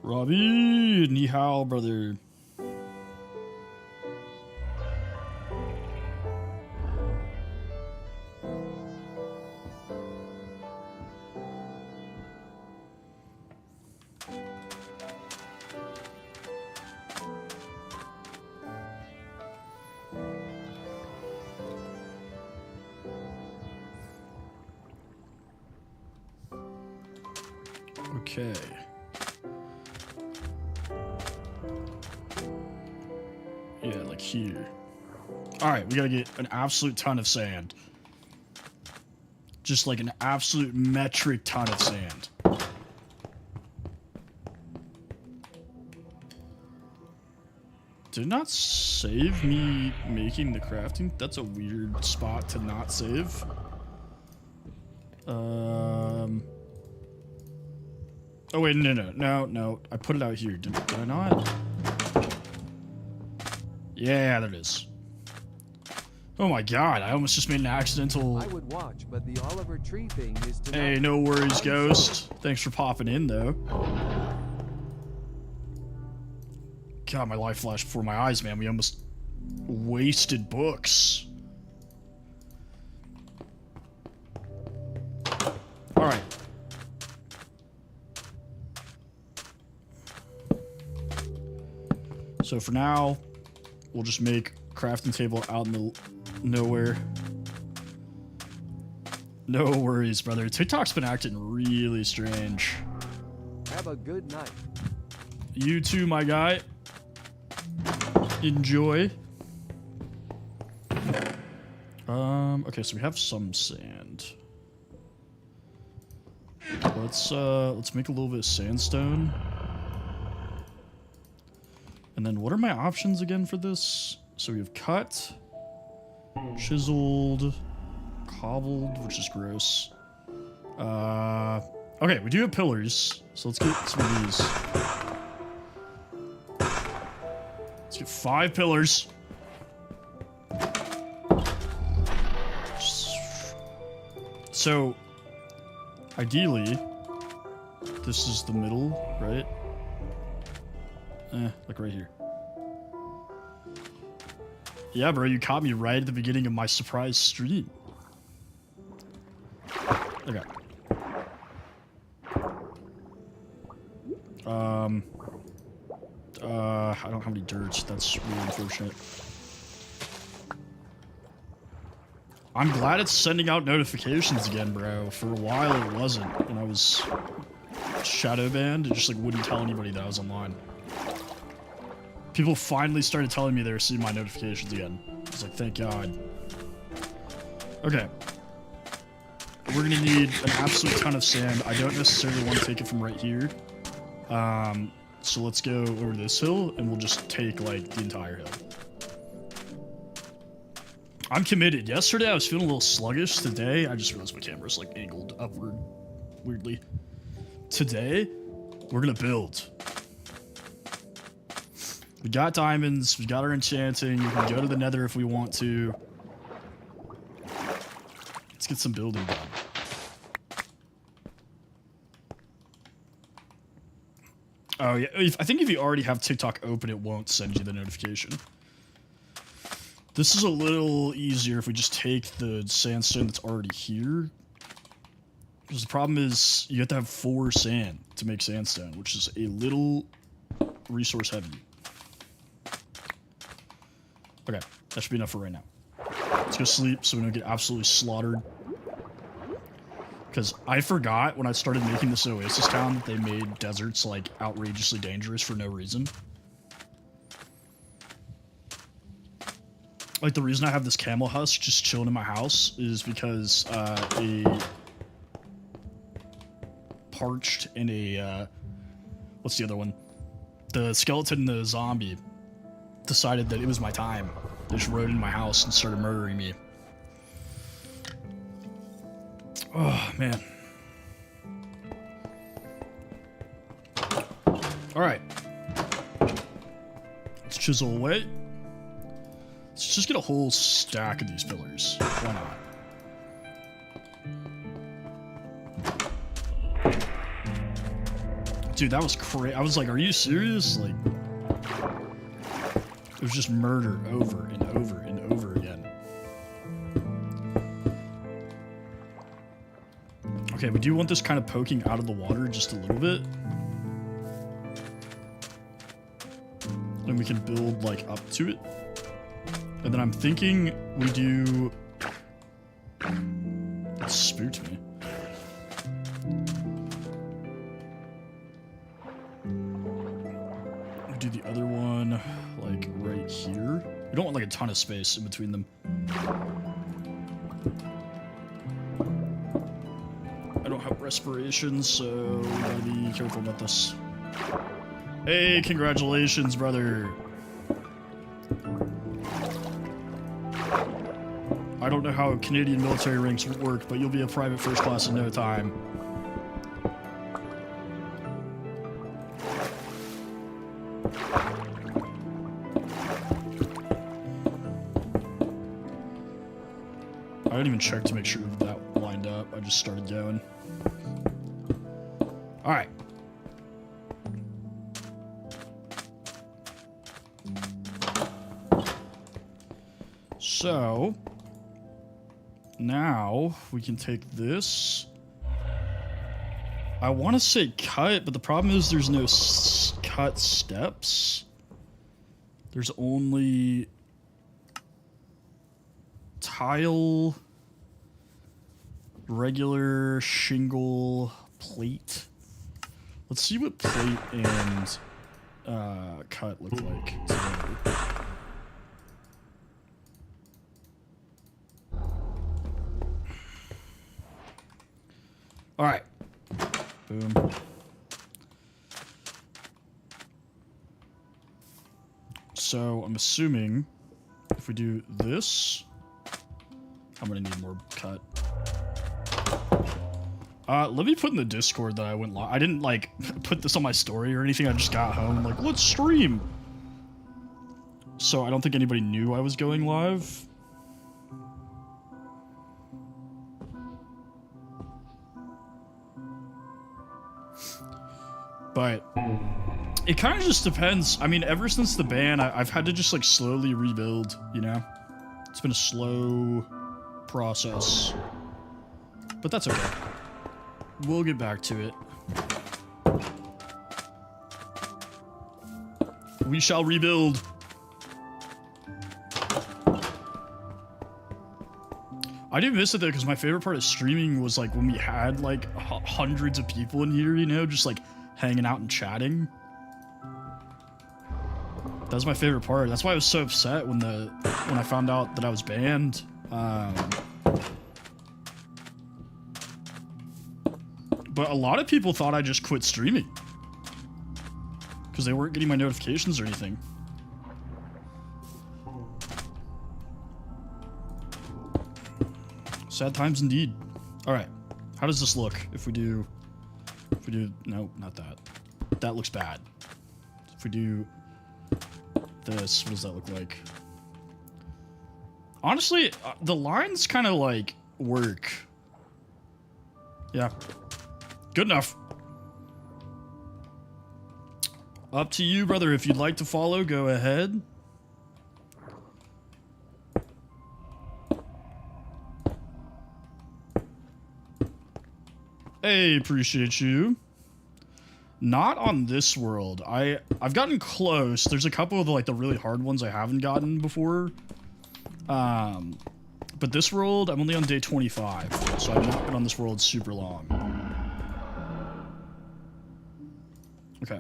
Robbie, ni hao, brother. Okay. Yeah, like here. Alright, we gotta get an absolute ton of sand. Just like an absolute metric ton of sand. Did it not save me making the crafting? That's a weird spot to not save. Oh wait, no. I put it out here. Did I not? Yeah, there it is. Oh my god, I almost just made an accidental... I would watch, but the Oliver Tree thing is to... Hey, no worries, Ghost. Thanks for popping in, though. God, my life flashed before my eyes, man. We almost wasted books. Alright. So for now, we'll just make a crafting table out in the nowhere. No worries, brother. TikTok's been acting really strange. Have a good night. You too, my guy. Enjoy. Okay, so we have some sand. Let's make a little bit of sandstone. And then what are my options again for this? So we have cut, chiseled, cobbled, which is gross. Okay, we do have pillars, so let's get some of these. Let's get 5 pillars. So, ideally, this is the middle, right? Like right here. Yeah, bro, you caught me right at the beginning of my surprise stream. Okay. I don't have any dirt. That's really unfortunate. I'm glad it's sending out notifications again, bro. For a while it wasn't. When I was shadow banned, it just like wouldn't tell anybody that I was online. People finally started telling me they were seeing my notifications again. I was like, thank God. Okay. We're gonna need an absolute ton of sand. I don't necessarily want to take it from right here. So let's go over this hill, and we'll just take, like, the entire hill. I'm committed. Yesterday, I was feeling a little sluggish. Today, I just realized my camera's, like, angled upward weirdly. Today, we're gonna build. We got diamonds, we got our enchanting, we can go to the nether if we want to. Let's get some building done. Oh yeah, I think if you already have TikTok open, it won't send you the notification. This is a little easier if we just take the sandstone that's already here. Because the problem is, you have to have 4 sand to make sandstone, which is a little resource heavy. Okay, that should be enough for right now. Let's go sleep so we don't get absolutely slaughtered. Because I forgot when I started making this Oasis town that they made deserts, like, outrageously dangerous for no reason. Like, the reason I have this camel husk just chilling in my house is because, a parched and a, what's the other one? The skeleton and the zombie decided that it was my time. They just rode in my house and started murdering me. Oh, man. Alright. Let's chisel away. Let's just get a whole stack of these pillars. Why not? Dude, that was crazy. I was like, are you serious? Like, it was just murder over and over and over again. Okay, we do want this kind of poking out of the water just a little bit. And we can build, like, up to it. And then I'm thinking we do... It spooked me. We do the other one, like, right here. We don't want, like, a ton of space in between them. I don't have respiration, so we gotta be careful about this. Hey, congratulations, brother. I don't know how Canadian military ranks work, but you'll be a private first class in no time. I didn't even check to make sure that lined up. I just started going. Alright. So, now we can take this. I want to say cut, but the problem is there's no cut steps. There's only tile, regular shingle, plate. Let's see what plate and cut look like together. All right. Boom. So I'm assuming if we do this, I'm gonna need more cut. Let me put in the Discord that I went live. I didn't like put this on my story or anything. I just got home like, let's stream. So I don't think anybody knew I was going live. But it kind of just depends. I mean, ever since the ban, I've had to just like slowly rebuild, you know? It's been a slow process. But that's okay. We'll get back to it. We shall rebuild. I do miss it though, because my favorite part of streaming was like when we had like hundreds of people in here, you know, just like hanging out and chatting. That was my favorite part. That's why I was so upset when I found out that I was banned. But a lot of people thought I just quit streaming because they weren't getting my notifications or anything. Sad times indeed. All right, how does this look if we do? No, not that. That looks bad. If we do this, what does that look like? Honestly, the lines kind of like work. Yeah. Good enough. Up to you, brother. If you'd like to follow, go ahead. Hey, appreciate you. Not on this world. I've gotten close. There's a couple of the really hard ones I haven't gotten before. But this world, I'm only on day 25, so I've not been on this world super long. Okay.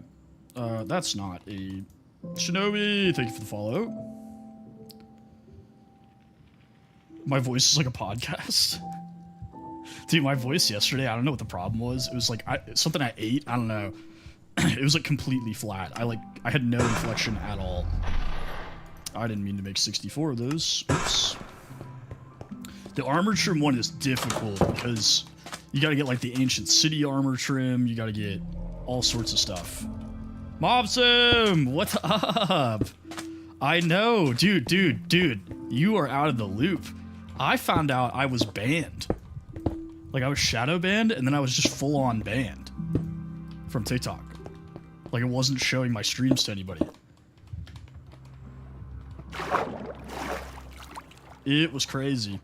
That's not a... Shinobi, thank you for the follow. My voice is like a podcast. Dude, my voice yesterday, I don't know what the problem was. It was like something I ate, I don't know. It was like completely flat. I had no inflection at all. I didn't mean to make 64 of those. Oops. The armor trim one is difficult because you gotta get like the ancient city armor trim, you gotta get all sorts of stuff. Mobsum, what's up? I know, dude, you are out of the loop. I found out I was banned. Like, I was shadow banned, and then I was just full-on banned from TikTok. Like, it wasn't showing my streams to anybody. It was crazy.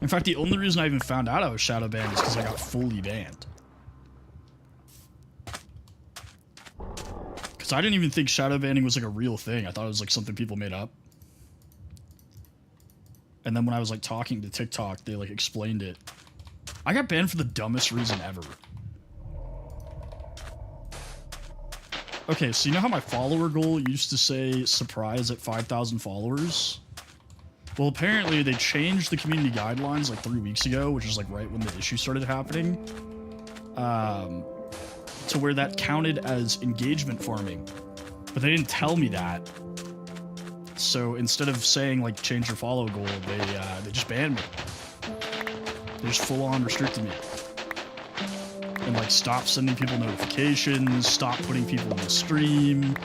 In fact, the only reason I even found out I was shadow banned is because I got fully banned. Because I didn't even think shadow banning was like a real thing. I thought it was like something people made up. And then when I was like talking to TikTok, they like explained it. I got banned for the dumbest reason ever. Okay, so you know how my follower goal used to say surprise at 5,000 followers? Well, apparently they changed the community guidelines like 3 weeks ago, which is like right when the issue started happening, to where that counted as engagement farming. But they didn't tell me that. So instead of saying like change your follow goal, they just banned me. They just full on restricted me. And like stopped sending people notifications, stopped putting people in the stream.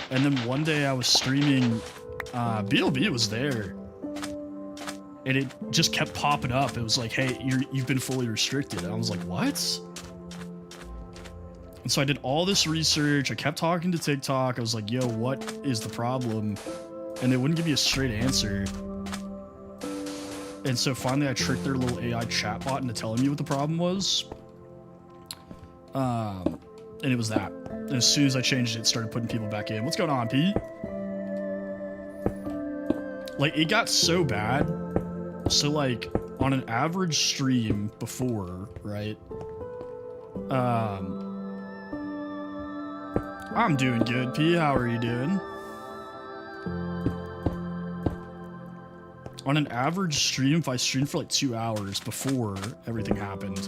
And then one day I was streaming, BLB was there. And it just kept popping up. It was like, hey, you've been fully restricted. And I was like, what? And so I did all this research. I kept talking to TikTok. I was like, yo, what is the problem? And they wouldn't give me a straight answer. And so finally I tricked their little AI chatbot into telling me what the problem was. And it was that. And as soon as I changed it, started putting people back in. What's going on, Pete? Like, it got so bad. So, like, on an average stream before, right? I'm doing good, P. How are you doing? On an average stream, if I streamed for like 2 hours before everything happened,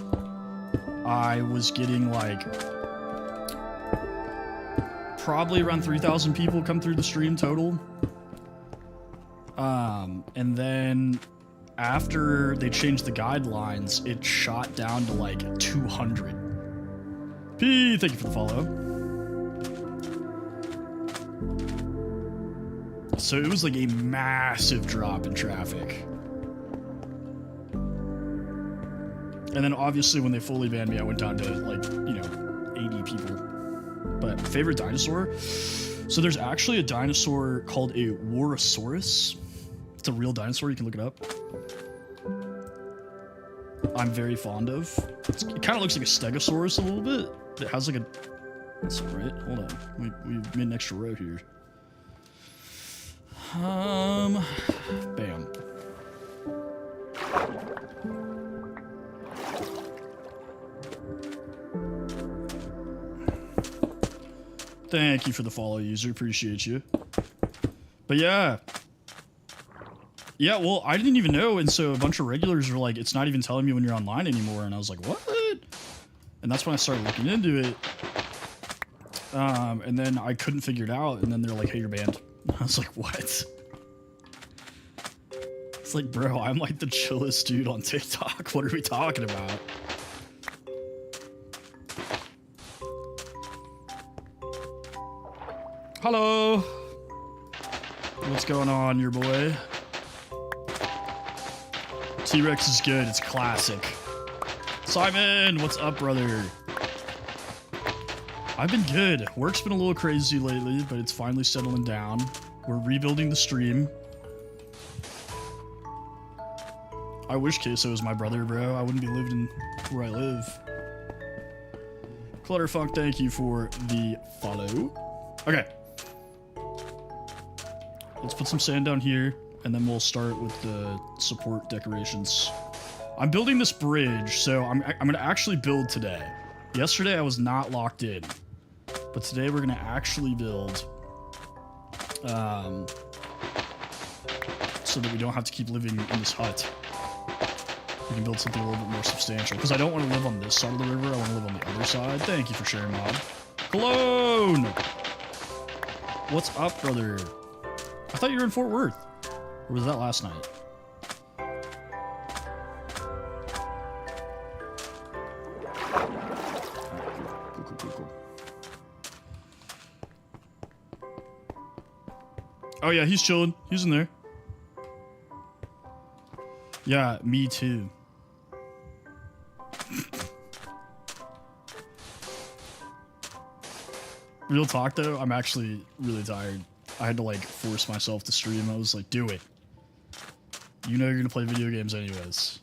I was getting like probably around 3,000 people come through the stream total. And then after they changed the guidelines, it shot down to like 200. P, thank you for the follow. So it was like a massive drop in traffic. And then obviously when they fully banned me, I went down to like, you know, 80 people. But favorite dinosaur? So there's actually a dinosaur called a Worosaurus. It's a real dinosaur, you can look it up. I'm very fond of. It kind of looks like a Stegosaurus a little bit. It has like a... That's right, hold on. We made an extra row here. Bam. Thank you for the follow, user. Appreciate you. But yeah. Yeah, well, I didn't even know, and so a bunch of regulars were like, it's not even telling me when you're online anymore, and I was like, what? And that's when I started looking into it. And then I couldn't figure it out, and then they're like, hey, you're banned. I was like, what? It's like, bro, I'm like the chillest dude on TikTok. What are we talking about? Hello. What's going on, your boy? T-Rex is good. It's classic. Simon, what's up, brother? I've been good. Work's been a little crazy lately, but it's finally settling down. We're rebuilding the stream. I wish Queso was my brother, bro. I wouldn't be living where I live. Clutterfunk, thank you for the follow. Okay. Let's put some sand down here, and then we'll start with the support decorations. I'm building this bridge, so I'm going to actually build today. Yesterday, I was not locked in. But today, we're going to actually build... so that we don't have to keep living in this hut. We can build something a little bit more substantial. Because I don't want to live on this side of the river. I want to live on the other side. Thank you for sharing, Mob. Cologne! What's up, brother? I thought you were in Fort Worth. Or was that last night? Oh yeah, he's chilling. He's in there. Yeah, me too. Real talk though, I'm actually really tired. I had to like force myself to stream. I was like, do it. You know you're gonna play video games anyways.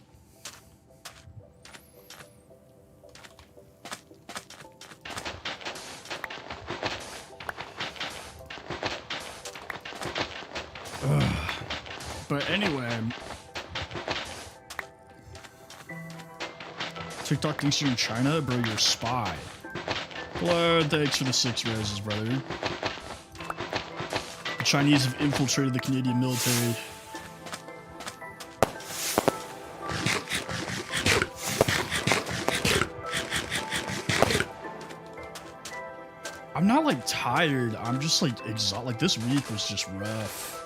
But anyway, TikTok thinks you're in China, bro. You're a spy. Hello, thanks for the 6 roses, brother. The Chinese have infiltrated the Canadian military. I'm not like tired. I'm just like exhausted. Like this week was just rough.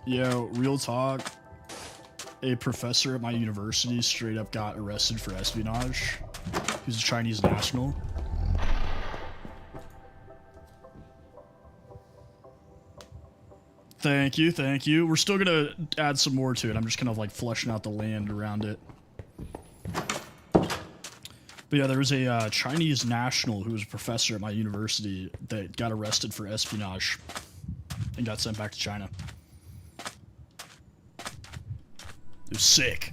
Yo, real talk. A professor at my university straight up got arrested for espionage. He's a Chinese national. Thank you, thank you. We're still gonna add some more to it. I'm just kind of like fleshing out the land around it. But yeah, there was a Chinese national who was a professor at my university that got arrested for espionage and got sent back to China. It was sick.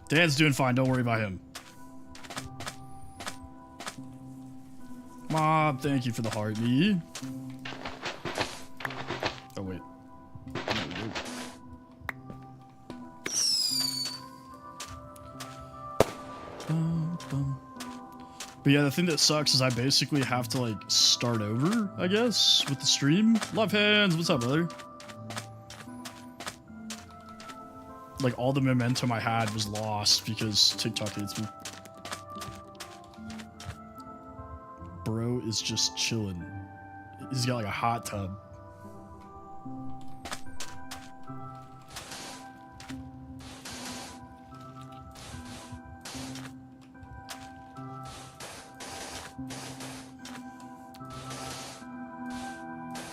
Dan's doing fine. Don't worry about him. Mob, thank you for the heart. Me. Oh, wait. There we go. But yeah, the thing that sucks is I basically have to like start over, I guess, with the stream. Love hands, what's up, brother? Like all the momentum I had was lost because TikTok hates me. Bro is just chilling. He's got like a hot tub.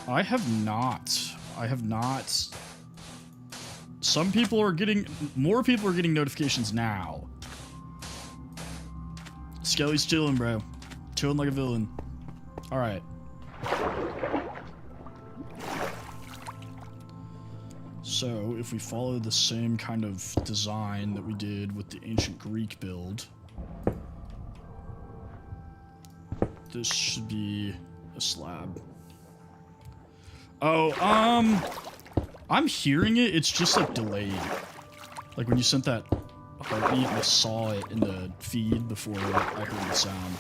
I have not. Some people are getting, more people are getting notifications now. Skelly's chilling, bro. Chilling like a villain. Alright. So, if we follow the same kind of design that we did with the ancient Greek build, this should be a slab. Oh, I'm hearing it. It's just like delayed. Like when you sent that heartbeat, I saw it in the feed before I heard the sound.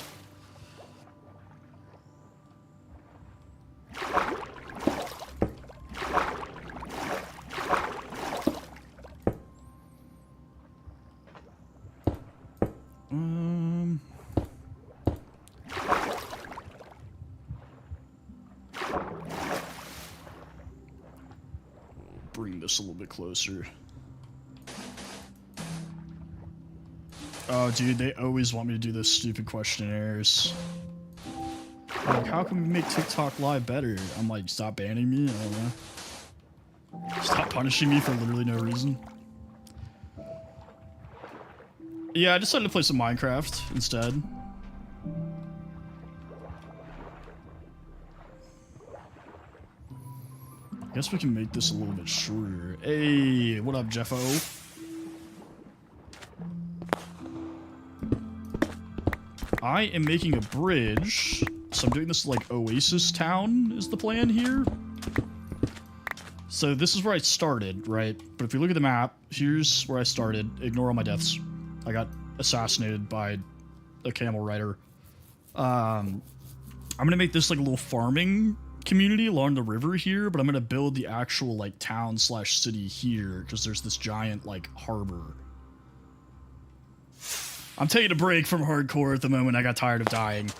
Bring this a little bit closer. Oh, dude, they always want me to do those stupid questionnaires. Like, how can we make TikTok live better? I'm like, stop banning me? I don't know. Stop punishing me for literally no reason. Yeah, I decided to play some Minecraft instead. I guess we can make this a little bit shorter. Hey, what up, Jeffo? I am making a bridge, so I'm doing this like Oasis Town is the plan here. So this is where I started, right? But if you look at the map, here's where I started. Ignore all my deaths. I got assassinated by a camel rider. I'm gonna make this like a little farming community along the river here, but I'm gonna build the actual like town slash city here because there's this giant like harbor. I'm taking a break from hardcore at the moment. I got tired of dying.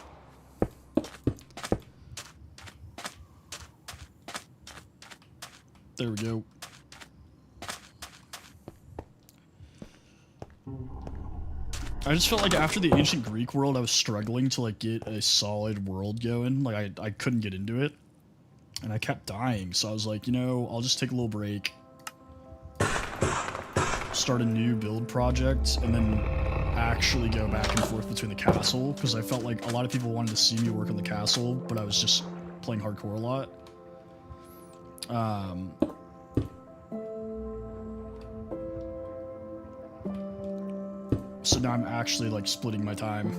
There we go. I just felt like after the ancient Greek world, I was struggling to like get a solid world going. Like I couldn't get into it, and I kept dying. So I was like, you know, I'll just take a little break, start a new build project, and then actually go back and forth between the castle, because I felt like a lot of people wanted to see me work on the castle, but I was just playing hardcore a lot. So now I'm actually like splitting my time.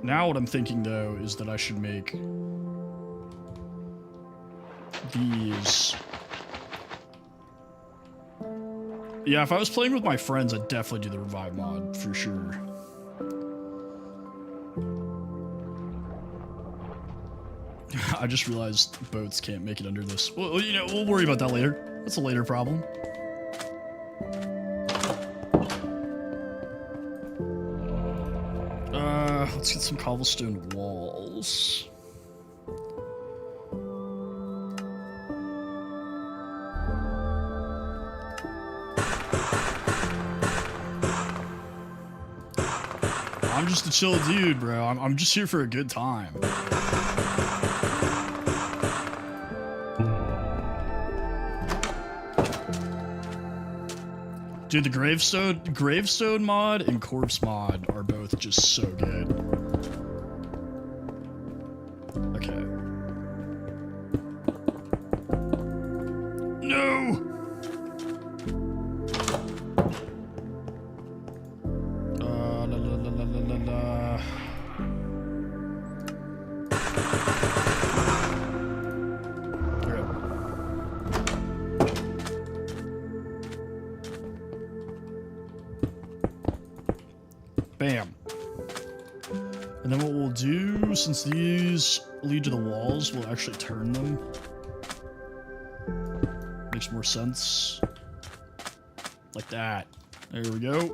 Now what I'm thinking though is that I should make these. Yeah, if I was playing with my friends, I'd definitely do the revive mod for sure. I just realized boats can't make it under this. Well, you know, we'll worry about that later. That's a later problem. Let's get some cobblestone walls. I'm just a chill dude, bro. I'm just here for a good time. Dude, the gravestone mod and corpse mod are both just so good. Okay. No! La la la la la la. Bam. And then what we'll do, since these lead to the walls, we'll actually turn them. Makes more sense. Like that. There we go.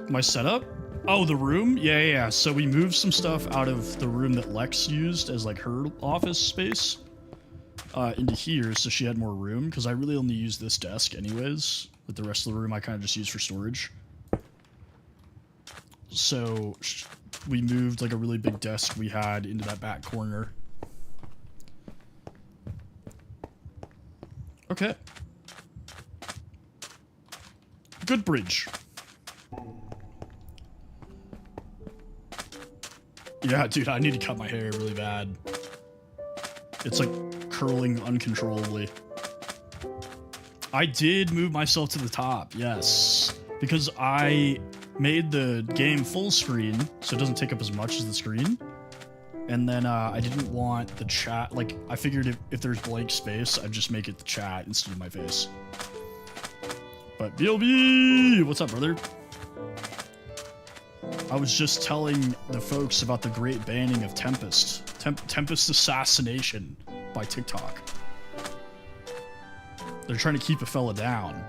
My setup? Oh, the room? Yeah. So we moved some stuff out of the room that Lex used as like her office space into here, so she had more room, because I really only use this desk anyways. With the rest of the room, I kind of just use for storage. So we moved like a really big desk we had into that back corner. Okay. Good bridge. Yeah, dude, I need to cut my hair really bad. It's like curling uncontrollably. I did move myself to the top, yes. Because I made the game full screen, so it doesn't take up as much as the screen. And then I didn't want the chat, like, I figured if there's blank space, I'd just make it the chat instead of my face. But BLB! What's up, brother? I was just telling the folks about the great banning of Tempest. Tempest Assassination by TikTok. They're trying to keep a fella down.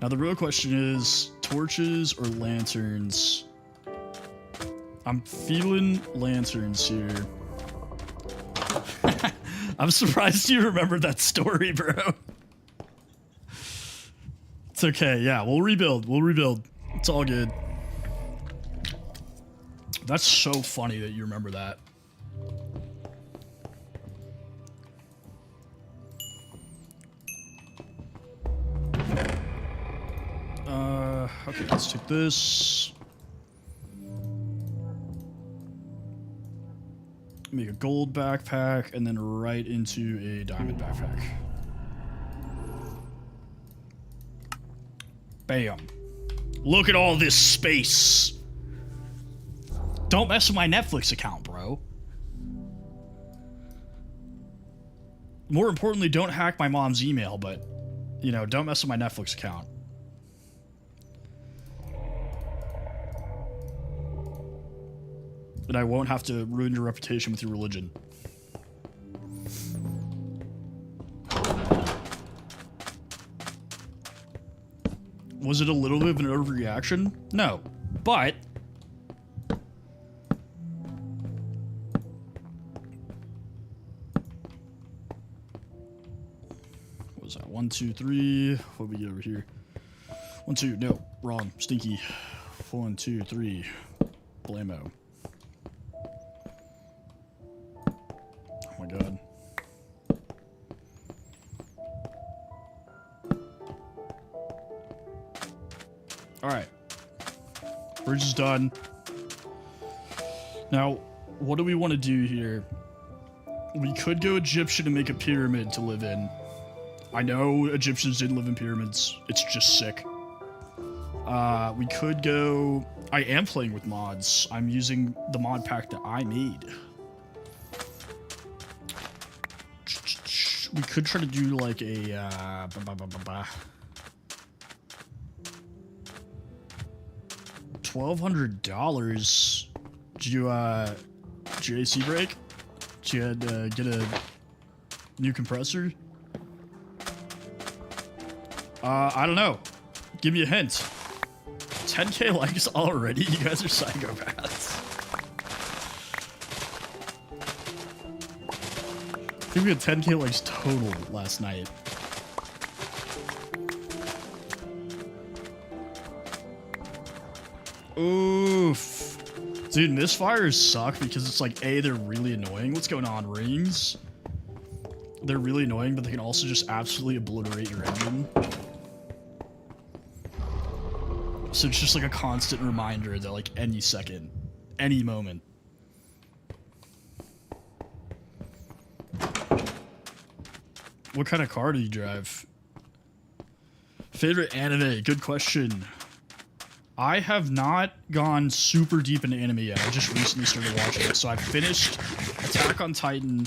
Now the real question is, torches or lanterns? I'm feeling lanterns here. I'm surprised you remembered that story, bro. It's okay, yeah, we'll rebuild. It's all good. That's so funny that you remember that. Okay, let's take this. Make a gold backpack, and then right into a diamond backpack. Bam. Look at all this space. Don't mess with my Netflix account, bro. More importantly, don't hack my mom's email, but, you know, don't mess with my Netflix account. and I won't have to ruin your reputation with your religion. Was it a little bit of an overreaction? No. But what was that? 1, 2, 3. What did we get over here? 1, 2. No, wrong. Stinky. 1, 2, 3. Blammo. Oh my god. Alright. Bridge is done. Now, what do we want to do here? We could go Egyptian and make a pyramid to live in. I know Egyptians didn't live in pyramids. It's just sick. We could go... I am playing with mods. I'm using the mod pack that I made. We could try to do like a... $1,200. Did you AC break? Did you get a new compressor? I don't know. Give me a hint. 10k likes already? You guys are psychopaths. I think we had 10k likes total last night. Oof. Dude, misfires suck because it's like, A, they're really annoying. What's going on, rings? They're really annoying, but they can also just absolutely obliterate your engine. So it's just like a constant reminder that like any second, any moment. What kind of car do you drive? Favorite anime? Good question. I have not gone super deep into anime yet. I just recently started watching it. So I finished Attack on Titan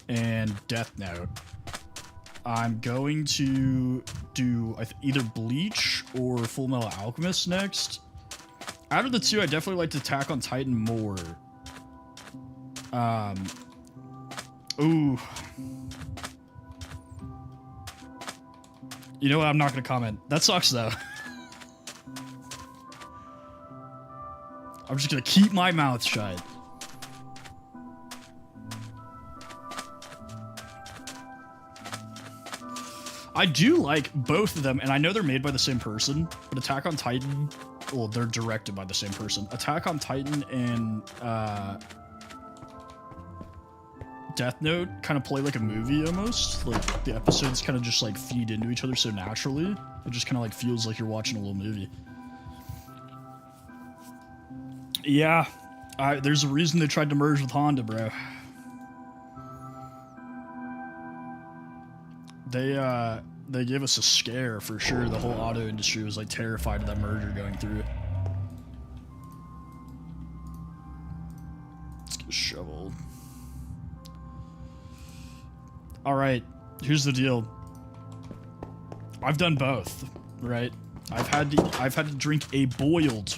and Death Note. I'm going to do either Bleach or Full Metal Alchemist next. Out of the two, I definitely liked Attack on Titan more. Ooh. You know what? I'm not going to comment. That sucks, though. I'm just going to keep my mouth shut. I do like both of them, and I know they're made by the same person, but Attack on Titan, well, they're directed by the same person. Attack on Titan and Death Note kind of play like a movie almost. Like, the episodes kind of just like feed into each other so naturally. It just kind of like feels like you're watching a little movie. Yeah, there's a reason they tried to merge with Honda, bro. They gave us a scare for sure. The whole auto industry was like terrified of that merger going through. Let's get a shovel. All right, here's the deal. I've done both, right? I've had to drink a boiled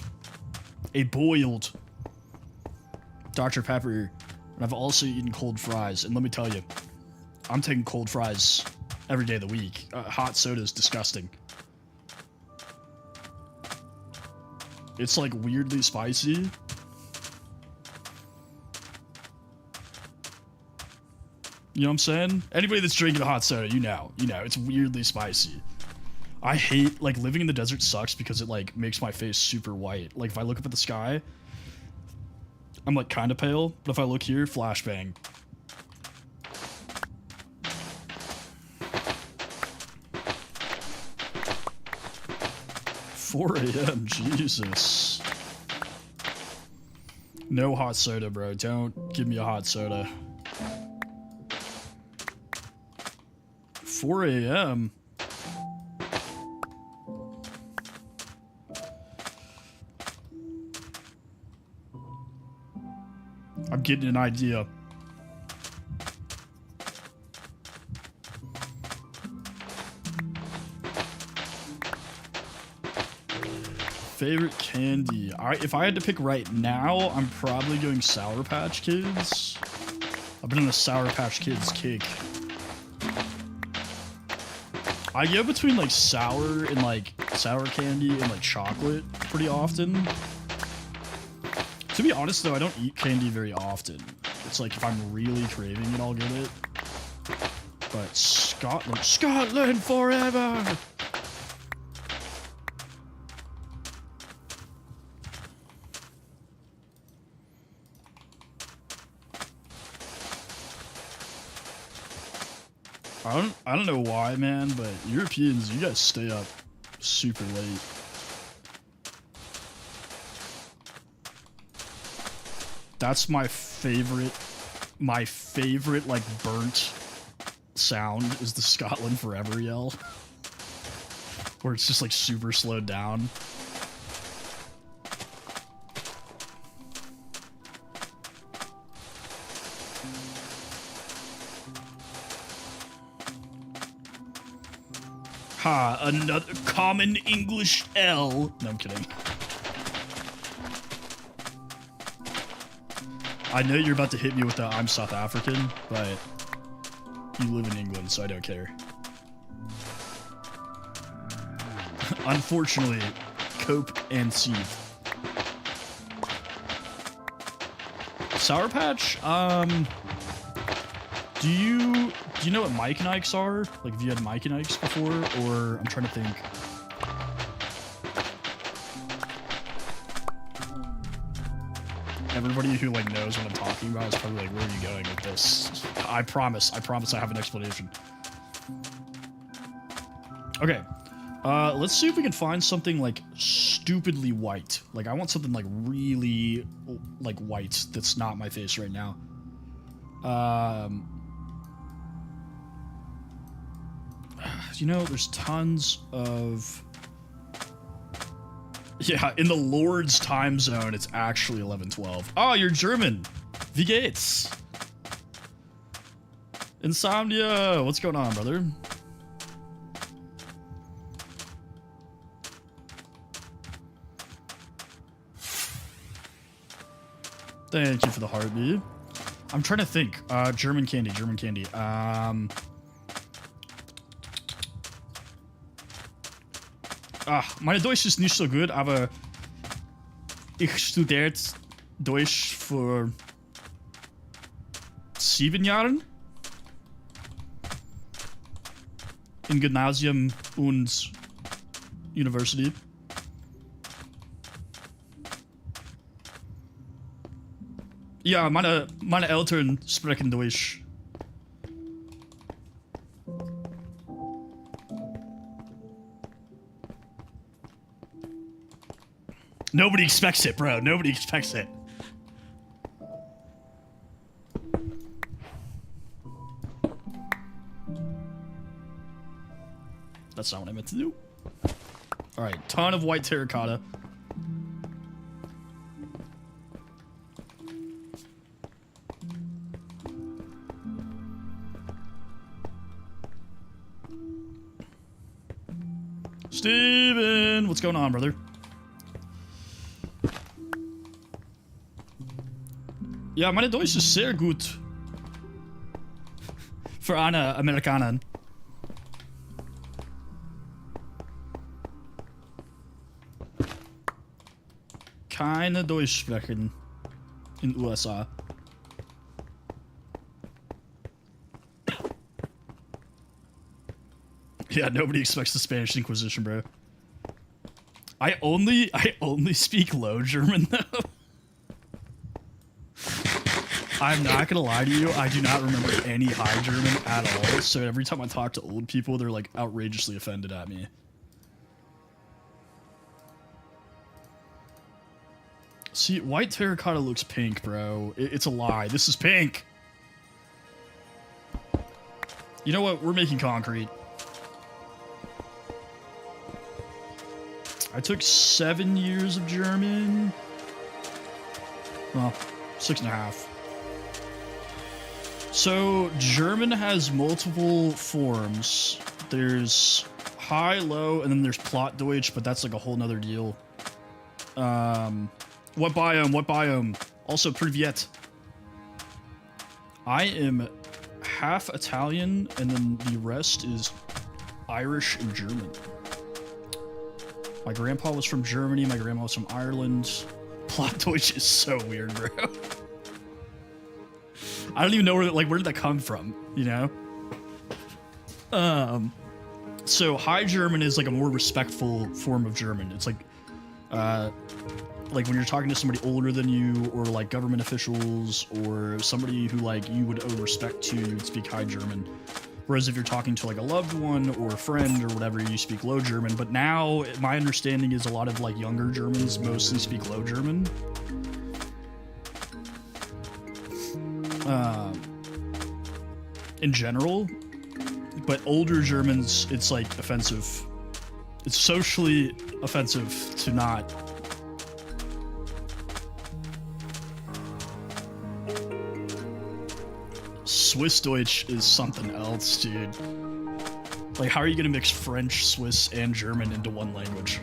Dr. Pepper, and I've also eaten cold fries. And let me tell you, I'm taking cold fries every day of the week. Hot soda is disgusting. It's like weirdly spicy. You know what I'm saying? Anybody that's drinking a hot soda, you know, it's weirdly spicy. I hate, like, living in the desert sucks because it, like, makes my face super white. Like, if I look up at the sky, I'm, like, kind of pale, but if I look here, flashbang. 4 a.m., Jesus. No hot soda, bro. Don't give me a hot soda. 4 a.m.? I'm getting an idea. Favorite candy? If I had to pick right now, I'm probably going Sour Patch Kids. I've been on a Sour Patch Kids kick. I go between like sour and like sour candy and like chocolate pretty often. To be honest though, I don't eat candy very often. It's like if I'm really craving it, I'll get it. But Scotland forever! I don't know why, man, but Europeans, you guys stay up super late. That's my favorite like burnt sound is the Scotland Forever yell. Where it's just like super slowed down. Ha, another common English L. No, I'm kidding. I know you're about to hit me with the I'm South African, but you live in England, so I don't care. Unfortunately, cope and seethe. Sour Patch, do you know what Mike and Ike's are? Like, have you had Mike and Ike's before? Or, I'm trying to think. Everybody who, like, knows what I'm talking about is probably like, where are you going with this? I promise I have an explanation. Okay. Let's see if we can find something, like, stupidly white. Like, I want something, like, really, like, white that's not my face right now. You know, there's tons of... Yeah, in the Lord's time zone, it's actually 11:12. Oh, you're German. Wie geht's? Insomnia, what's going on, brother? Thank you for the heartbeat. I'm trying to think. German candy. Meine Deutsch ist nicht so gut, aber ich studiert Deutsch für 7 Jahren in Gymnasium und University. Ja, meine Eltern sprechen Deutsch. Nobody expects it, bro. Nobody expects it. That's not what I meant to do. Alright, ton of white terracotta. Steven! What's going on, brother? Ja, meine Deutsch ist sehr gut. Für eine Amerikanerin. Keine Deutsch sprechen in USA. Yeah, nobody expects the Spanish Inquisition, bro. I only speak Low German though. I'm not gonna lie to you, I do not remember any High German at all, so every time I talk to old people, they're like outrageously offended at me. See, white terracotta looks pink, bro. It's a lie. This is pink. You know what? We're making concrete. I took 7 years of German. Well, 6.5. So, German has multiple forms. There's High, Low, and then there's Plattdeutsch, but that's like a whole nother deal. What biome? What biome? Also, Privyet. I am half Italian, and then the rest is Irish and German. My grandpa was from Germany. My grandma was from Ireland. Plattdeutsch is so weird, bro. I don't even know where did that come from, you know? So High German is like a more respectful form of German. It's like when you're talking to somebody older than you, or like government officials, or somebody who like you would owe respect to, you would speak High German. Whereas if you're talking to like a loved one or a friend or whatever, you speak Low German. But now my understanding is a lot of like younger Germans mostly speak Low German. In general, but older Germans, it's like offensive. It's socially offensive to not. Swiss Deutsch is something else, dude. Like, how are you gonna mix French, Swiss, and German into one language?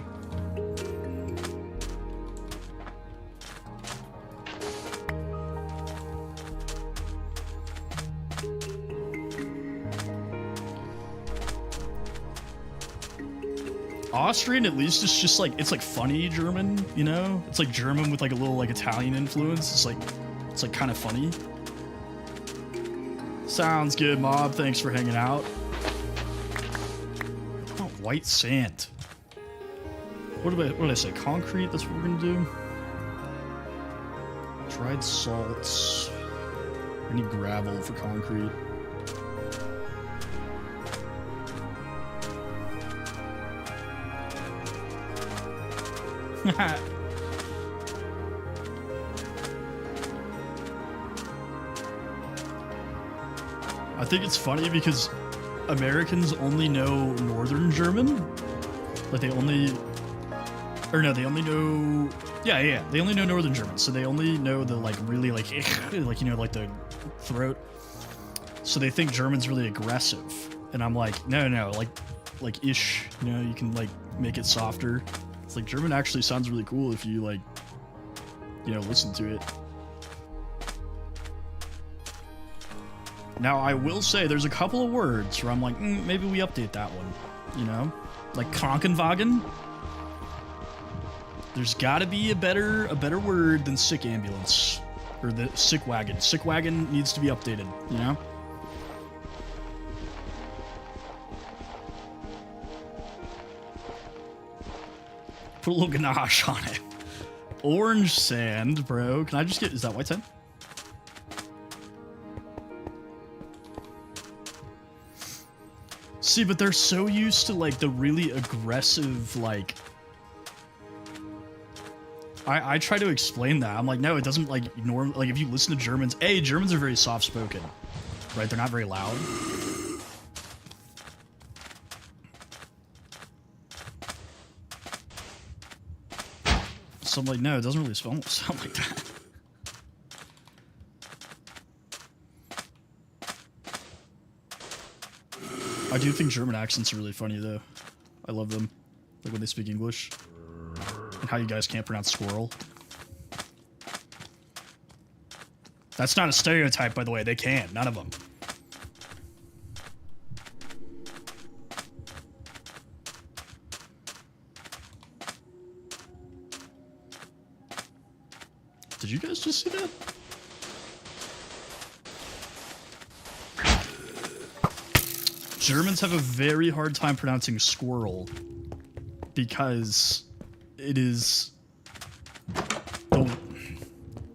Austrian, at least, it's just like, it's like funny German, you know? It's like German with like a little like Italian influence. It's like kind of funny. Sounds good, Mob. Thanks for hanging out. Oh, white sand. What did I say? Concrete? That's what we're gonna do? Dried salts. I need gravel for concrete. I think it's funny because Americans only know Northern German. Like they only know, yeah, they only know Northern German. So they only know the like really like you know, like the throat. So they think German's really aggressive. And I'm like, no, like ish, you know, you can like make it softer. It's like German actually sounds really cool if you like, you know, listen to it. Now, I will say there's a couple of words where I'm like, maybe we update that one, you know? Like Krankenwagen. There's gotta be a better word than sick ambulance. Or the sick wagon. Sick wagon needs to be updated, you know? Put a little ganache on it. Orange sand, bro. Can I just get, is that white sand? See, but they're so used to like the really aggressive, like, I try to explain that. I'm like, no, it doesn't like like if you listen to Germans, Germans are very soft spoken, right? They're not very loud. So I'm like, no, it doesn't really sound like that. I do think German accents are really funny, though. I love them. Like when they speak English. And how you guys can't pronounce squirrel. That's not a stereotype, by the way. They can. None of them. Did you guys just see that? Germans have a very hard time pronouncing squirrel because it is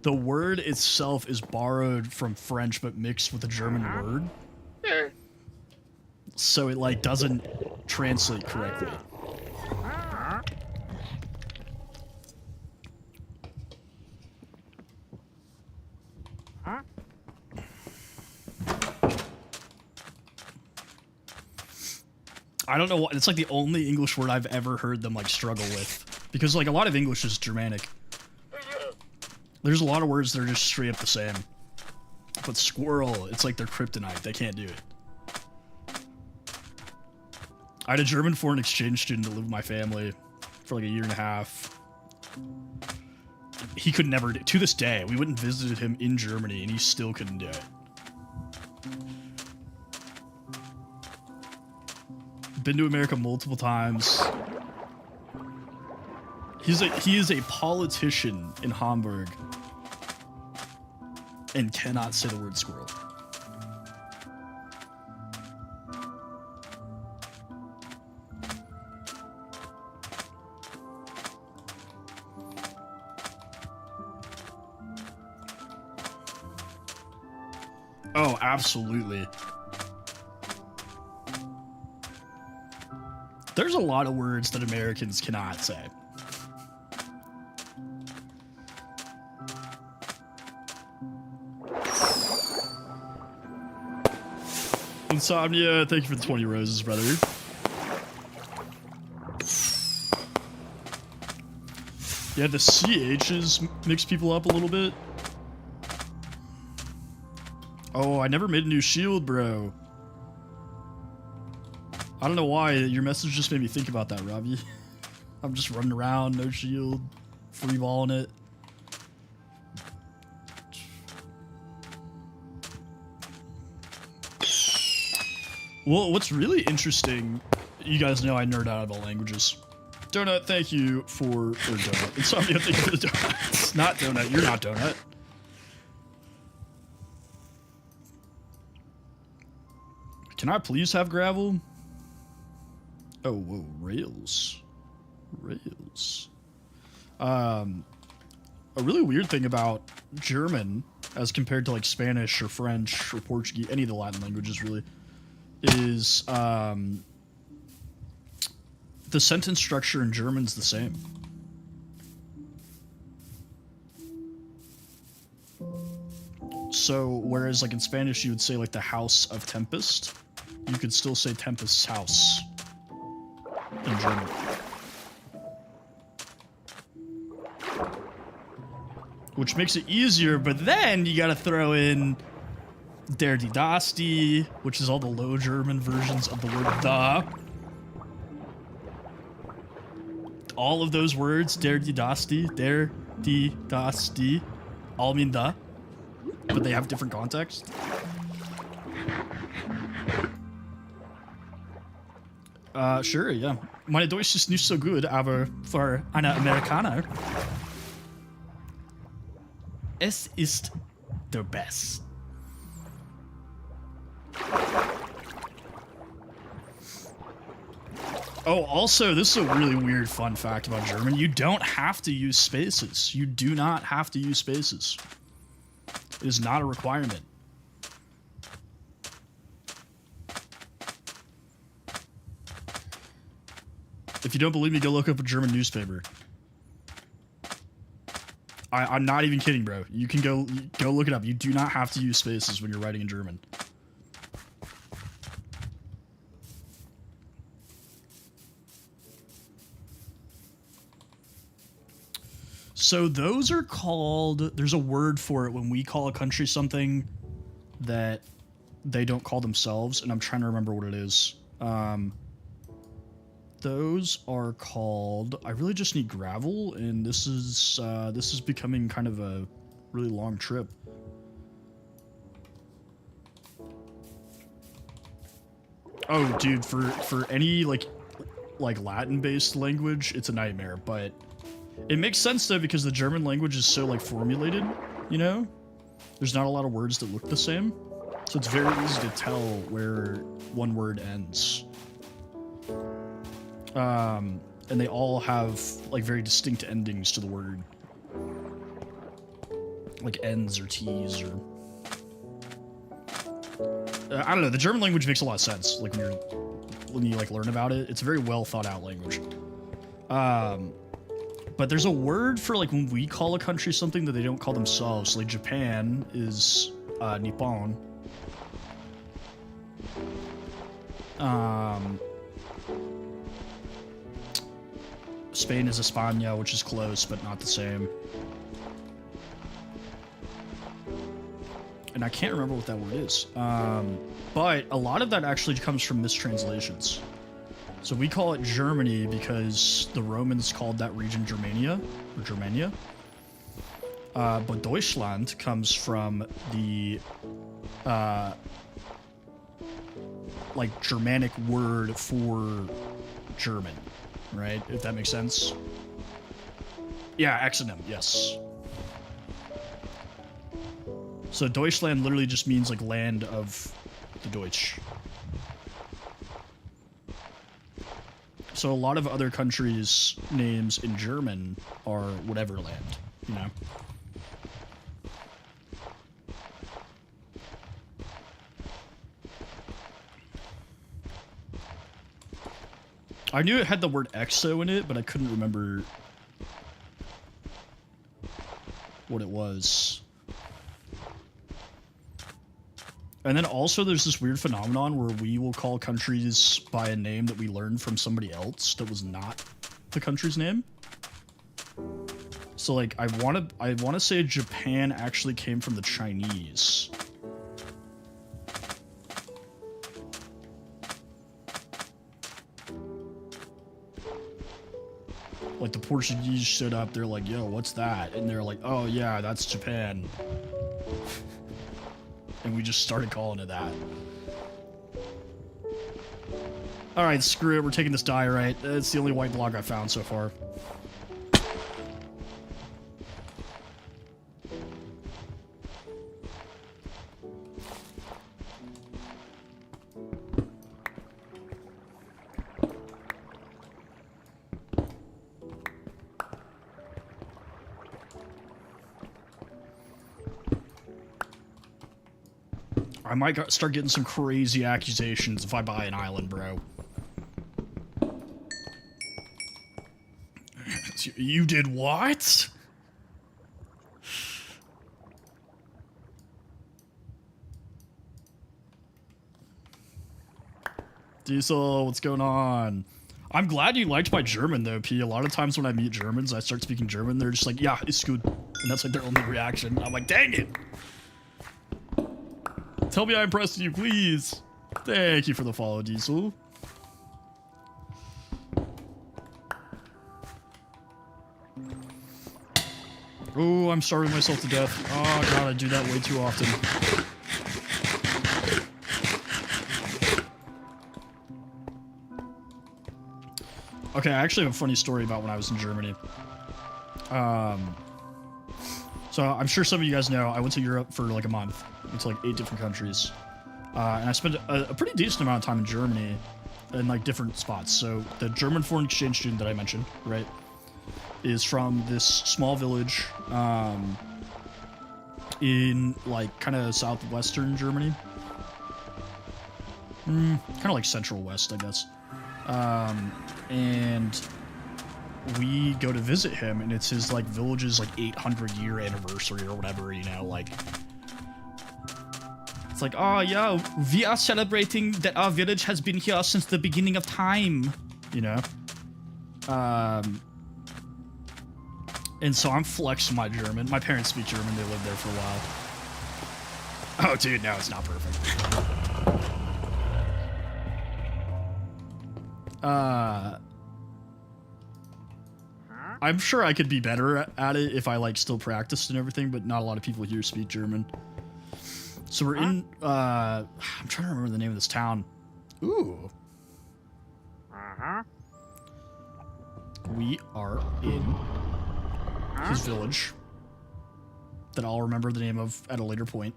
the word itself is borrowed from French but mixed with a German word. So it like doesn't translate correctly. I don't know what, it's like the only English word I've ever heard them like struggle with. Because like a lot of English is Germanic. There's a lot of words that are just straight up the same. But squirrel, it's like their kryptonite. They can't do it. I had a German foreign exchange student that lived with my family for like a year and a half. He could never, to this day, we went and visited him in Germany and he still couldn't do it. Been to America multiple times. He is a politician in Hamburg and cannot say the word squirrel. Oh, absolutely. There's a lot of words that Americans cannot say. Insomnia, thank you for the 20 roses, brother. Yeah, the CHs mix people up a little bit. Oh, I never made a new shield, bro. I don't know why. Your message just made me think about that, Robbie. I'm just running around, no shield, free balling it. Well, what's really interesting, you guys know I nerd out of all languages. Donut, thank you for, or Donut. Insomnia, thank you for the donuts. Not Donut, you're not Donut. Can I please have gravel? Oh, whoa, rails. Rails. A really weird thing about German, as compared to like Spanish or French or Portuguese, any of the Latin languages really, is the sentence structure in German's the same. So, whereas like in Spanish you would say like the house of Tempest, you could still say Tempest's house in German. Which makes it easier, but then you gotta throw in der die das die, which is all the Low German versions of the word the. All of those words, der die das die, all mean the, but they have different context. Sure, yeah. Meine Deutsch ist nicht so gut, aber für eine Amerikaner, es ist the best. Oh, also, this is a really weird fun fact about German. You don't have to use spaces. You do not have to use spaces. It is not a requirement. If you don't believe me, go look up a German newspaper. I'm not even kidding, bro. You can go look it up. You do not have to use spaces when you're writing in German. So those are called, there's a word for it when we call a country something that they don't call themselves, and I'm trying to remember what it is. Those are called, I really just need gravel, and this is becoming kind of a really long trip. Oh, dude, for any like Latin-based language, it's a nightmare, but it makes sense though because the German language is so like formulated, you know? There's not a lot of words that look the same, so it's very easy to tell where one word ends. And they all have like very distinct endings to the word, like N's or T's or I don't know. The German language makes a lot of sense. Like when you like learn about it, it's a very well thought out language. But there's a word for like when we call a country something that they don't call themselves. Like Japan is Nippon. Spain is España, which is close, but not the same. And I can't remember what that word is. But a lot of that actually comes from mistranslations. So we call it Germany because the Romans called that region Germania, or Germania. But Deutschland comes from the, like, Germanic word for German, right? If that makes sense. Yeah, exonym, yes. So Deutschland literally just means, like, land of the Deutsch. So a lot of other countries' names in German are whatever land, you know? I knew it had the word exo in it, but I couldn't remember what it was. And then also there's this weird phenomenon where we will call countries by a name that we learned from somebody else that was not the country's name. So like I want to say Japan actually came from the Chinese. Like the Portuguese stood up, they're like, "Yo, what's that?" And they're like, "Oh yeah, that's Japan." And we just started calling it that. Alright, screw it. We're taking this diorite. It's the only white block I found so far. I might start getting some crazy accusations if I buy an island, bro. You did what? Diesel, what's going on? I'm glad you liked my German, though, P. A lot of times when I meet Germans, I start speaking German, they're just like, yeah, it's good. And that's like their only reaction. I'm like, dang it! Tell me I impressed you, please. Thank you for the follow, Diesel. Oh, I'm starving myself to death. Oh god, I do that way too often. Okay, I actually have a funny story about when I was in Germany. So I'm sure some of you guys know, I went to Europe for like a month. Went to like 8 different countries. And I spent a pretty decent amount of time in Germany in like different spots. So the German foreign exchange student that I mentioned, right, is from this small village in like kind of southwestern Germany. Kind of like central west, I guess. And we go to visit him, and it's his like village's like 800-year anniversary or whatever, you know, like it's like, oh yeah, we are celebrating that our village has been here since the beginning of time, you know. And so I'm flexing my German. My parents speak German, they lived there for a while. Oh dude, no, it's not perfect. I'm sure I could be better at it if I like still practiced and everything, but not a lot of people here speak German. So we're in, I'm trying to remember the name of this town. Ooh. We are in his village that I'll remember the name of at a later point.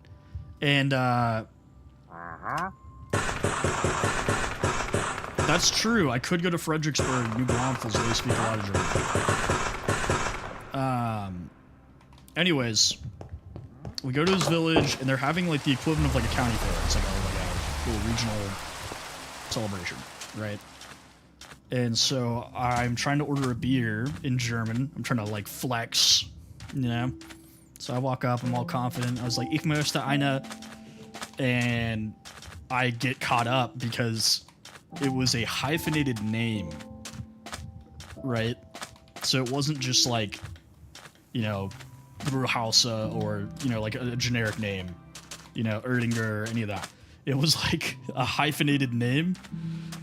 And, that's true. I could go to Fredericksburg, New Braunfels. They speak a lot of German. Anyways, we go to his village, and they're having like the equivalent of like a county fair. It's like a little regional celebration, right? And so I'm trying to order a beer in German. I'm trying to like flex, you know. So I walk up, I'm all confident. I was like, "Ich möchte eine," and I get caught up because it was a hyphenated name, right? So it wasn't just like, you know, Brewhause or, you know, like a generic name, you know, Erdinger or any of that. It was like a hyphenated name.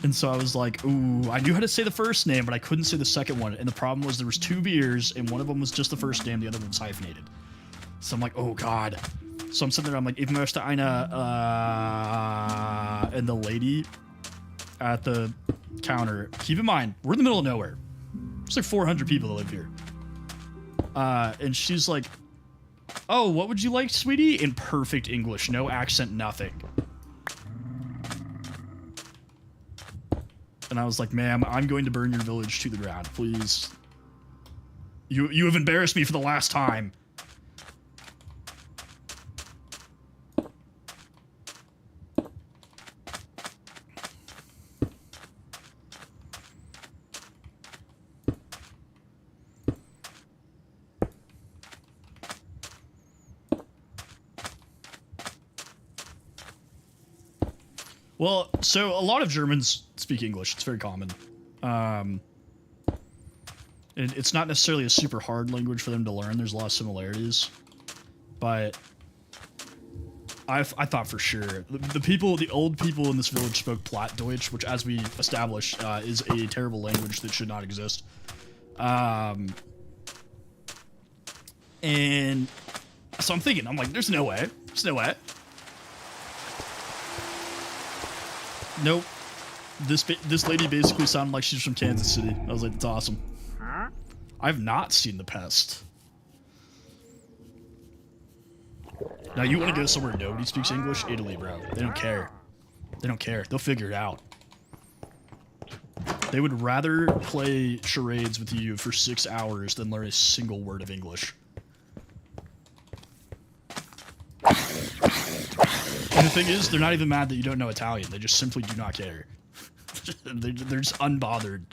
And so I was like, ooh, I knew how to say the first name, but I couldn't say the second one. And the problem was there was 2 beers, and one of them was just the first name, the other one was hyphenated. So I'm like, oh god. So I'm sitting there, I'm like, ich möchte eine, and the lady at the counter, keep in mind, we're in the middle of nowhere. There's like 400 people that live here. And she's like, oh, what would you like, sweetie? In perfect English, no accent, nothing. And I was like, ma'am, I'm going to burn your village to the ground, please. You have embarrassed me for the last time. Well, so a lot of Germans speak English. It's very common. It's not necessarily a super hard language for them to learn. There's a lot of similarities. But I thought for sure. The old people in this village spoke Plattdeutsch, which, as we established, is a terrible language that should not exist. And so I'm thinking, I'm like, there's no way. There's no way. Nope. This lady basically sounded like she's from Kansas City. I was like, that's awesome. I've not seen The Pest. Now, you want to go somewhere nobody speaks English? Italy, bro. They don't care. They don't care. They'll figure it out. They would rather play charades with you for 6 hours than learn a single word of English. And the thing is, they're not even mad that you don't know Italian. They just simply do not care. They're just unbothered.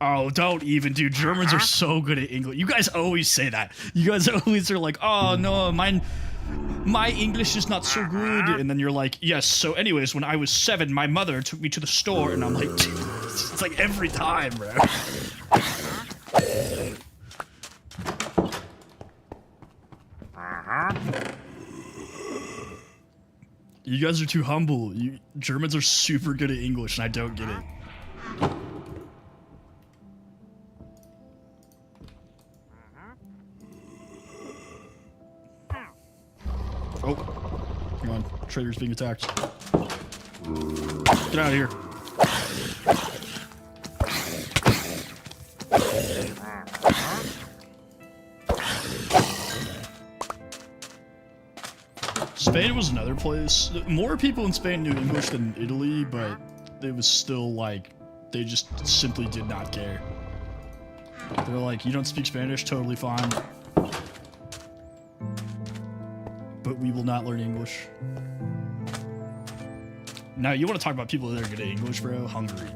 Oh, don't even, dude. Germans are so good at English. You guys always say that. You guys always are like, oh, no, my English is not so good. And then you're like, yes, so anyways, when I was 7, my mother took me to the store. And I'm like, it's like every time, bro. You guys are too humble. Germans are super good at English, and I don't get it. Oh, come on. Trader's being attacked. Get out of here. Spain was another place. More people in Spain knew English than Italy, but it was still like, they just simply did not care. They were like, you don't speak Spanish? Totally fine. But we will not learn English. Now, you want to talk about people that are good at English, bro? Hungary.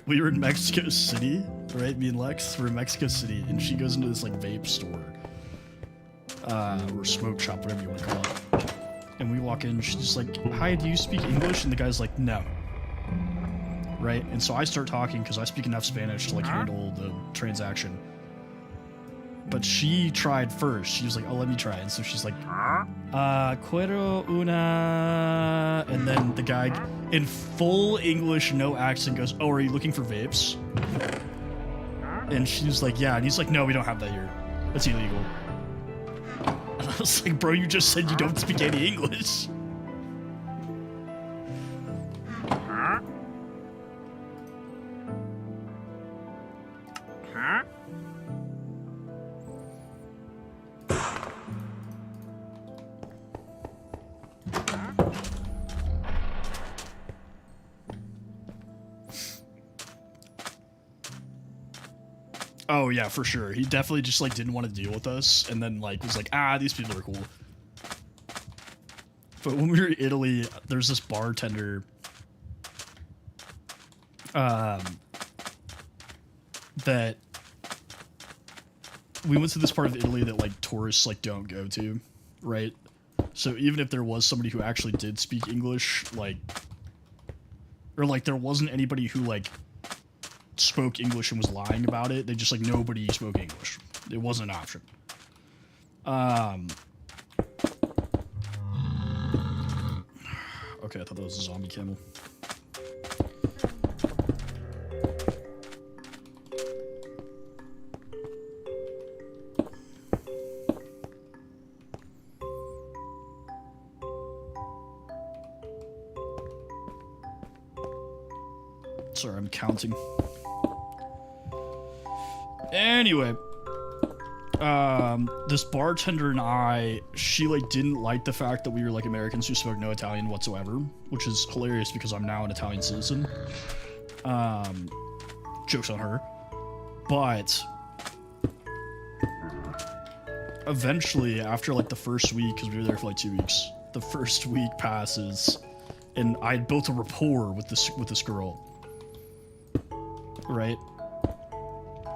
We were in Mexico City, right? Me and Lex were in Mexico City, and she goes into this like vape store, or smoke shop, whatever you want to call it. And we walk in, and she's just like, "Hi, do you speak English?" And the guy's like, "No." Right? And so I start talking because I speak enough Spanish to like handle the transaction. But she tried first. She was like, "Oh, let me try." And so she's like, "Quiero una," and then the guy, in full English, no accent, goes, "Oh, are you looking for vapes?" And she's like, "Yeah." And he's like, "No, we don't have that here. That's illegal." And I was like, "Bro, you just said you don't speak any English." Oh yeah, for sure. He definitely just like didn't want to deal with us, and then like was like, these people are cool. But when we were in Italy, there's this bartender that we went to this part of Italy that like tourists like don't go to, right? So even if there was somebody who actually did speak English, like, or like there wasn't anybody who like spoke English and was lying about it, they just like nobody spoke English. It wasn't an option. Okay, I thought that was a zombie camel. Sorry, I'm counting. Anyway, this bartender and she like didn't like the fact that we were like Americans who spoke no Italian whatsoever, which is hilarious because I'm now an Italian citizen. Joke's on her. But eventually, after like the first week, because we were there for like 2 weeks, the first week passes, and I had built a rapport with this girl. Right?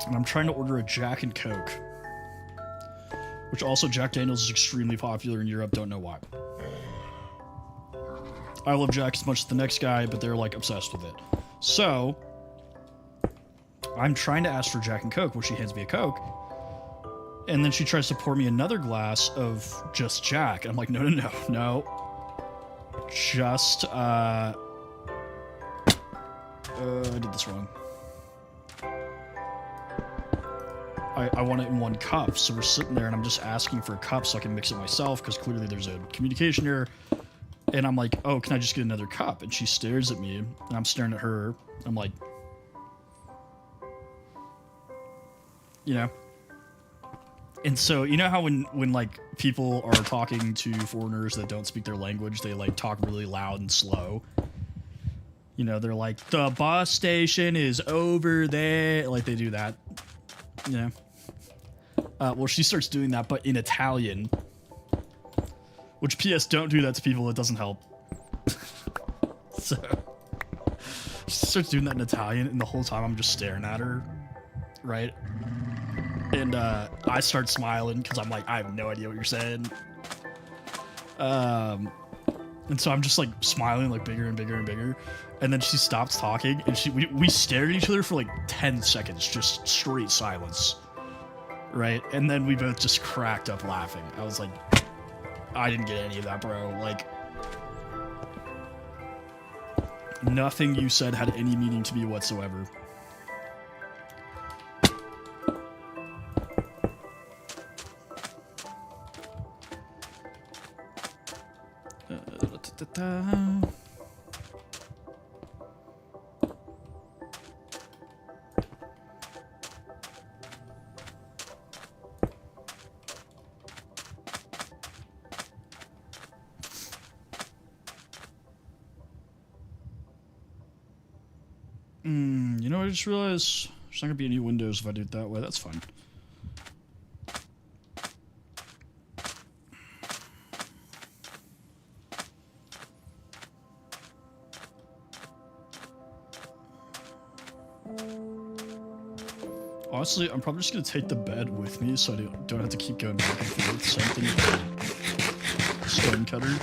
And I'm trying to order a Jack and Coke. Which also, Jack Daniels is extremely popular in Europe, don't know why. I love Jack as much as the next guy, but they're like obsessed with it. So, I'm trying to ask for Jack and Coke, where she hands me a Coke. And then she tries to pour me another glass of just Jack. And I'm like, no. Just, I did this wrong. I want it in one cup, so we're sitting there and I'm just asking for a cup so I can mix it myself, because clearly there's a communication error. And I'm like, oh, can I just get another cup? And she stares at me, and I'm staring at her. I'm like, you know? And so, you know how when like people are talking to foreigners that don't speak their language, they like talk really loud and slow? You know, they're like, the bus station is over there. Like, they do that. Yeah. Well, she starts doing that, but in Italian. Which, P.S., don't do that to people. It doesn't help. So, she starts doing that in Italian, and the whole time I'm just staring at her. Right? And I start smiling, because I'm like, I have no idea what you're saying. And so I'm just, like, smiling, like, bigger and bigger and bigger. And then she stops talking, and we stared at each other for like 10 seconds, just straight silence, right? And then we both just cracked up laughing. I was like, I didn't get any of that, bro. Like, nothing you said had any meaning to me whatsoever. You know, I just realized there's not gonna be any windows if I do it that way. That's fine. Honestly, I'm probably just gonna take the bed with me so I don't have to keep going back and forth. Same thing with the stone cutter.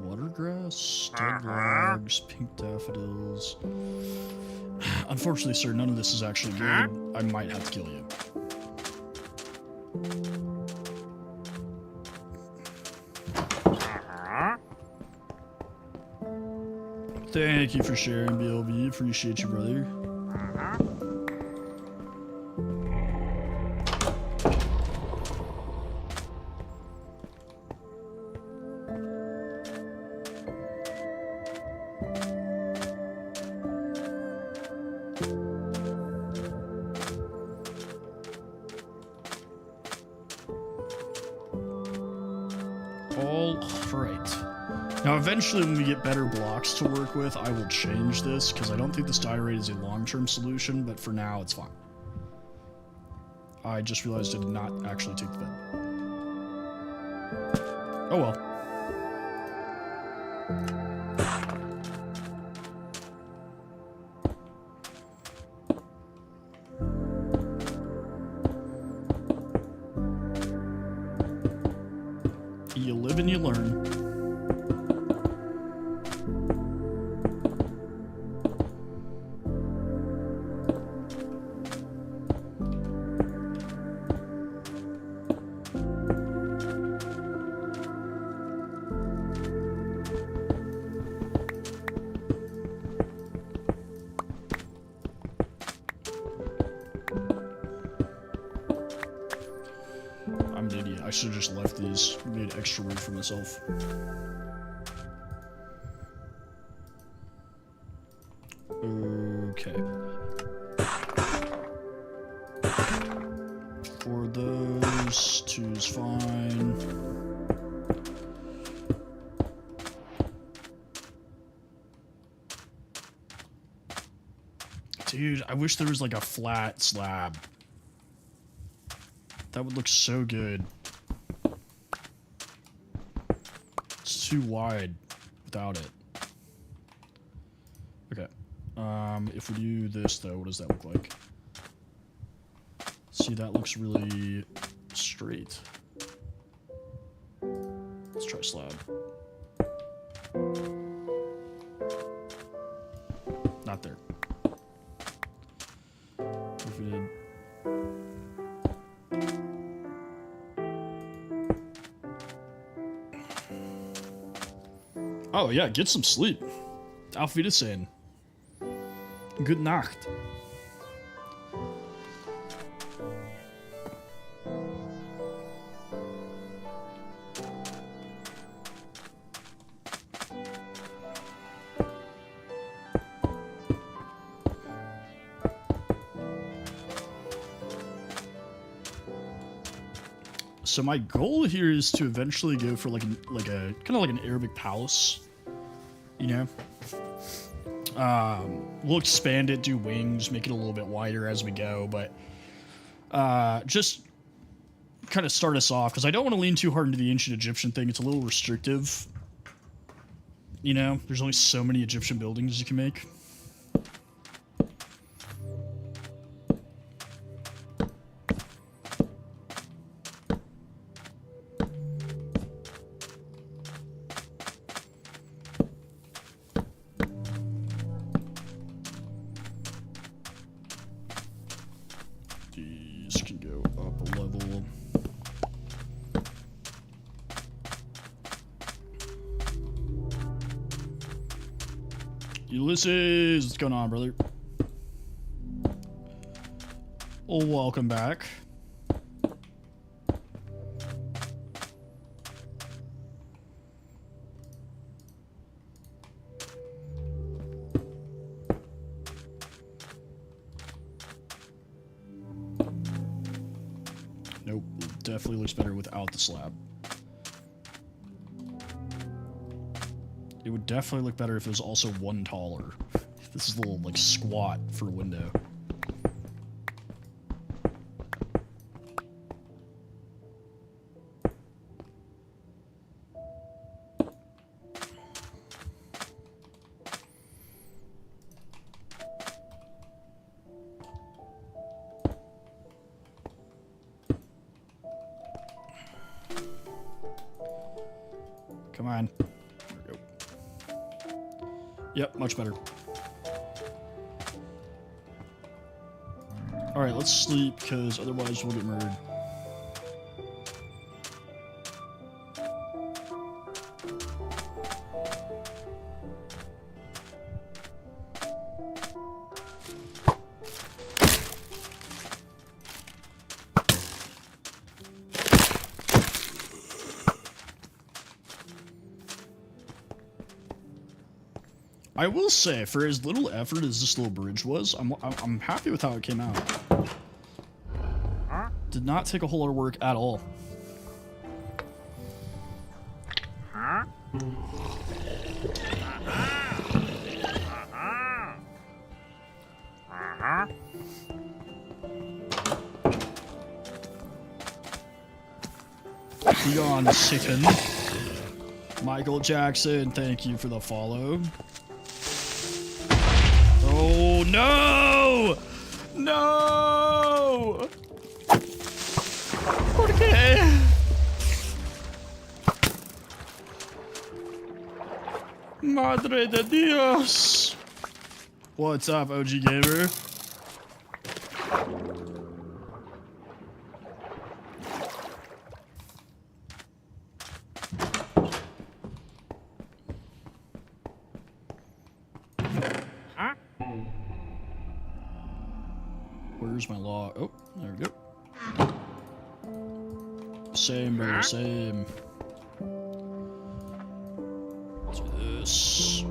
Watergrass, dead logs, pink daffodils. Unfortunately, sir, none of this is actually good. I might have to kill you. Thank you for sharing, BLB. Appreciate you, brother. All right. Now, eventually, when we get better blocks to work with, I will change this, because I don't think this die rate is a long-term solution, but for now, it's fine. I just realized I did not actually take the bed. Oh well. You live and you learn. I'm an idiot. I should have just left these. Made extra room for myself. Okay. For those, two's fine. Dude, I wish there was like a flat slab. That would look so good. It's too wide without it. Okay. If we do this though, what does that look like? See, that looks really straight. Let's try slab. Not there. If we did... Oh yeah, get some sleep. Auf Wiedersehen. Good Nacht. So my goal here is to eventually go for like a kind of like an Arabic palace, you know. We'll expand it, do wings, make it a little bit wider as we go, but just kind of start us off because I don't want to lean too hard into the ancient Egyptian thing. It's a little restrictive, you know. There's only so many Egyptian buildings you can make. These can go up a level. Ulysses, what's going on, brother? Oh, welcome back. Nope, definitely looks better without the slab. It would definitely look better if it was also one taller. This is a little, like, squat for a window. Come on. There we go. Yep, much better. Alright, let's sleep, because otherwise we'll get murdered. I will say, for as little effort as this little bridge was, I'm happy with how it came out. Did not take a whole lot of work at all. Be gone, Satan. Michael Jackson, thank you for the follow. Oh no! No! Okay. Madre de Dios! What's up, OG Gamer? Where's my log? Oh, there we go. Same, brother, same. Let's do this.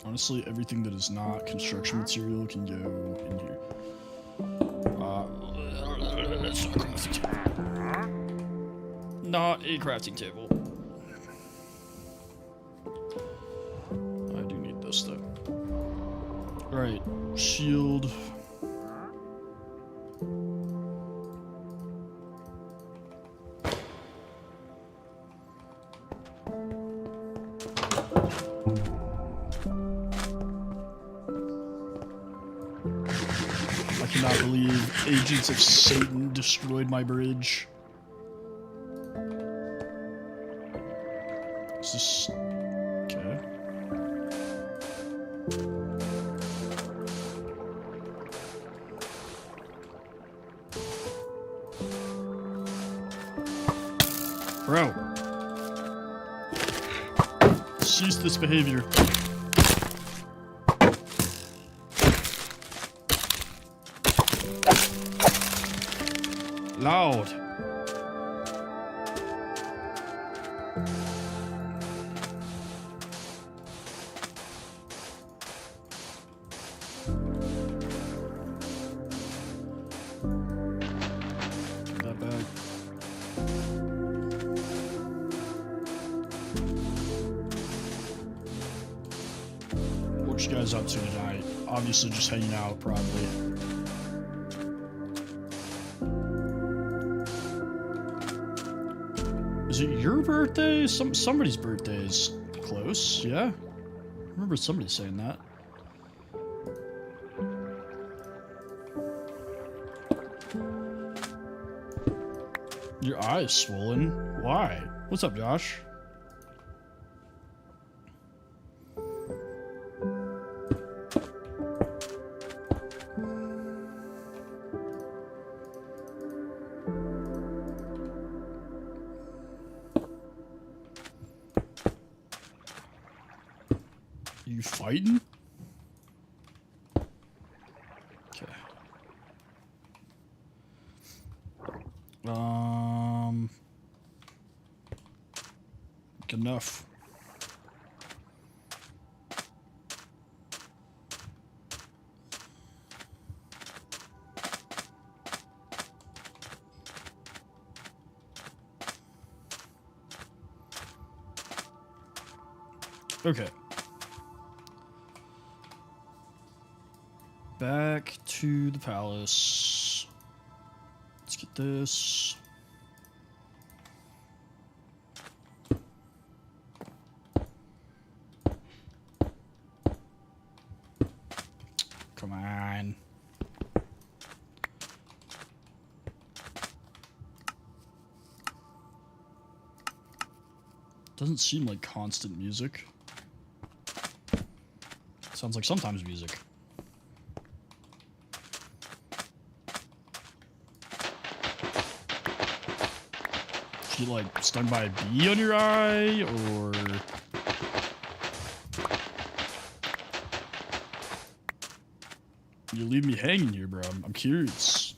Honestly, everything that is not construction material can go in here. That's not a crafting table. Not a crafting table. I do need this though. Alright, shield. I cannot believe agents of Satan destroyed my bridge. Is this... okay. Bro. Cease this behavior. Loud. Give that back. What you guys up to tonight? Obviously just hanging out, probably. Is it your birthday? Somebody's birthday is close, yeah? I remember somebody saying that. Your eye's swollen. Why? What's up, Josh? You fighting? Okay. Good enough. Okay. Back to the palace. Let's get this. Come on. Doesn't seem like constant music. Sounds like sometimes music. You like stung by a bee on your eye, or you leave me hanging here, bro? I'm curious.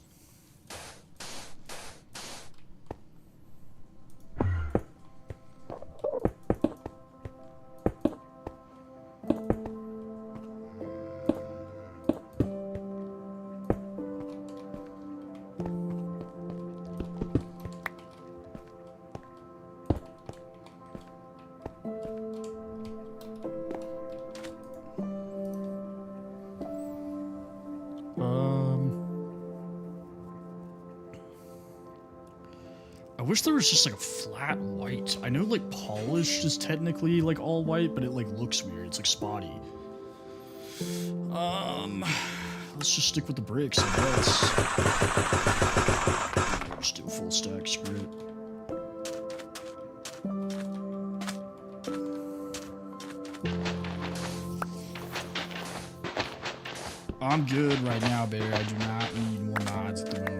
wish there was just like a flat white. I know like polished is technically like all white, but it like looks weird. It's like spotty. Let's just stick with the bricks, I guess. Just do a full stack, screw it. I'm good right now, Bear. I do not need more mods at the moment.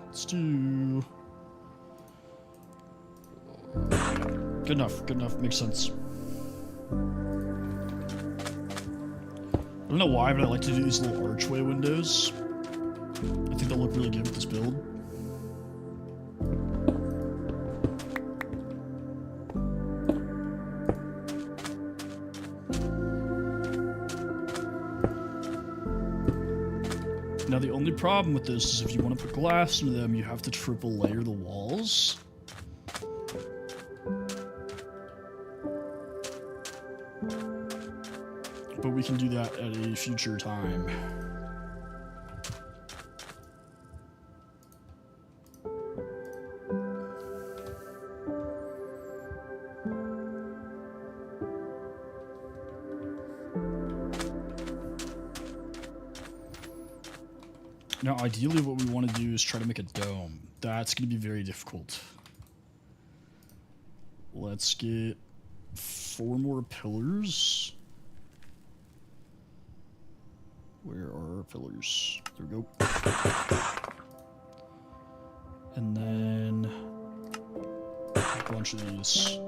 Let's do... Good enough, makes sense. I don't know why, but I like to do these little archway windows. I think they'll look really good with this build. Now the only problem with this is if you want to put glass into them, you have to triple layer the walls. But we can do that at a future time. Now, ideally, what we want to do is try to make a dome. That's going to be very difficult. Let's get 4 more pillars. Where are our pillars? There we go. And then a bunch of these.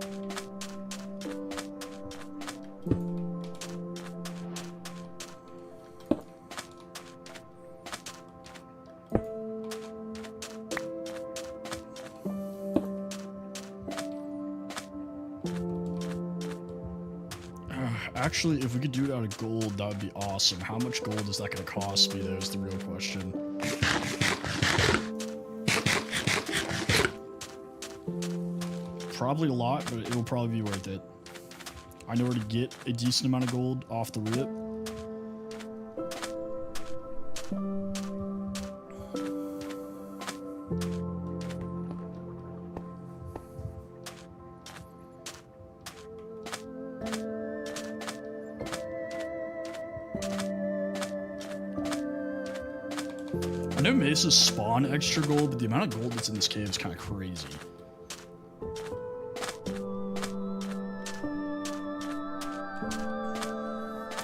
Actually, if we could do it out of gold, that would be awesome. How much gold is that going to cost me, though, is the real question. Probably a lot, but it'll probably be worth it. I know where to get a decent amount of gold off the rip. I know mesas spawn extra gold, but the amount of gold that's in this cave is kind of crazy.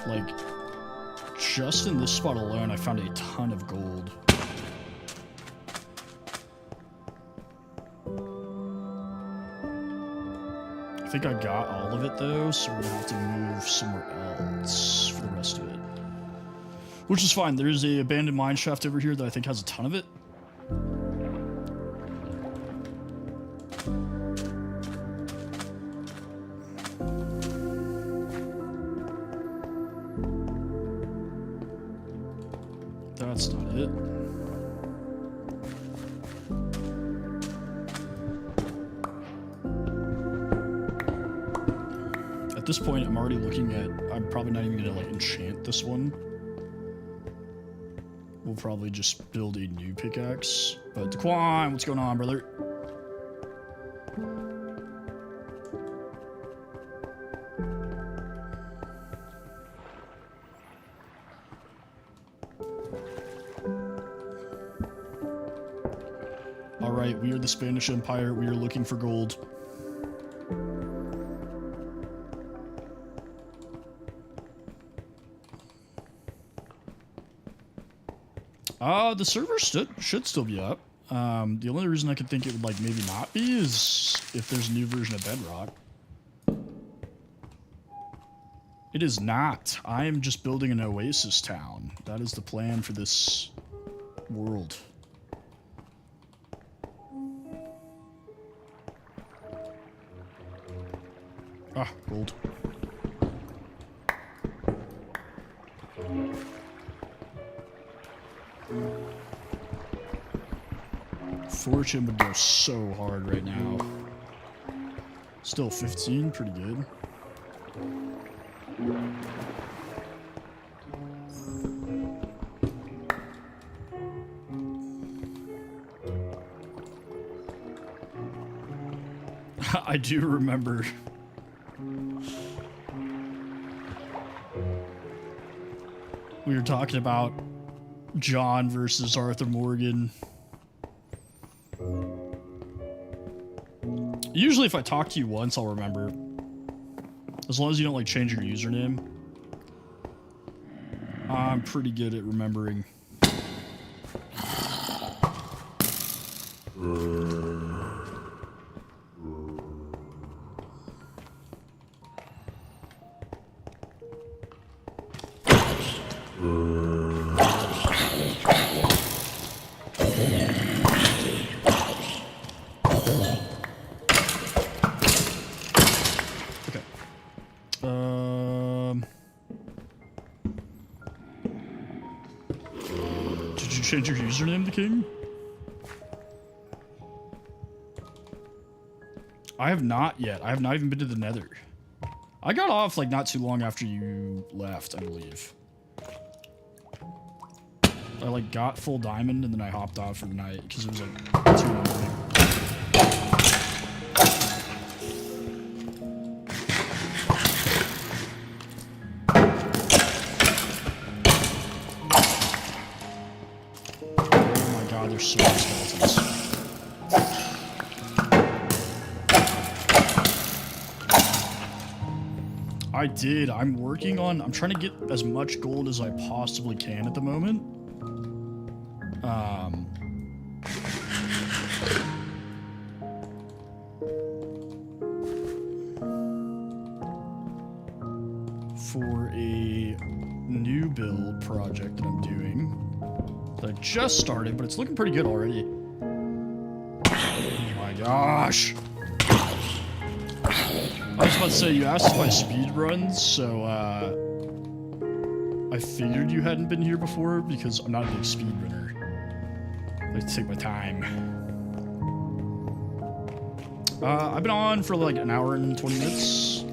Like, just in this spot alone, I found a ton of gold. I think I got all of it, though, so we're gonna have to move somewhere else for the rest of it. Which is fine. There's a abandoned mine shaft over here that I think has a ton of it. That's not it. At this point, I'm already looking at... I'm probably not even going to, like, enchant this one. We'll probably just build a new pickaxe. But Daquan, what's going on, brother? Alright, we are the Spanish Empire. We are looking for gold. The server should still be up. The only reason I could think it would like maybe not be is if there's a new version of Bedrock. It is not. I am just building an Oasis town. That is the plan for this world. Ah, gold. Fortune would go so hard right now. Still 15, pretty good. I do remember. We were talking about John versus Arthur Morgan. Usually if I talk to you once, I'll remember. As long as you don't like change your username. I'm pretty good at remembering. Change your username, the king? I have not yet. I have not even been to the nether. I got off like not too long after you left, I believe. I like got full diamond and then I hopped off for the night because it was like 2 in the morning. There's so many skeletons. I did. I'm working on... I'm trying to get as much gold as I possibly can at the moment. For a new build project that I'm doing. I just started, but it's looking pretty good already. Oh my gosh. I was about to say, you asked if I speed runs, so I figured you hadn't been here before because I'm not a big speed runner. I like to take my time. I've been on for like an hour and 20 minutes.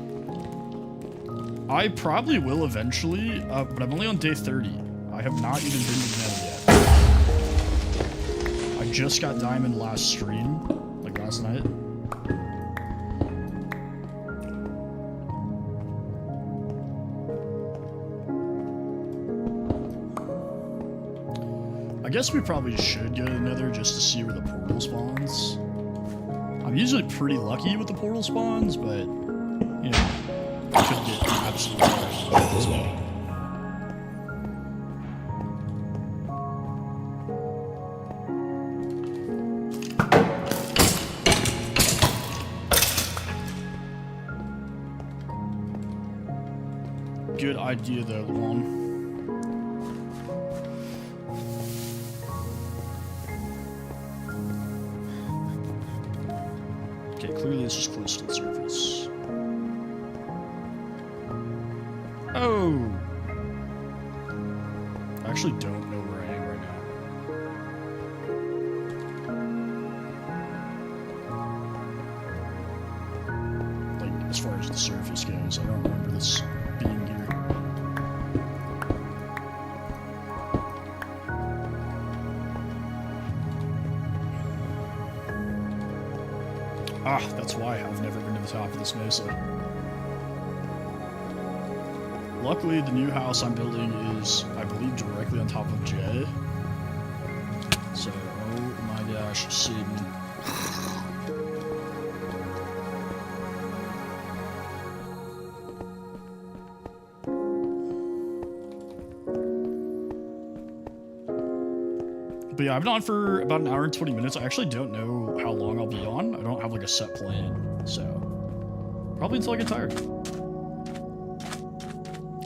I probably will eventually, but I'm only on day 30. I have not even been to the nether yet. I just got diamond last stream, like last night. I guess we probably should go to the nether just to see where the portal spawns. I'm usually pretty lucky with the portal spawns, but, you know, I could get absolutely as well. Good idea though, Luan. Okay, clearly this is close to the surface. Oh! I actually don't know where I am right now. Like, as far as the surface goes, I don't remember this being here. Ah, that's why I've never been to the top of this mesa. Luckily, the new house I'm building is, I believe, directly on top of J. So, oh my gosh, save me. But yeah, I've been on for about an hour and 20 minutes. I actually don't know how long I'll be on. I don't have like a set plan, so probably until I get tired.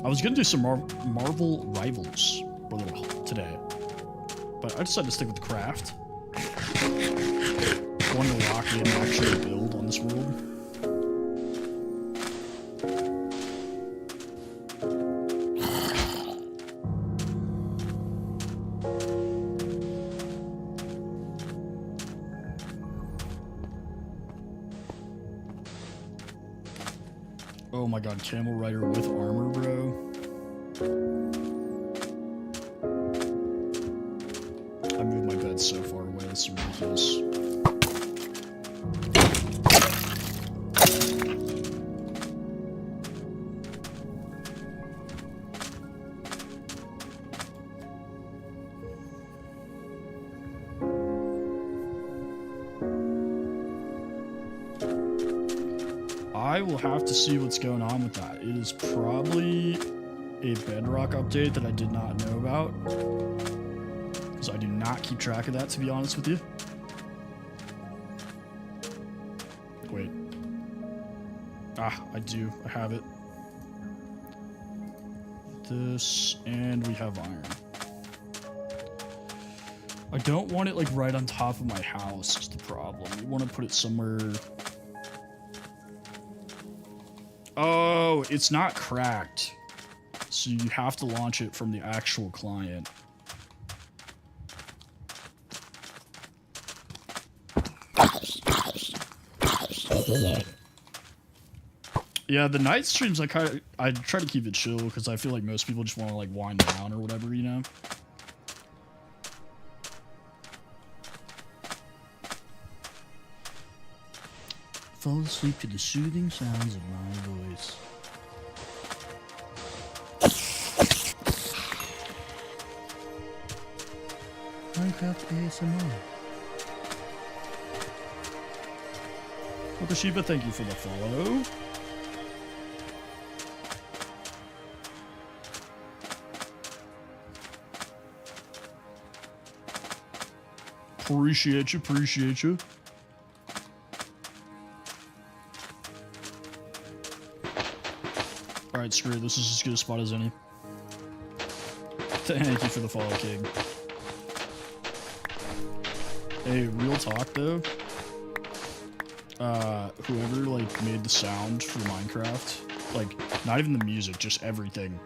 I was gonna do some Marvel Rivals for a little today, but I decided to stick with the craft. I wanted to lock in and actually build on this world. Oh my god, camel rider with armor, bro. I moved my bed so far away, it's ridiculous. I will have to see what's going on with that. It is probably a bedrock update that I did not know about. Because I do not keep track of that, to be honest with you. Wait. Ah, I do. I have it. This, and we have iron. I don't want it like right on top of my house is the problem. You want to put it somewhere... Oh, it's not cracked. So you have to launch it from the actual client. Yeah, the night streams I try to keep it chill because I feel like most people just want to like wind down or whatever, you know. Fall asleep to the soothing sounds of my voice. Minecraft ASMR. Wakashiba, thank you for the follow. Appreciate you, appreciate you. Alright, screw it. This is as good a spot as any. Thank you for the follow, King. Hey, real talk, though. Whoever, like, made the sound for Minecraft, like, not even the music, just everything.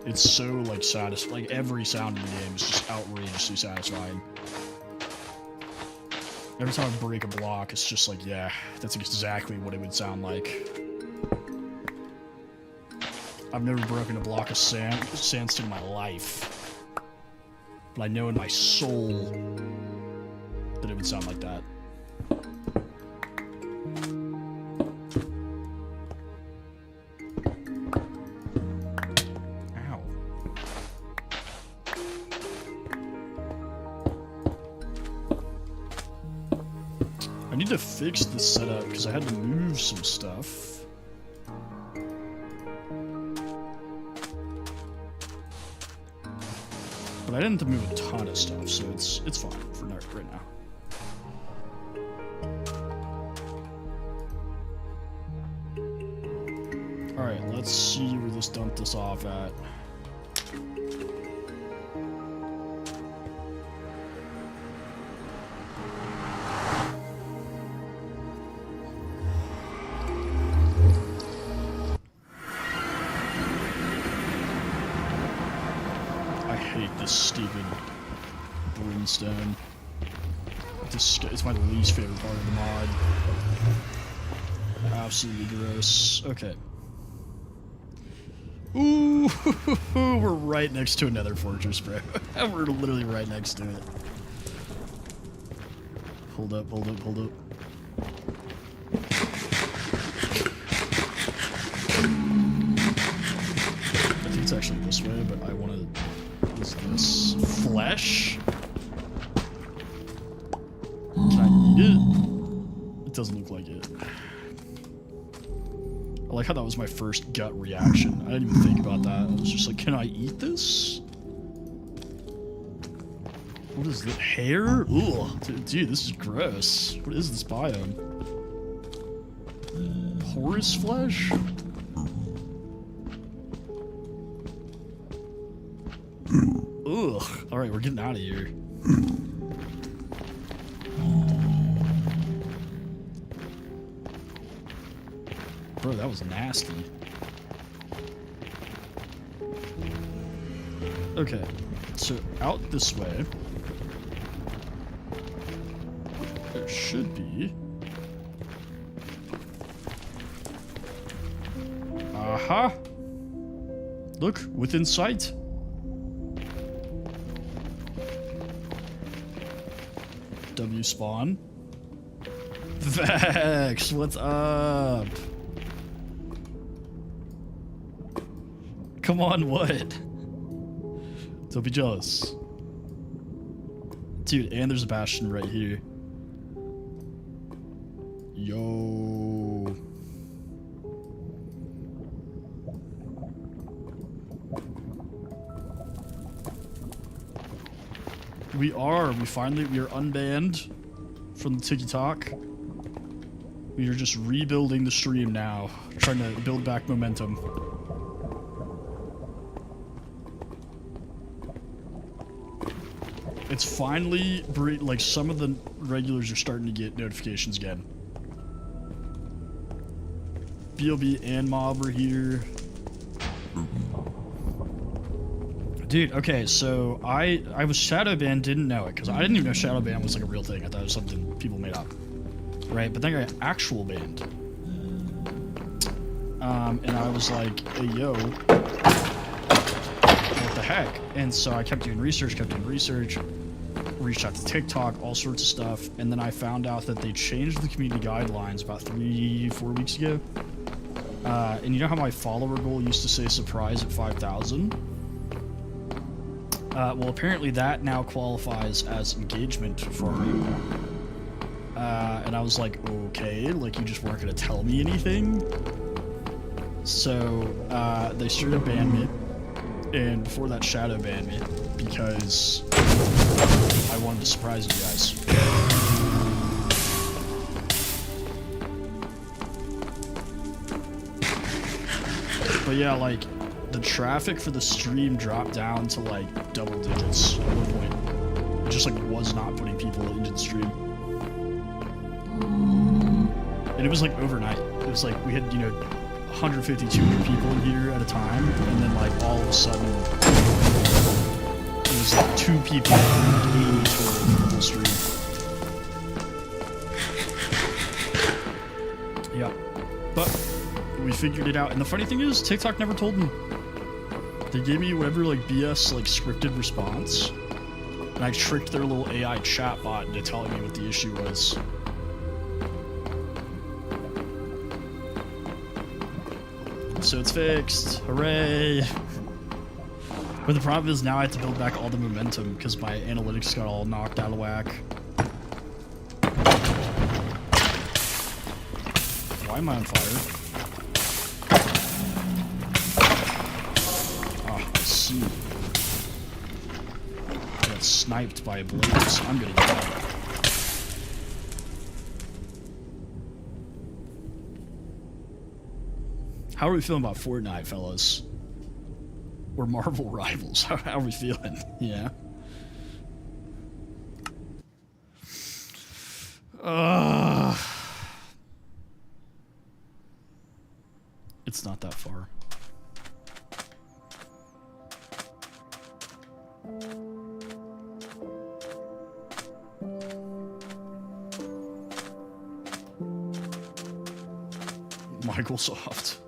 It's so, like, satisfying. Like, every sound in the game is just outrageously satisfying. Every time I break a block, it's just like, yeah, that's exactly what it would sound like. I've never broken a block of sandstone in my life. But I know in my soul that it would sound like that. Ow. I need to fix this setup because I had to move some stuff. But I didn't have to move a ton of stuff, so it's fine for right now. Alright, let's see where this dumped us off at. I hate this stupid brimstone. It's my least favorite part of the mod. Absolutely gross. Okay. Ooh, we're right next to another fortress, bro. We're literally right next to it. Hold up, hold up, hold up. I think it's actually this way, but I want to... What is this? Flesh? Can I eat it? It doesn't look like it. I like how that was my first gut reaction. I didn't even think about that. I was just like, can I eat this? What is this? Hair? Ugh. Dude, this is gross. What is this biome? Horse flesh? Ugh. Alright, we're getting out of here. Bro, that was nasty. Okay, so out this way, there should be Aha! Look, within sight. W spawn. Vex, what's up? Come on, what? Don't be jealous. Dude, and there's a bastion right here. Yo. We are unbanned from the TikTok. We are just rebuilding the stream now, trying to build back momentum. It's finally, like, some of the regulars are starting to get notifications again. BLB and Mob are here. Dude, okay, so I was shadow banned, didn't know it, because I didn't even know shadow ban was like a real thing. I thought it was something people made up. Right, but then I got actual banned. And I was like, hey, yo, what the heck? And so I kept doing research, reached out to TikTok, all sorts of stuff, and then I found out that they changed the community guidelines about 3-4 weeks ago. And you know how my follower goal used to say surprise at 5,000? Well, apparently that now qualifies as engagement for me. And I was like, okay, like you just weren't gonna tell me anything? So, they started banning me, and before that shadow banned me, because I wanted to surprise you guys. But yeah, like, the traffic for the stream dropped down to like double digits at one point. It just like was not putting people into the stream. And it was like overnight. It was like we had, you know, 150, 200 people in here at a time, and then like all of a sudden it was like 2 people in 80 total in the whole stream. Yeah. But we figured it out. And the funny thing is, TikTok never told me. They gave me whatever, like, BS, like, scripted response, and I tricked their little AI chatbot into telling me what the issue was. So it's fixed. Hooray! But the problem is now I have to build back all the momentum because my analytics got all knocked out of whack. Why am I on fire? I got sniped by a blaze. I'm gonna die. How are we feeling about Fortnite, fellas? We're Marvel rivals. How are we feeling? Yeah. It's not that far. Microsoft.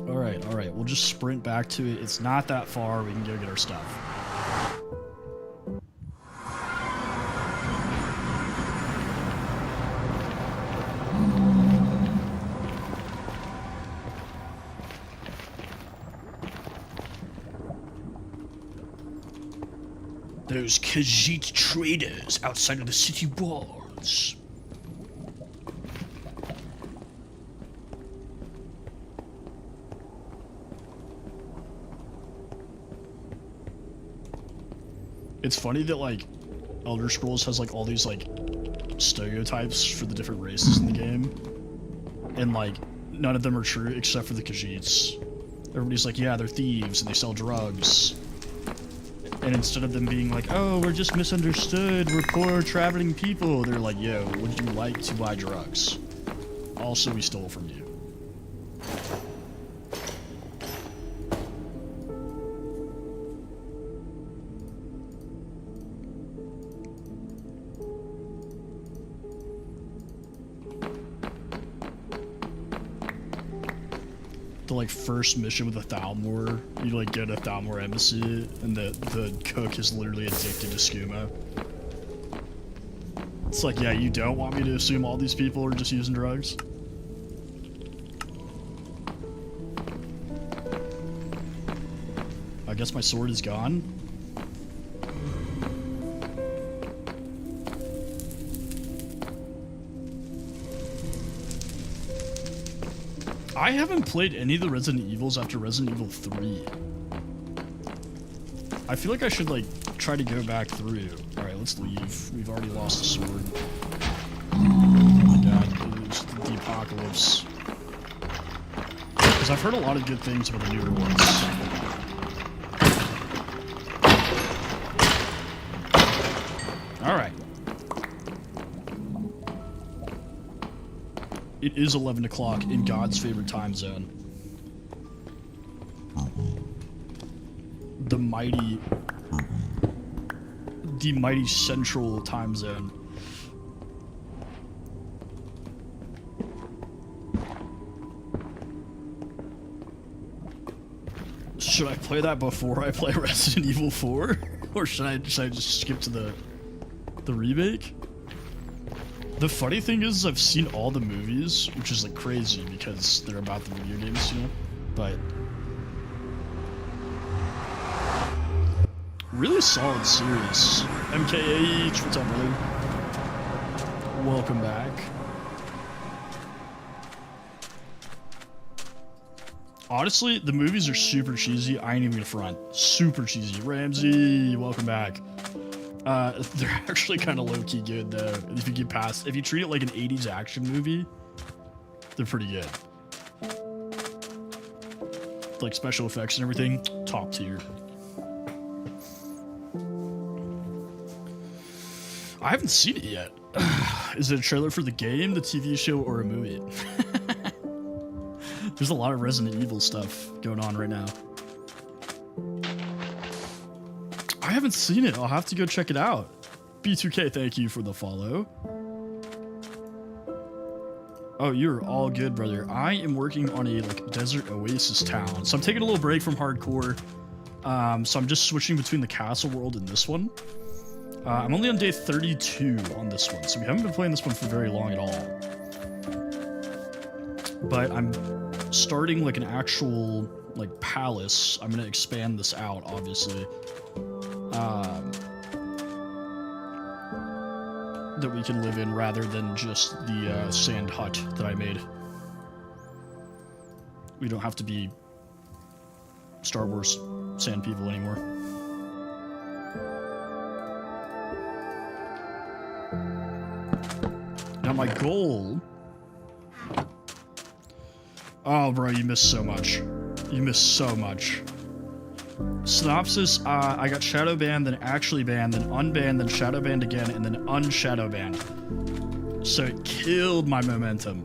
All right. We'll just sprint back to it. It's not that far. We can go get our stuff. Those Khajiit traders outside of the city walls. It's funny that, like, Elder Scrolls has, like, all these, like, stereotypes for the different races in the game. And, like, none of them are true except for the Khajiits. Everybody's like, yeah, they're thieves and they sell drugs. And instead of them being like, oh, we're just misunderstood, we're poor traveling people, they're like, yo, would you like to buy drugs? Also, we stole from you. like first mission with a Thalmor, you like go to Thalmor Embassy, and the cook is literally addicted to skooma. It's like, yeah, you don't want me to assume all these people are just using drugs? I guess my sword is gone. I haven't played any of the Resident Evils after Resident Evil 3. I feel like I should, like, try to go back through. Alright, let's leave. We've already lost the sword. Oh my god, it's the apocalypse. Because I've heard a lot of good things about the newer ones. Alright. It is 11 o'clock in God's favorite time zone. The mighty central time zone. Should I play that before I play Resident Evil 4? Or should I just skip to the remake? The funny thing is, I've seen all the movies, which is like crazy because they're about the video games, you know? But really solid series. MKH, what's up, brother? Welcome back. Honestly, the movies are super cheesy. I ain't even gonna front. Super cheesy. Ramsey, welcome back. They're actually kind of low-key good, though. If you get past, if you treat it like an 80s action movie, they're pretty good. Like special effects and everything, top tier. I haven't seen it yet. Is it a trailer for the game, the TV show, or a movie? There's a lot of Resident Evil stuff going on right now. I haven't seen it. I'll have to go check it out. B2K, thank you for the follow. Oh, you're all good, brother. I am working on a like desert oasis town, so I'm taking a little break from hardcore. So I'm just switching between the castle world and this one. I'm only on day 32 on this one, so we haven't been playing this one for very long at all. But I'm starting like an actual like palace. I'm gonna expand this out, obviously. That we can live in rather than just the sand hut that I made. We don't have to be Star Wars sand people anymore. Now my goal... Oh, bro, you missed so much. You missed so much. Synopsis, I got shadow banned, then actually banned, then unbanned, then shadow banned again, and then unshadow banned. So it killed my momentum.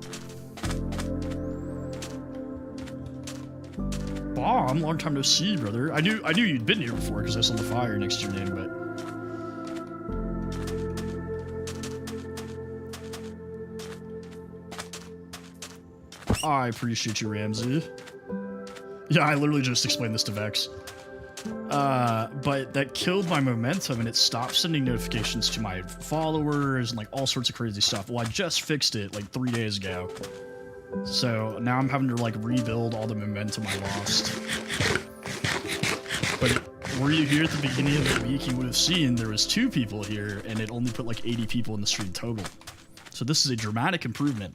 Bomb, long time no see, brother. I knew you'd been here before because I saw the fire next to your name, but I appreciate you, Ramsey. Yeah, I literally just explained this to Vex. But that killed my momentum and it stopped sending notifications to my followers and like all sorts of crazy stuff. Well, I just fixed it like 3 days ago. So now I'm having to like rebuild all the momentum I lost. But were you here at the beginning of the week, you would have seen there was 2 people here and it only put like 80 people in the stream total. So this is a dramatic improvement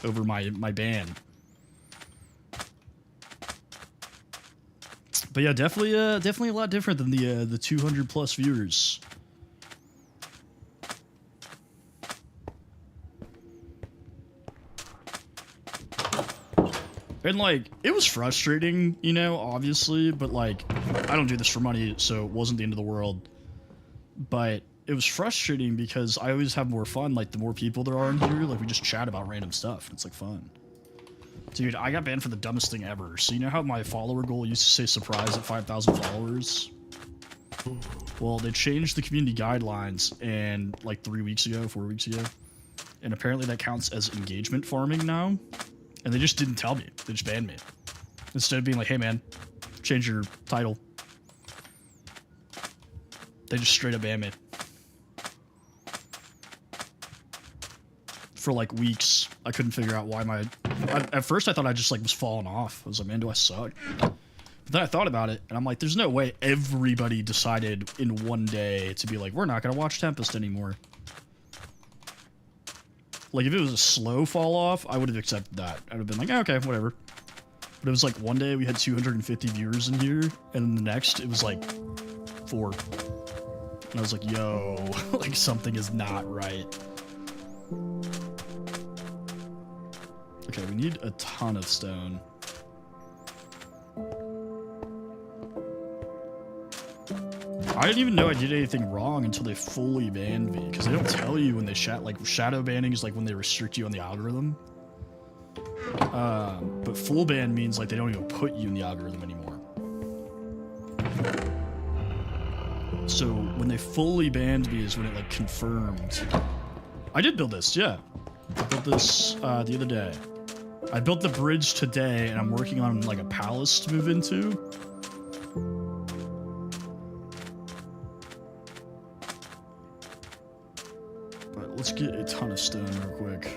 over my ban. But yeah, definitely a lot different than the 200 plus viewers. And like, it was frustrating, you know, obviously, but like, I don't do this for money, so it wasn't the end of the world. But it was frustrating because I always have more fun, like the more people there are in here, like we just chat about random stuff. It's like fun. Dude, I got banned for the dumbest thing ever. So you know how my follower goal used to say surprise at 5,000 followers? Well, they changed the community guidelines and like 4 weeks ago. And apparently that counts as engagement farming now. And they just didn't tell me. They just banned me. Instead of being like, hey man, change your title. They just straight up banned me. For like weeks, I couldn't figure out why at first I thought I just like was falling off. I was like, man, do I suck? But then I thought about it, and I'm like, there's no way everybody decided in one day to be like, we're not gonna watch Tempest anymore. Like, if it was a slow fall off, I would have accepted that. I'd have been like, okay, whatever. But it was like one day we had 250 viewers in here, and then the next it was like 4. And I was like, yo, like something is not right. Okay, we need a ton of stone. I didn't even know I did anything wrong until they fully banned me, because they don't tell you when they like shadow banning is like when they restrict you on the algorithm. But full ban means like they don't even put you in the algorithm anymore. So when they fully banned me is when it like confirmed. I did build this, yeah. I built this the other day. I built the bridge today, and I'm working on like a palace to move into. But let's get a ton of stone real quick.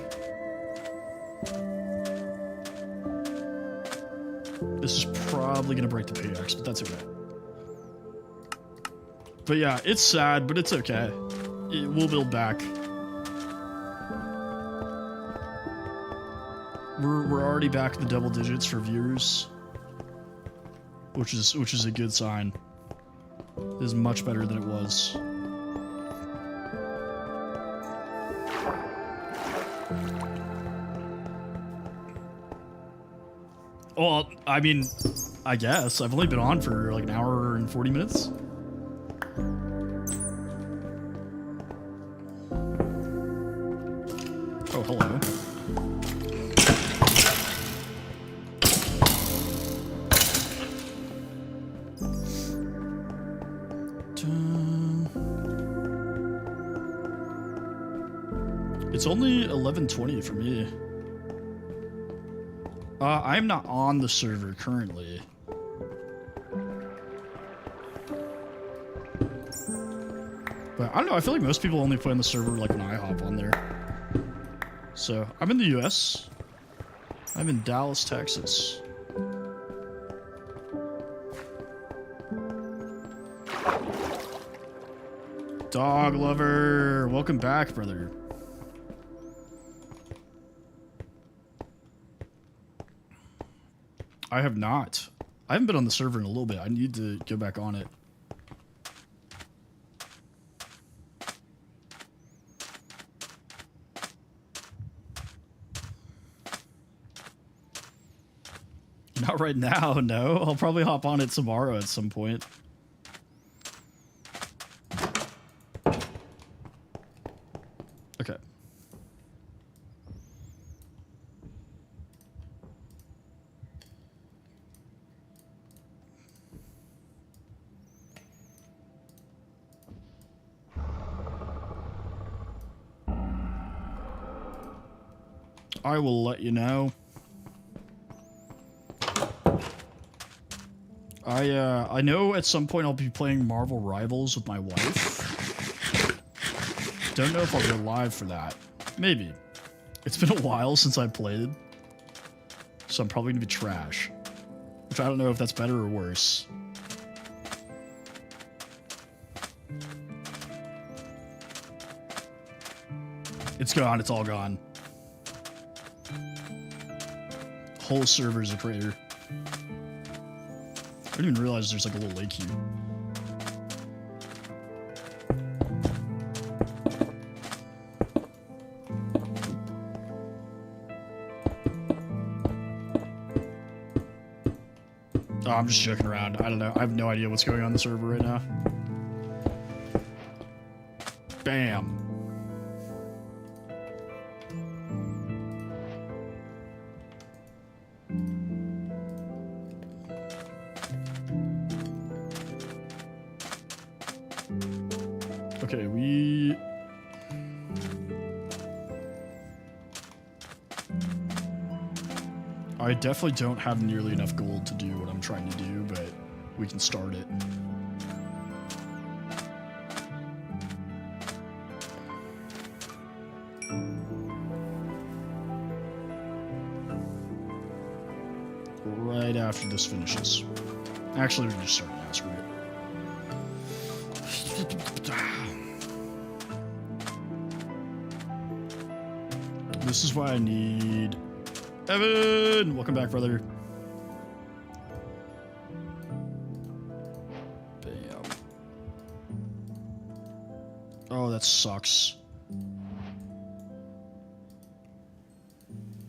This is probably gonna break the pickaxe, but that's okay. But yeah, it's sad, but it's okay. We'll build back. We're already back in the double digits for viewers, which is a good sign. It is much better than it was. Well, I mean, I guess I've only been on for like an hour and 40 minutes. Oh, hello. It's only 11:20 for me. I'm not on the server currently. But I don't know, I feel like most people only play on the server like when I hop on there. So, I'm in the US. I'm in Dallas, Texas. Dog lover, welcome back, brother. I have not. I haven't been on the server in a little bit. I need to go back on it. Not right now, no. I'll probably hop on it tomorrow at some point. Okay. I will let you know. I know at some point I'll be playing Marvel Rivals with my wife. Don't know if I'll go live for that. Maybe. It's been a while since I played. So I'm probably gonna be trash. Which I don't know if that's better or worse. It's gone, it's all gone. Whole server's a crater. I didn't even realize there's like a little lake here. Oh, I'm just joking around. I don't know. I have no idea what's going on in the server right now. Bam. Okay, I definitely don't have nearly enough gold to do what I'm trying to do, but we can start it. Right after this finishes. Actually, we can just start now. Screw it. This is why I need Evan. Welcome back, brother. Bam. Oh, that sucks.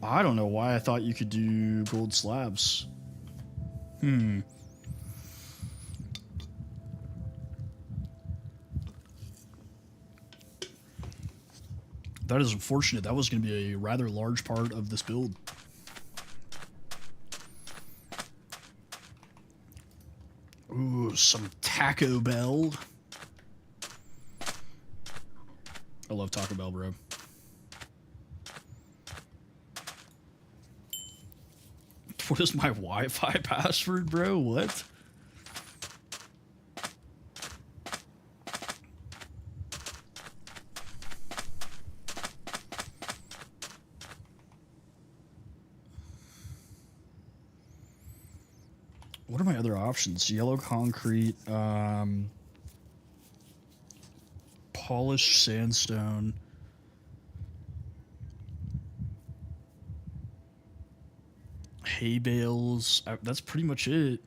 I don't know why I thought you could do gold slabs. That is unfortunate. That was going to be a rather large part of this build. Ooh, some Taco Bell. I love Taco Bell, bro. What is my Wi-Fi password, bro? What? What are my other options? Yellow concrete, polished sandstone. Hay bales. That's pretty much it.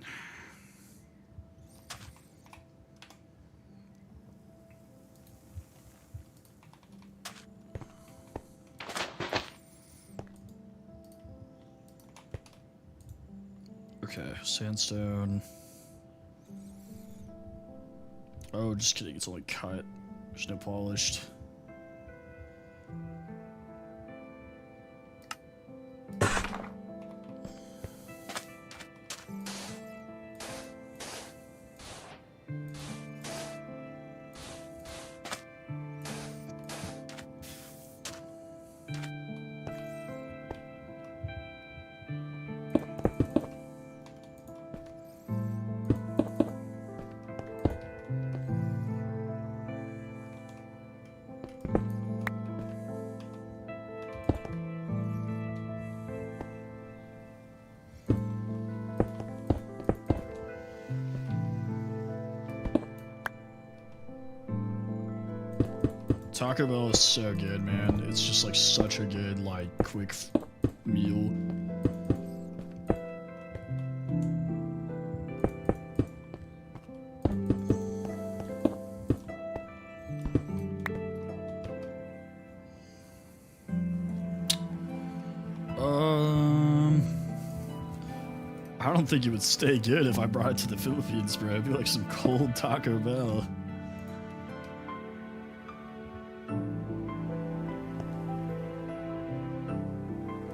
Okay, sandstone. Oh, just kidding. It's only cut. There's no polished. Taco Bell is so good, man. It's just like such a good, like, quick meal. I don't think it would stay good if I brought it to the Philippines, bro. It'd be like some cold Taco Bell.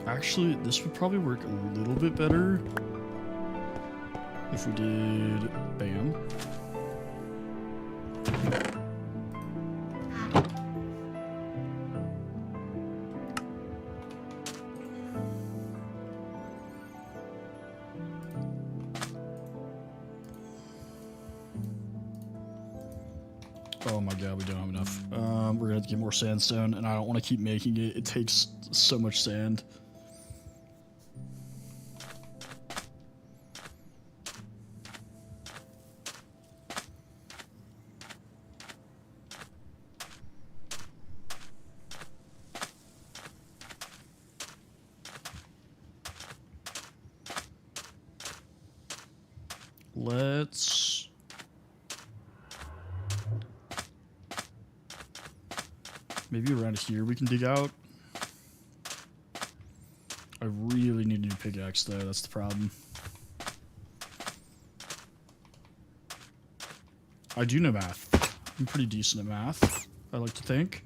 Actually, this would probably work a little bit better if we did bam. Oh my god, we don't have enough. We're gonna have to get more sandstone, and I don't want to keep making it. It takes so much sand. Let's... maybe around here we can dig out. I really need a new pickaxe though, that's the problem. I do know math. I'm pretty decent at math, I like to think.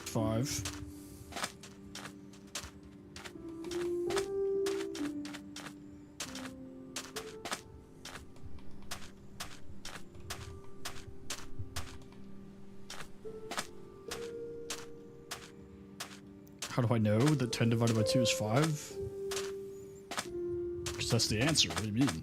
Five. How do I know that 10 divided by 2 is 5? Because that's the answer. What do you mean?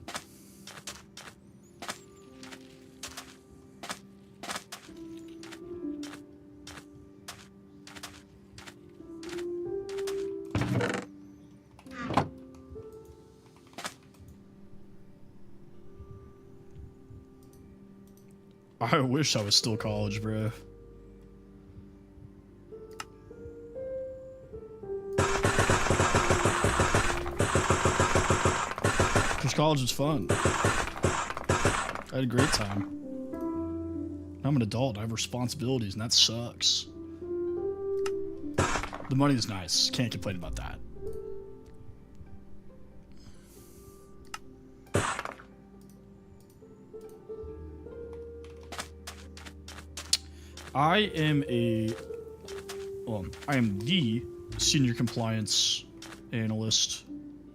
I wish I was still college, bro. Because college was fun. I had a great time. Now I'm an adult. I have responsibilities, and that sucks. The money's nice. Can't complain about that. I am the senior compliance analyst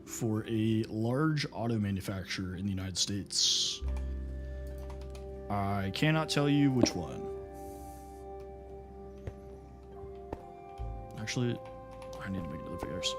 for a large auto manufacturer in the United States. I cannot tell you which one. Actually, I need to make another figures.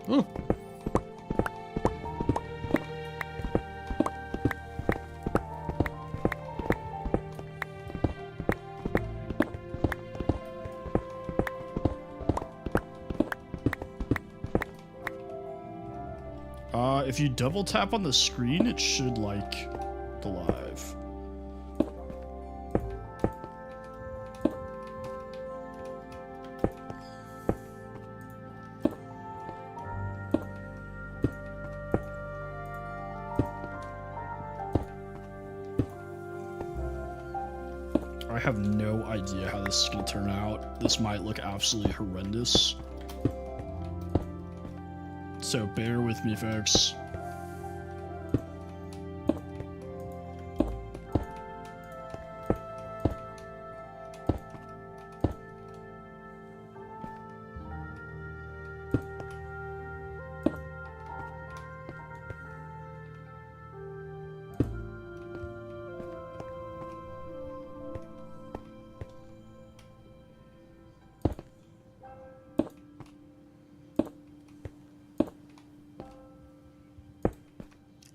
Oh. If you double tap on the screen, it should like the live. I have no idea how this is going to turn out. This might look absolutely horrendous. So bear with me, folks.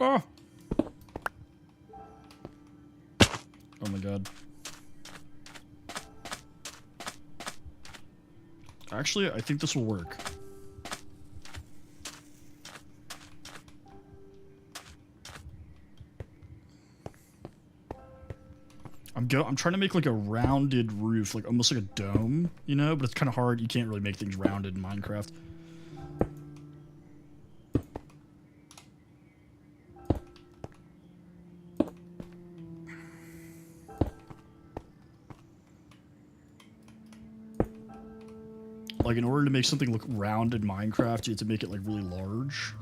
Oh! Oh my god. Actually, I think this will work. I'm trying to make like a rounded roof, like almost like a dome, you know, but it's kind of hard. You can't really make things rounded in Minecraft. Like, in order to make something look round in Minecraft, you have to make it, like, really large.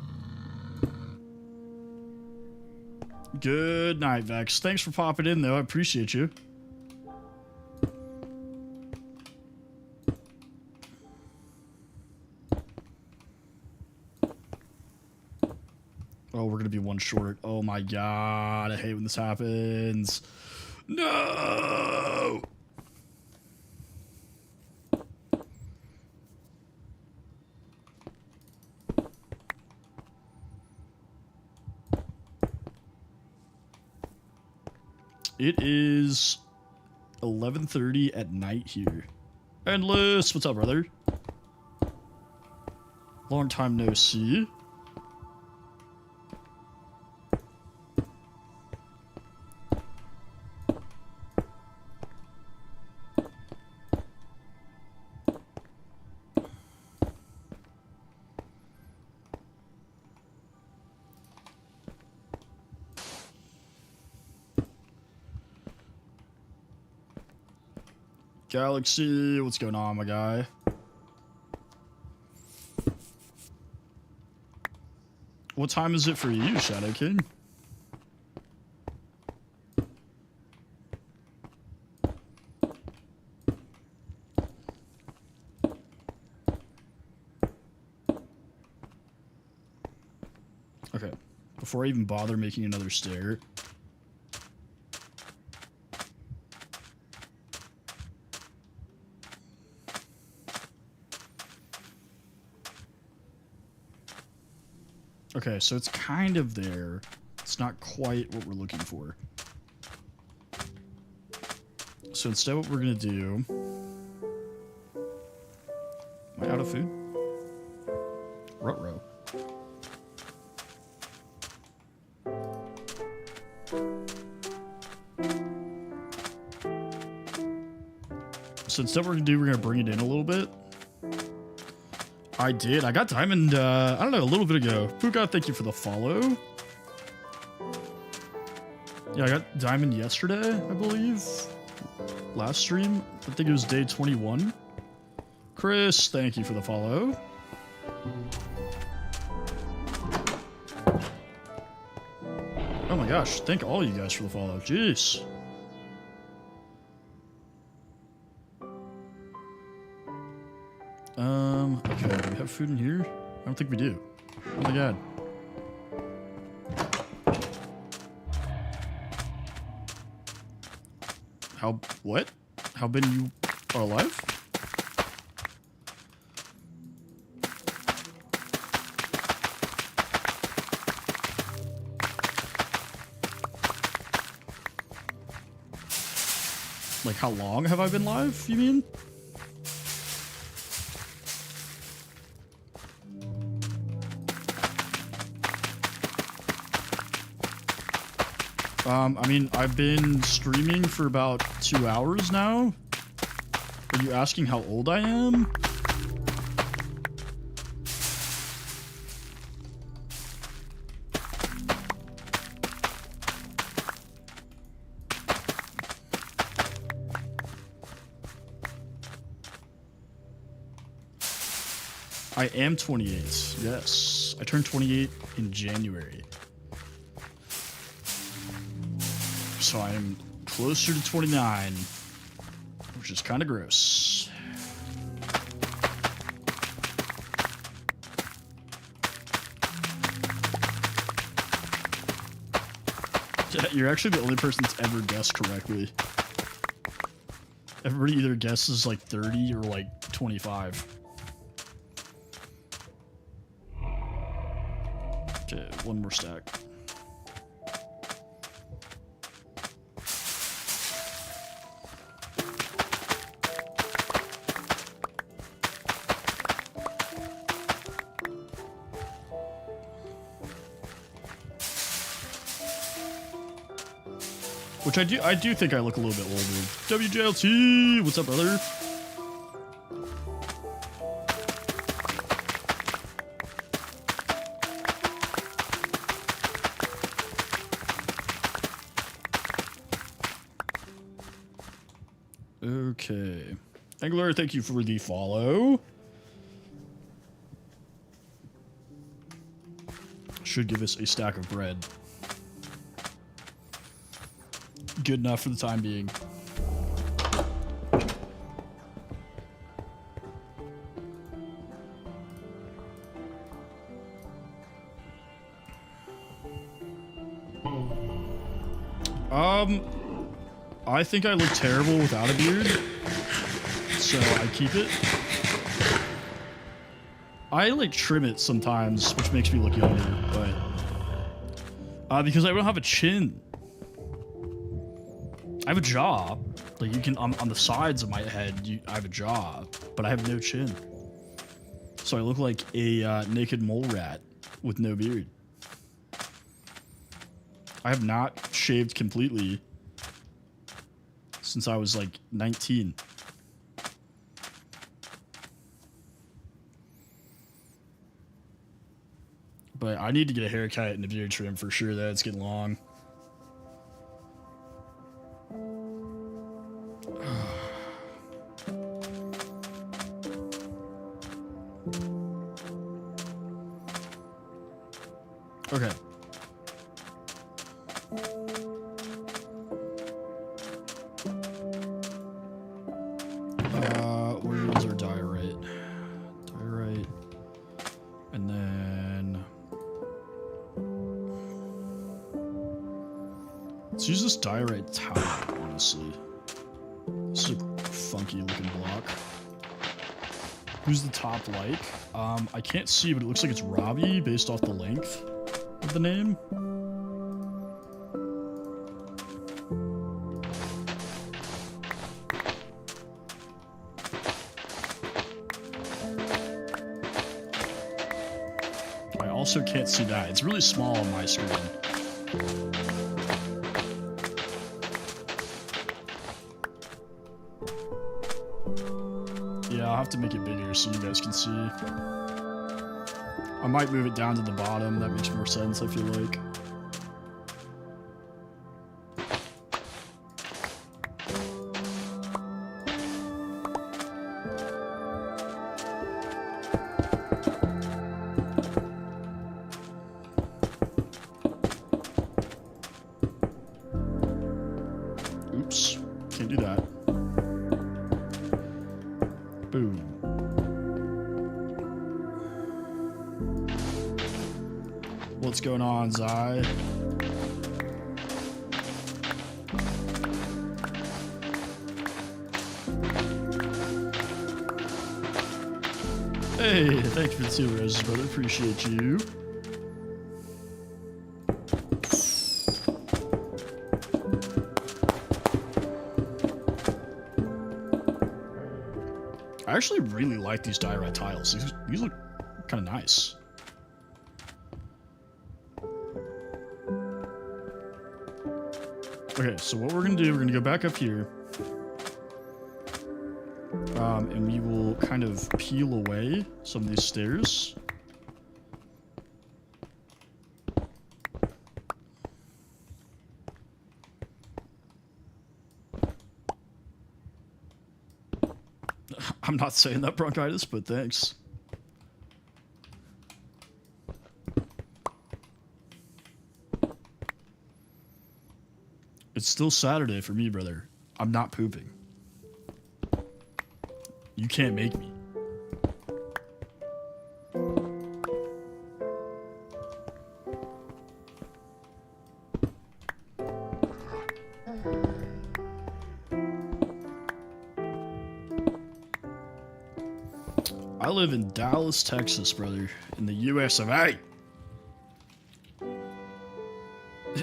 Good night, Vex. Thanks for popping in, though. I appreciate you. Oh, we're gonna be one short. Oh my god, I hate when this happens. No! It is 11:30 at night here. Endless, what's up, brother? Long time no see. Galaxy, what's going on, my guy? What time is it for you, Shadow King? Okay, before I even bother making another stair. Okay, so it's kind of there. It's not quite what we're looking for. So instead what we're gonna do... Am I out of food? Ruh-roh. So instead what we're gonna do, we're gonna bring it in a little bit. I did. I got diamond, I don't know, a little bit ago. Puka, thank you for the follow. Yeah, I got diamond yesterday, I believe. Last stream. I think it was day 21. Chris, thank you for the follow. Oh my gosh, thank all you guys for the follow. Jeez. Okay, do we have food in here? I don't think we do. Oh my god. What? How many you are alive? Like, how long have I been live, you mean? I mean, I've been streaming for about 2 hours now. Are you asking how old I am? I am 28, yes. I turned 28 in January. So I am closer to 29, which is kind of gross. You're actually the only person that's ever guessed correctly. Everybody either guesses like 30 or like 25. Okay, one more stack. Which I do think I look a little bit older. WJLT, what's up, brother? Okay. Angler, thank you for the follow. Should give us a stack of bread. Good enough for the time being. I think I look terrible without a beard, so I keep it. I like trim it sometimes, which makes me look younger, but because I don't have a chin. I have a jaw. Like, you can on the sides of my head, I have a jaw, but I have no chin. So I look like a naked mole rat with no beard. I have not shaved completely since I was like 19. But I need to get a haircut and a beard trim for sure. That it's getting long. Okay. Where is our diorite? Diorite. And then... let's use this diorite tower, honestly. This is a funky looking block. Who's the top like? I can't see, but it looks like it's Robbie based off the length of the name. I also can't see that. It's really small on my screen. Yeah, I'll have to make it bigger so you guys can see. I might move it down to the bottom. That makes more sense, I feel like. Oops, can't do that. Boom. What's going on, Zai? Hey, thank you for the 2 roses, brother. Appreciate you. I actually really like these diorite tiles. These look kind of nice. Okay, so what we're gonna do, we're gonna go back up here. And we will kind of peel away some of these stairs. I'm not saying that, bronchitis, but thanks. It's still Saturday for me, brother. I'm not pooping. You can't make me. I live in Dallas, Texas, brother, in the US of A.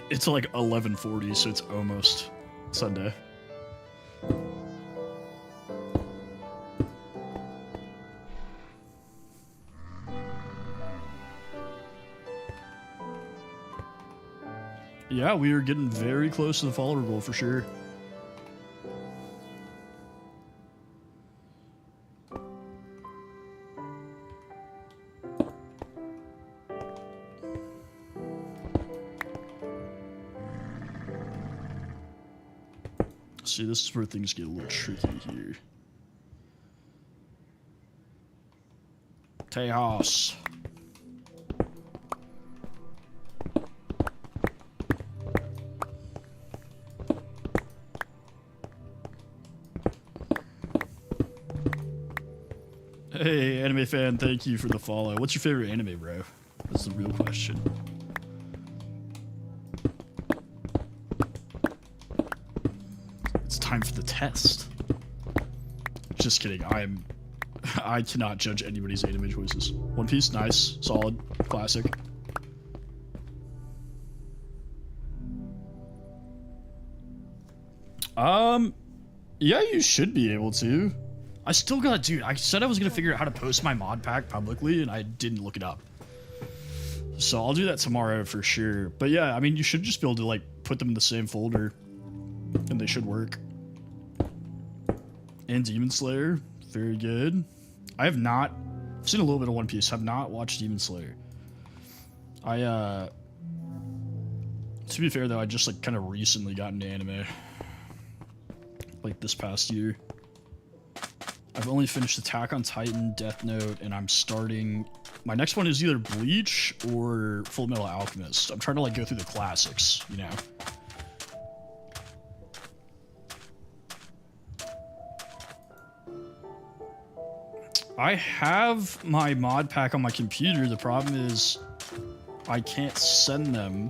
It's like 11:40, so it's almost Sunday. Yeah, we are getting very close to the follower goal for sure. See, this is where things get a little tricky here. Tejas. Hey, anime fan, thank you for the follow. What's your favorite anime, bro? That's the real question. It's time for the test. Just kidding. I cannot judge anybody's anime choices. One Piece, nice, solid, classic. Yeah, you should be able to. I still got, dude, I said I was gonna figure out how to post my mod pack publicly, and I didn't look it up. So I'll do that tomorrow for sure. But yeah, I mean, you should just be able to, like, put them in the same folder, and they should work. And Demon Slayer, very good. I've seen a little bit of One Piece, have not watched Demon Slayer. To be fair though, I just, like, kind of recently got into anime. Like, this past year. I've only finished Attack on Titan, Death Note, and I'm starting... My next one is either Bleach or Full Metal Alchemist. I'm trying to, like, go through the classics, you know? I have my mod pack on my computer. The problem is I can't send them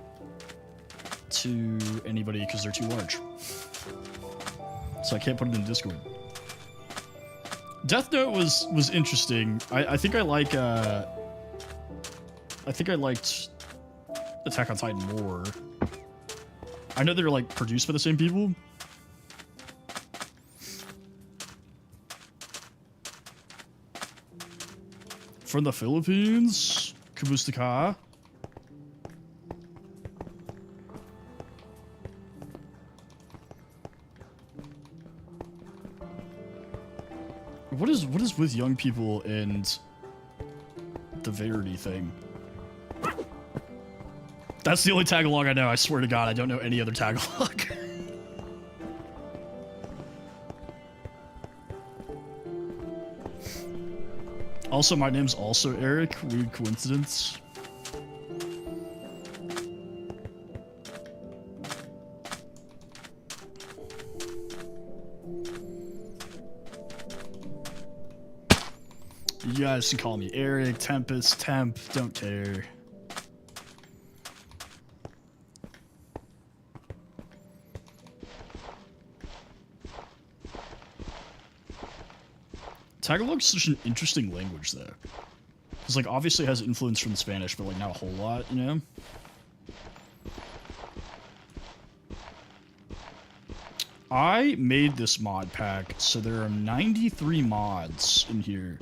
to anybody because they're too large. So I can't put it in Discord. Death Note was interesting. I think I like I think I liked Attack on Titan more. I know they're like produced by the same people. From the Philippines, Kamusta ka? What is with young people and the Verity thing? That's the only tagalog I know. I swear to God, I don't know any other tagalog. Also, my name's also Eric. Weird coincidence. You guys can call me Eric, Tempest, Temp, don't care. Tagalog's such an interesting language, though. Because, like, obviously it has influence from Spanish, but, like, not a whole lot, you know? I made this mod pack, so there are 93 mods in here.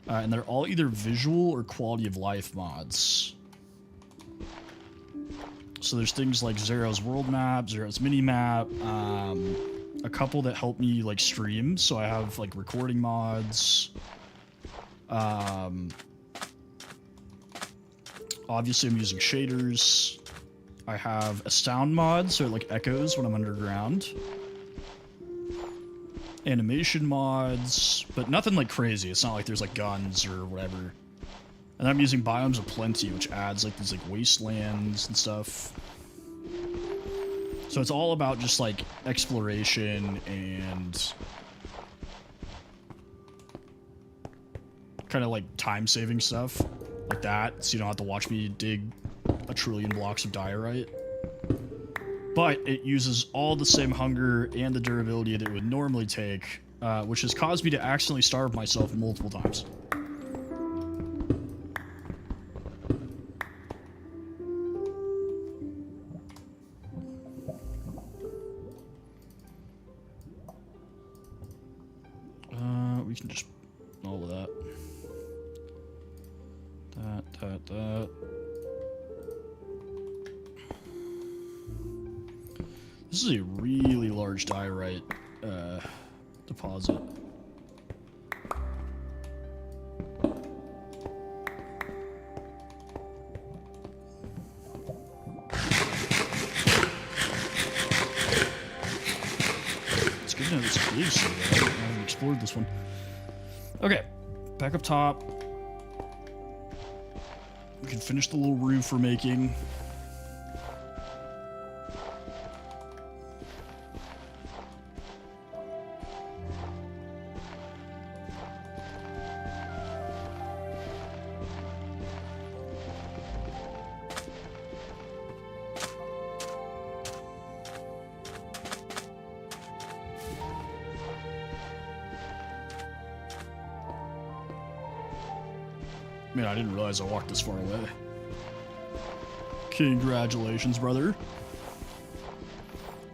And they're all either visual or quality of life mods. So there's things like Zero's world map, Zero's mini map, a couple that help me like stream, so I have like recording mods. Obviously I'm using shaders. I have a sound mod, so it like echoes when I'm underground. Animation mods, but nothing like crazy. It's not like there's like guns or whatever. And I'm using Biomes of Plenty, which adds like these like wastelands and stuff. So it's all about just like exploration and kind of like time-saving stuff like that, so you don't have to watch me dig a trillion blocks of diorite. But it uses all the same hunger and the durability that it would normally take, which has caused me to accidentally starve myself multiple times. We can just all of that. That. This is a really large diorite deposit. It's good to know this is so bad. I haven't explored this one. Okay, back up top. We can finish the little roof we're making. Man, I didn't realize I walked this far away. Congratulations, brother.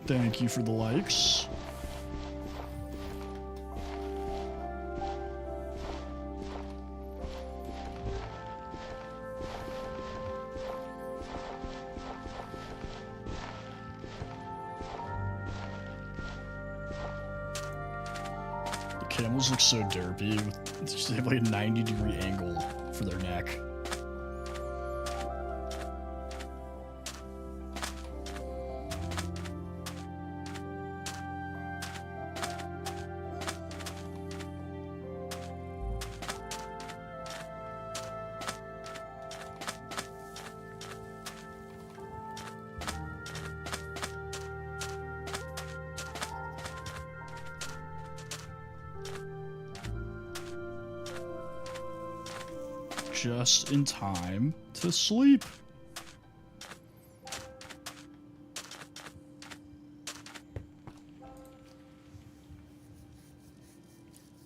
Thank you for the likes. The camels look so derpy. They have like a 90-degree angle for their neck. just in time to sleep.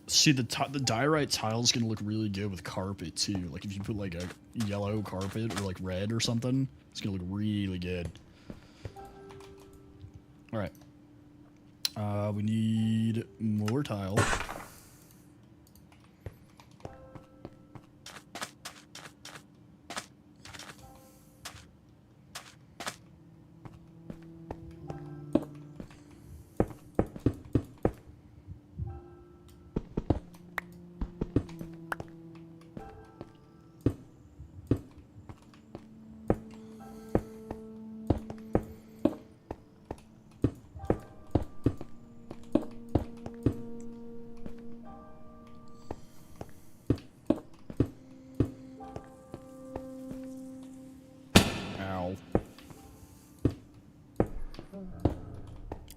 See, the diorite tile is gonna look really good with carpet too. Like if you put like a yellow carpet or like red or something, it's gonna look really good. All right. We need more tile.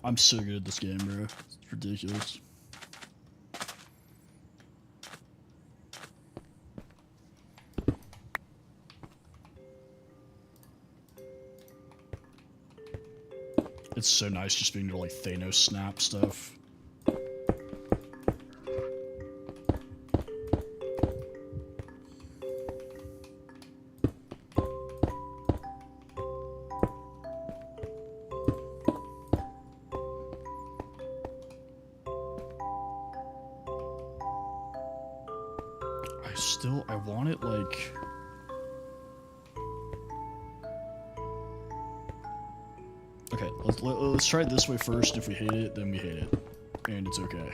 I'm so good at this game, bro. It's ridiculous. It's so nice just being able to like Thanos snap stuff. I want it like... Okay, let's try it this way first. If we hate it, then we hate it. And it's okay.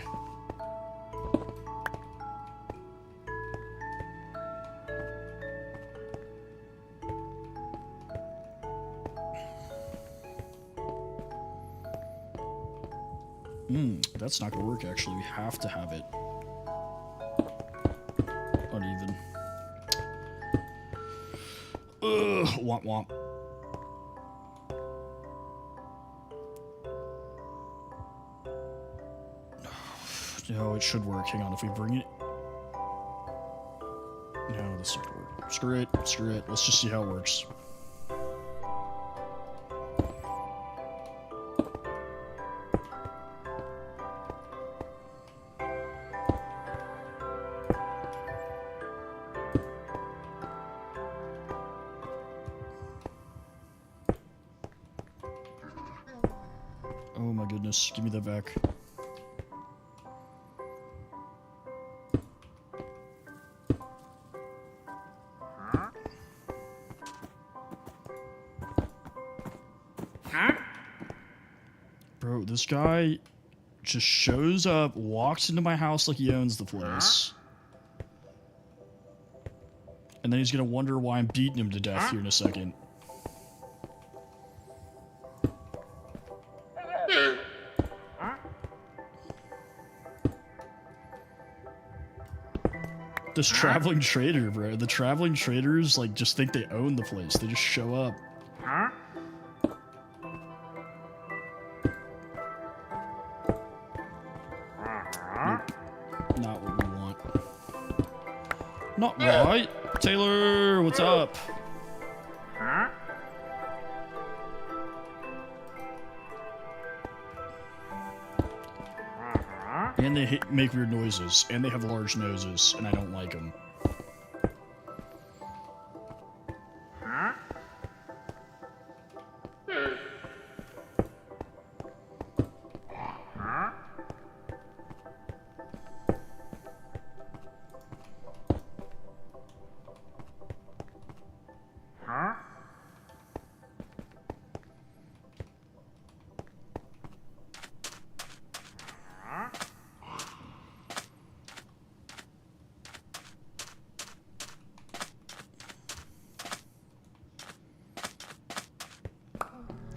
That's not gonna work actually. We have to have it uneven. Ugh, womp womp. No, it should work. Hang on, if we bring it... No, this doesn't work. Screw it, screw it. Let's just see how it works. Oh my goodness, give me that back. Bro, this guy just shows up, walks into my house like he owns the place. And then he's gonna wonder why I'm beating him to death here in a second. This traveling trader, bro. The traveling traders, like, just think they own the place. They just show up. Nope. Not what we want. Not right. Taylor, what's up? And they make weird noises, and they have large noses, and I don't like them.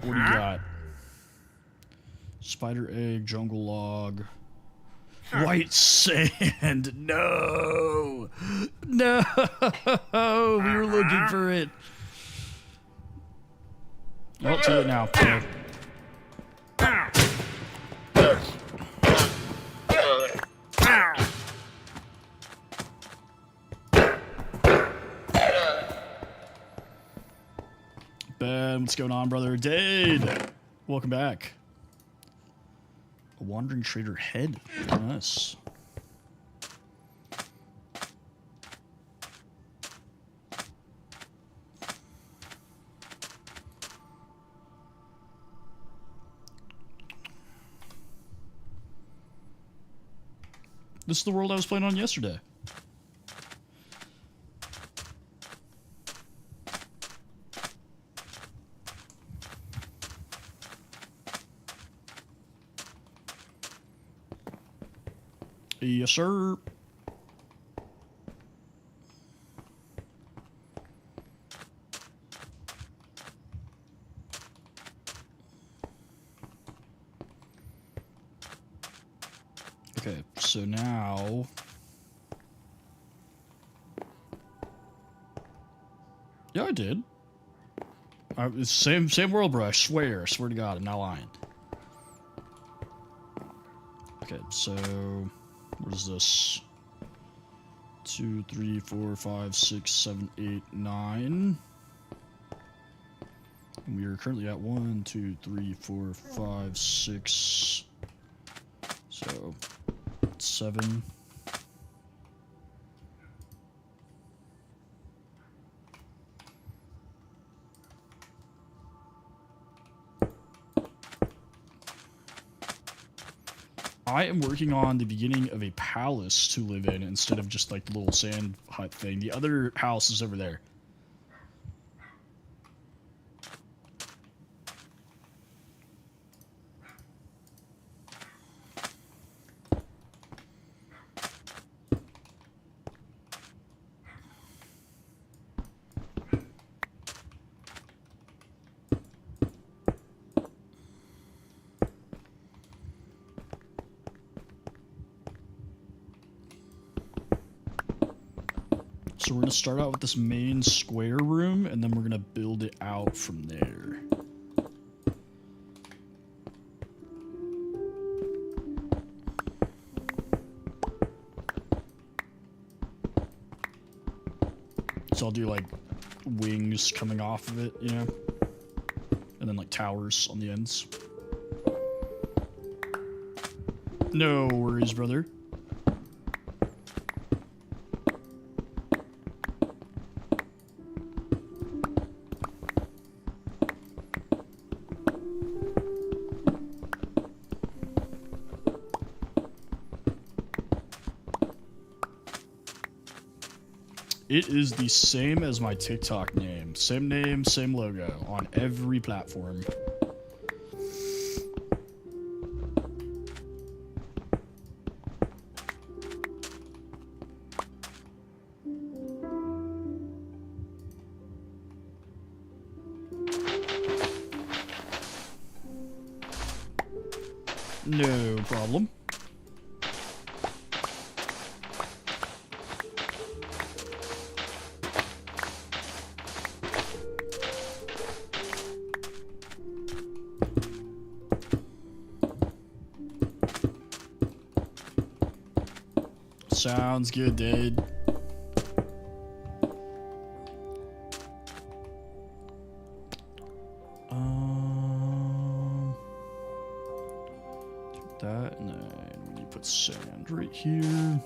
What do you got? Spider egg, jungle log, white sand. No, no, we were looking for it. Oh, too late now. Okay. what's going on, brother? Dade, welcome back. A wandering trader head. Nice. This is the world I was playing on yesterday. Yes, sir. Okay, so now... Yeah, I did. It's same world, bro. I swear to God, I'm not lying. Okay, so... What is this? 2, 3, 4, 5, 6, 7, 8, 9. And we are currently at 1, 2, 3, 4, 5, 6. So 7. I am working on the beginning of a palace to live in instead of just like the little sand hut thing. The other house is over there. So we're going to start out with this main square room, and then we're going to build it out from there. So I'll do like wings coming off of it, you know? And then like towers on the ends. No worries, brother. It is the same as my TikTok name. Same name, same logo on every platform. No problem. Sounds good, dude. Do that, and then we need to put sand right here.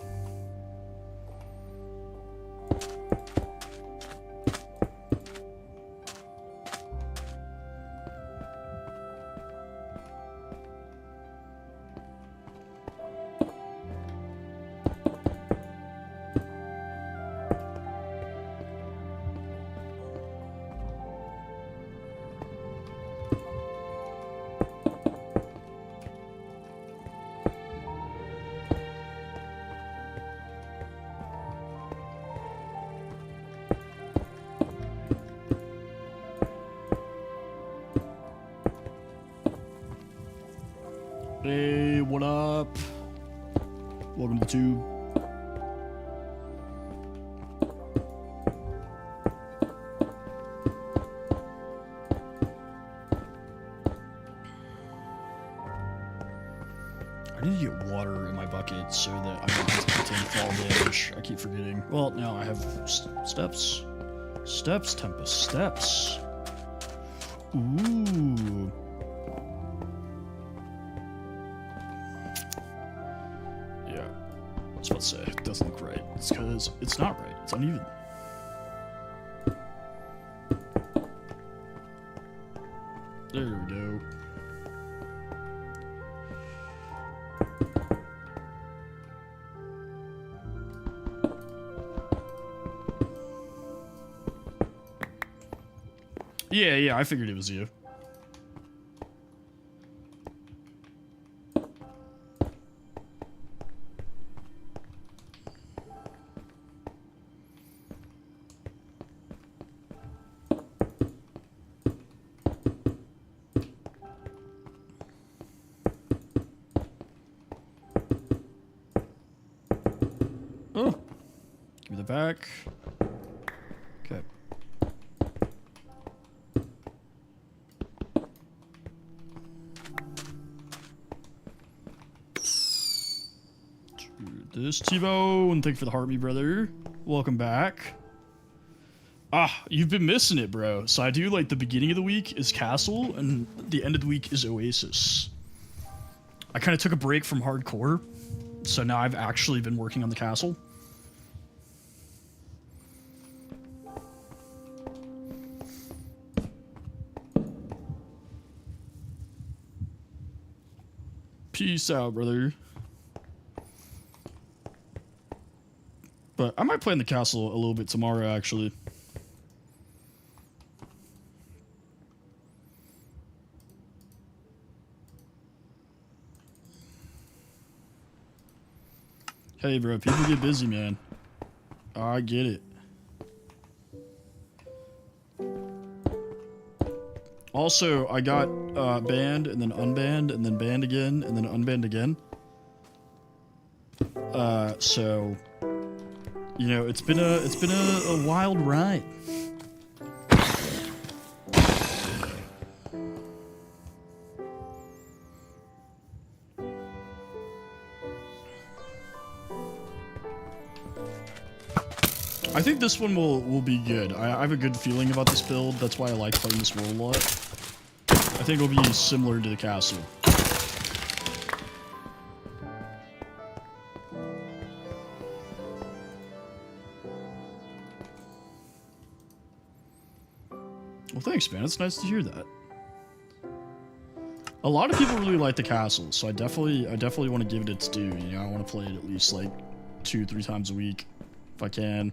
Hey, what up? Welcome to the tube. I need to get water in my bucket so that I don't have to take fall damage. I keep forgetting. Well, now I have steps. Steps, Tempest, steps. Ooh. Yeah. I was about to say, it doesn't look right. It's because it's not right. It's uneven. There we go. Yeah, I figured it was you. Oh, give me the back. Okay. This T-Bone, thank you for the heart, me brother. Welcome back. Ah, you've been missing it, bro. So I do like the beginning of the week is Castle, and the end of the week is Oasis. I kind of took a break from hardcore, so now I've actually been working on the Castle. Peace out, brother. But I might play in the Castle a little bit tomorrow, actually. Hey, bro, people get busy, man. I get it. Also, I got banned and then unbanned and then banned again and then unbanned again. So, you know, it's been a wild ride. I think this one will be good. I have a good feeling about this build. That's why I like playing this world a lot. I think it'll be similar to the Castle. Well, thanks, man. It's nice to hear that. A lot of people really like the Castle, so I definitely want to give it its due. You know, I want to play it at least like 2-3 times a week if I can.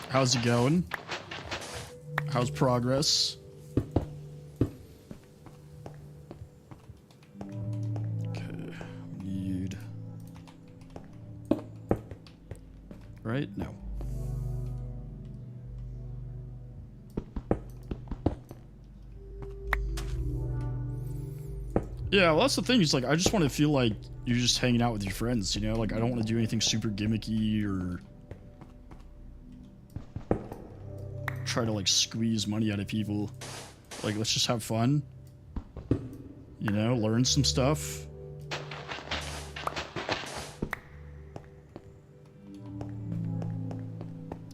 How's it going? How's progress? Okay, need... Right? No. Yeah, well, that's the thing. It's like, I just want to feel like you're just hanging out with your friends, you know? Like, I don't want to do anything super gimmicky or try to, like, squeeze money out of people. Like, let's just have fun. You know, learn some stuff.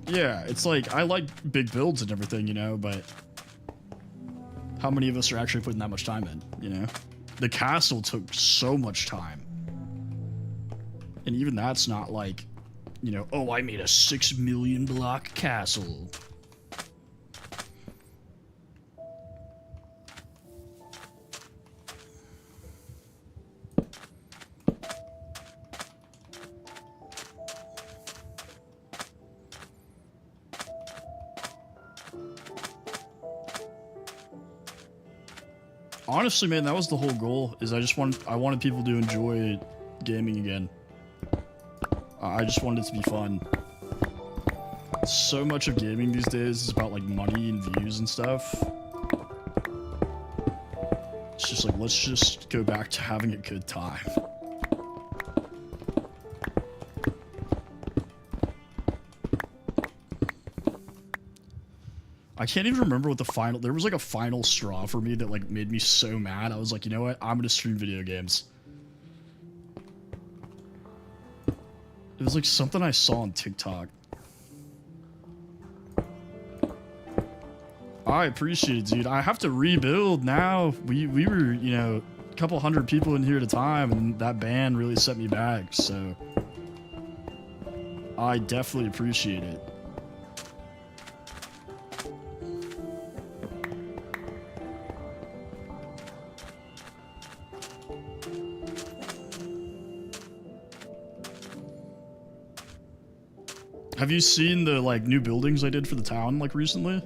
Yeah, it's like, I like big builds and everything, you know, but how many of us are actually putting that much time in, you know? The Castle took so much time. And even that's not like, you know, oh, I made a 6 million block castle. Honestly, man, that was the whole goal. Is I wanted people to enjoy gaming again. I just wanted it to be fun. So much of gaming these days is about like money and views and stuff. It's just like, let's just go back to having a good time. I can't even remember what the final. There was like a final straw for me that like made me so mad. I was like, you know what? I'm gonna stream video games. It was like something I saw on TikTok. I appreciate it, dude. I have to rebuild now. We were, you know, a couple hundred people in here at a time, and that ban really set me back. So I definitely appreciate it. Have you seen the like new buildings I did for the town like recently?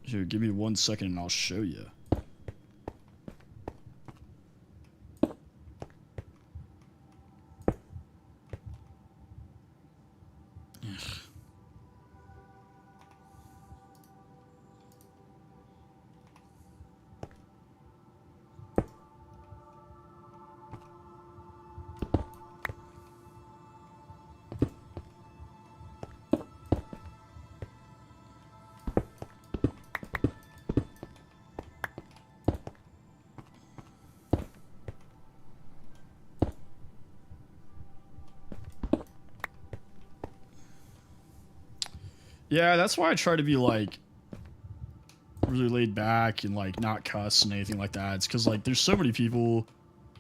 Here, give me 1 second and I'll show you. Yeah, that's why I try to be like really laid back and like not cuss and anything like that. It's because like there's so many people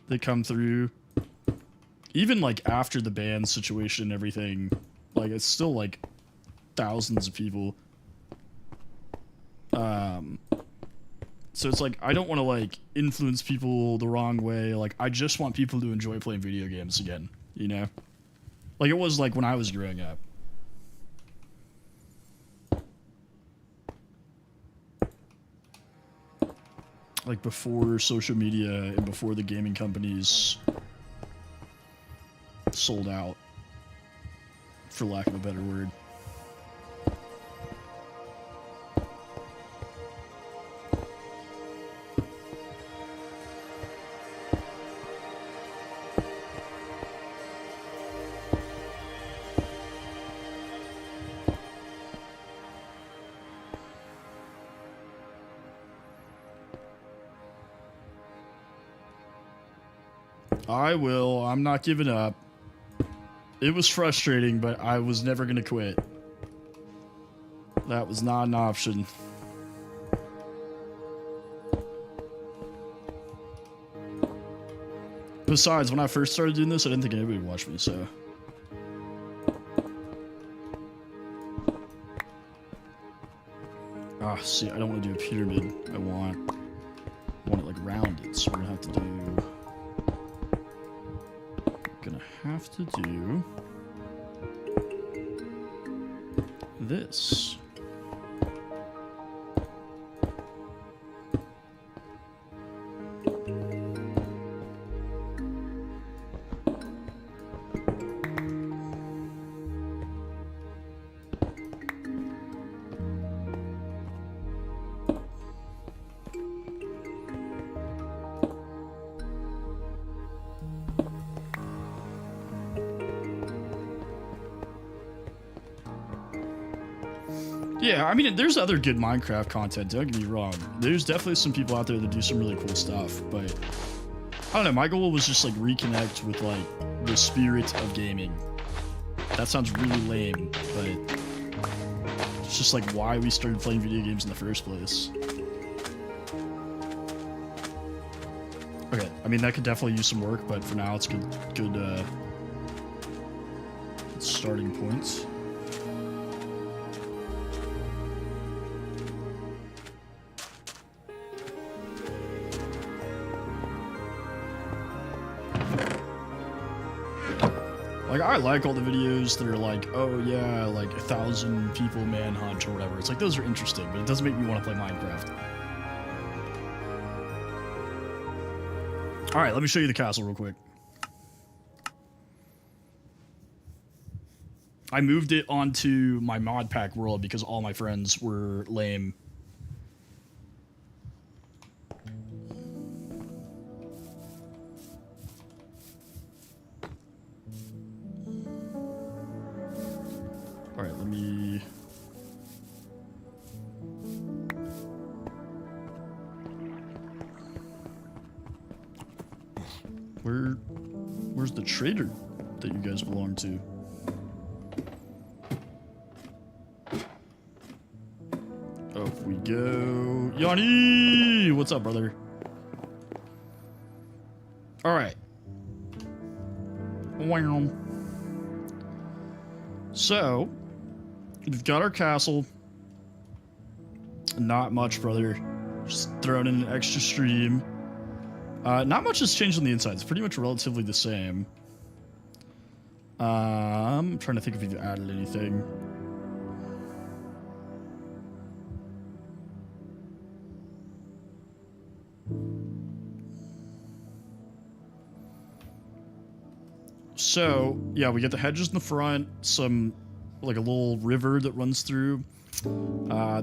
that come through, even like after the ban situation and everything. Like it's still like thousands of people. So it's like I don't want to like influence people the wrong way. Like I just want people to enjoy playing video games again, you know? Like it was like when I was growing up. Like before social media and before the gaming companies sold out, for lack of a better word. I will. I'm not giving up. It was frustrating, but I was never going to quit. That was not an option. Besides, when I first started doing this, I didn't think anybody would watch me, so... Ah, see, I don't want to do a pyramid. I want it, like, rounded, so we're going to have to do... this. Yeah, I mean, there's other good Minecraft content, don't get me wrong. There's definitely some people out there that do some really cool stuff, but I don't know, my goal was just like reconnect with like the spirit of gaming. That sounds really lame, but it's just like why we started playing video games in the first place. Okay, I mean, that could definitely use some work, but for now it's good starting points. Like, I like all the videos that are like, oh yeah, like 1,000 people manhunt or whatever. It's like, those are interesting, but it doesn't make me want to play Minecraft. Alright, let me show you the castle real quick. I moved it onto my mod pack world because all my friends were lame. All right, let me... Where's the trader that you guys belong to? Up we go. Yanni! What's up, brother? Alright. Wow. So, we've got our castle. Not much, brother. Just throwing in an extra stream. Not much has changed on the inside. It's pretty much relatively the same. I'm trying to think if we've added anything. So, yeah, we get the hedges in the front, some, like a little river that runs through.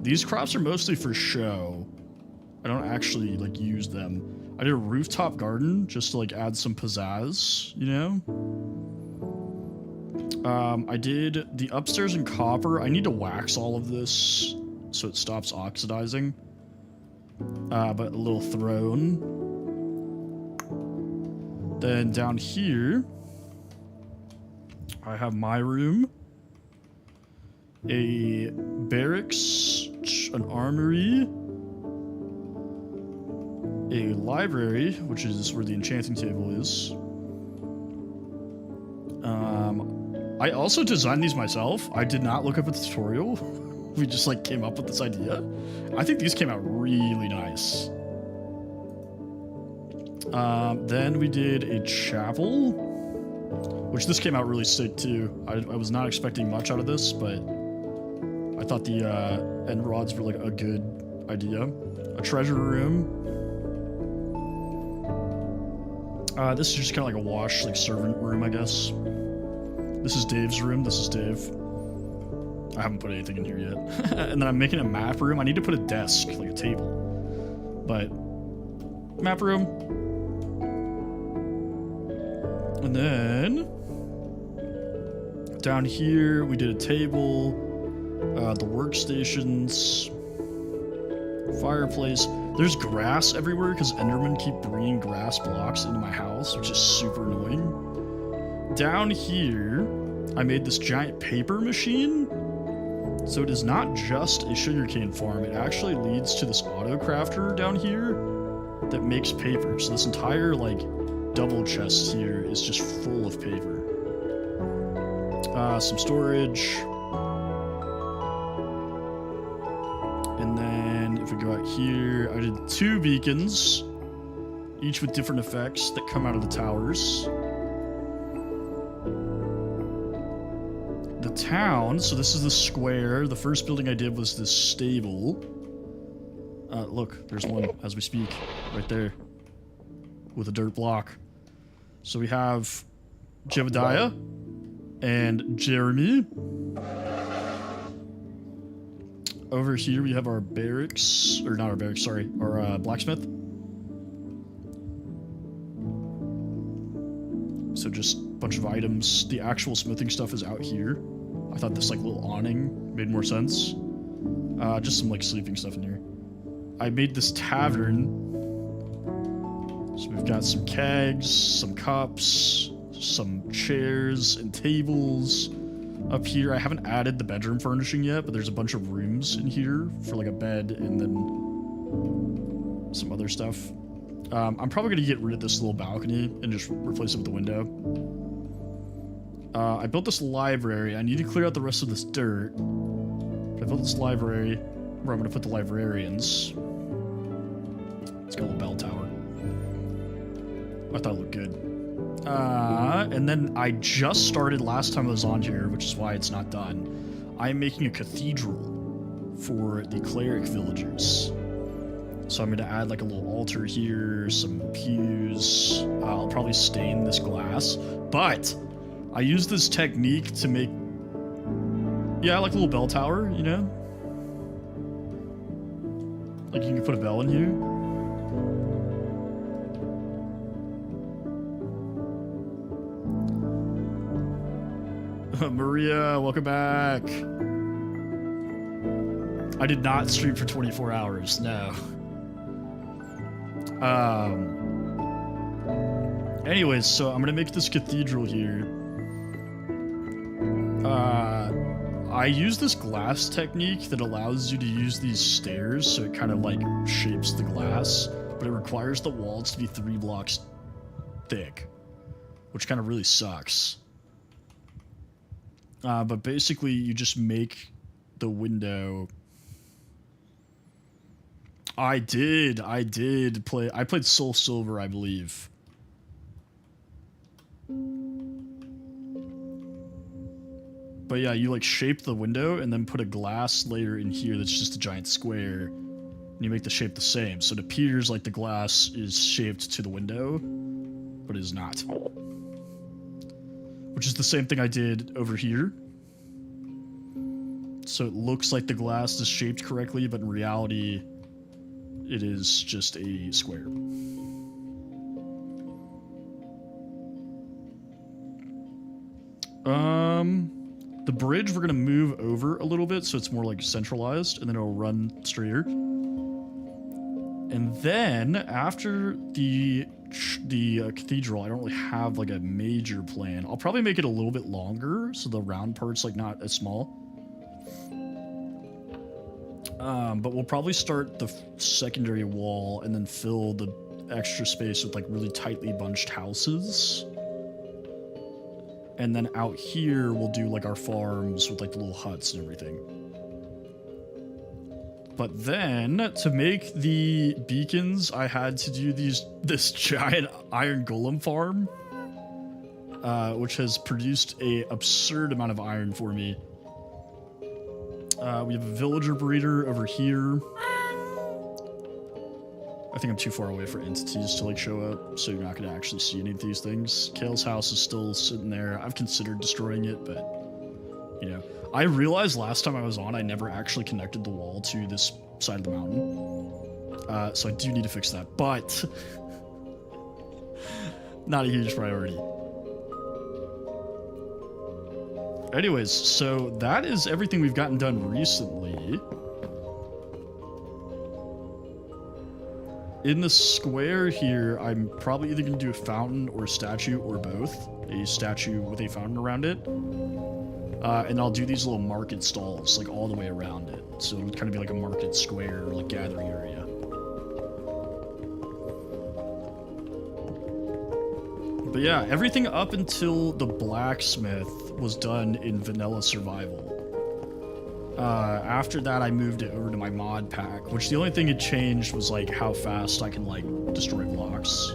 These crops are mostly for show. I don't actually, like, use them. I did a rooftop garden just to, like, add some pizzazz, you know? I did the upstairs in copper. I need to wax all of this so it stops oxidizing. But a little throne. Then down here, I have my room. A barracks, an armory, a library, which is where the enchanting table is. I also designed these myself. I did not look up a tutorial. We just like came up with this idea. I think these came out really nice. Then we did a chapel, which this came out really sick too. I was not expecting much out of this, but I thought the end rods were like a good idea. A treasure room. This is just kind of like a wash, like servant room, I guess. This is Dave's room. This is Dave. I haven't put anything in here yet. And then I'm making a map room. I need to put a desk, like a table. But map room. And then down here we did a table, the workstations, fireplace. There's grass everywhere because Endermen keep bringing grass blocks into my house, which is super annoying. Down here, I made this giant paper machine. So it is not just a sugarcane farm. It actually leads to this auto crafter down here that makes paper. So this entire like double chest here is just full of paper. Some storage. And then if we go out here, I did 2 beacons, each with different effects that come out of the towers. The town, so this is the square. The first building I did was this stable. Look, there's one as we speak, right there, with a dirt block. So we have Jebediah and Jeremy. Over here we have our barracks, or not our barracks, sorry, our blacksmith. So just a bunch of items. The actual smithing stuff is out here. I thought this like little awning made more sense. Just some like sleeping stuff in here. I made this tavern. So we've got some kegs, some cups, some chairs and tables. Up here, I haven't added the bedroom furnishing yet, but there's a bunch of rooms in here for like a bed and then some other stuff. I'm probably going to get rid of this little balcony and just replace it with the window. I built this library. I need to clear out the rest of this dirt. I built this library where I'm going to put the librarians. It's got a little bell tower. I thought it looked good. And then I just started last time I was on here, which is why it's not done. I'm making a cathedral for the cleric villagers. So I'm going to add like a little altar here, some pews. I'll probably stain this glass. But I use this technique to make Yeah, like a little bell tower, you know? Like you can put a bell in here. Maria, welcome back. I did not stream for 24 hours, no. Anyways, so I'm gonna make this cathedral here. I use this glass technique that allows you to use these stairs, so it kind of like shapes the glass, but it requires the walls to be 3 blocks thick, which kind of really sucks. But basically, you just make the window. I did play. I played Soul Silver, I believe. But yeah, you like shape the window and then put a glass layer in here that's just a giant square. And you make the shape the same. So it appears like the glass is shaped to the window, but it is not. Which is the same thing I did over here. So it looks like the glass is shaped correctly, but in reality, it is just a square. The bridge we're gonna move over a little bit so it's more like centralized, and then it'll run straighter. And then after the cathedral, I don't really have like a major plan. I'll probably make it a little bit longer so the round part's like not as small. But we'll probably start the secondary wall and then fill the extra space with like really tightly bunched houses. And then out here, we'll do like our farms with like the little huts and everything. But then to make the beacons, I had to do this giant iron golem farm, which has produced a absurd amount of iron for me. We have a villager breeder over here. I think I'm too far away for entities to like show up, so you're not going to actually see any of these things. Kale's house is still sitting there. I've considered destroying it, but, you know. I realized last time I was on, I never actually connected the wall to this side of the mountain. So I do need to fix that, but not a huge priority. Anyways, so that is everything we've gotten done recently. In the square here, I'm probably either going to do a fountain or a statue or both. A statue with a fountain around it. And I'll do these little market stalls, like all the way around it. So it'll kind of be like a market square, like gathering area. But yeah, everything up until the blacksmith was done in vanilla survival. After that, I moved it over to my mod pack, which the only thing it changed was like how fast I can like destroy blocks.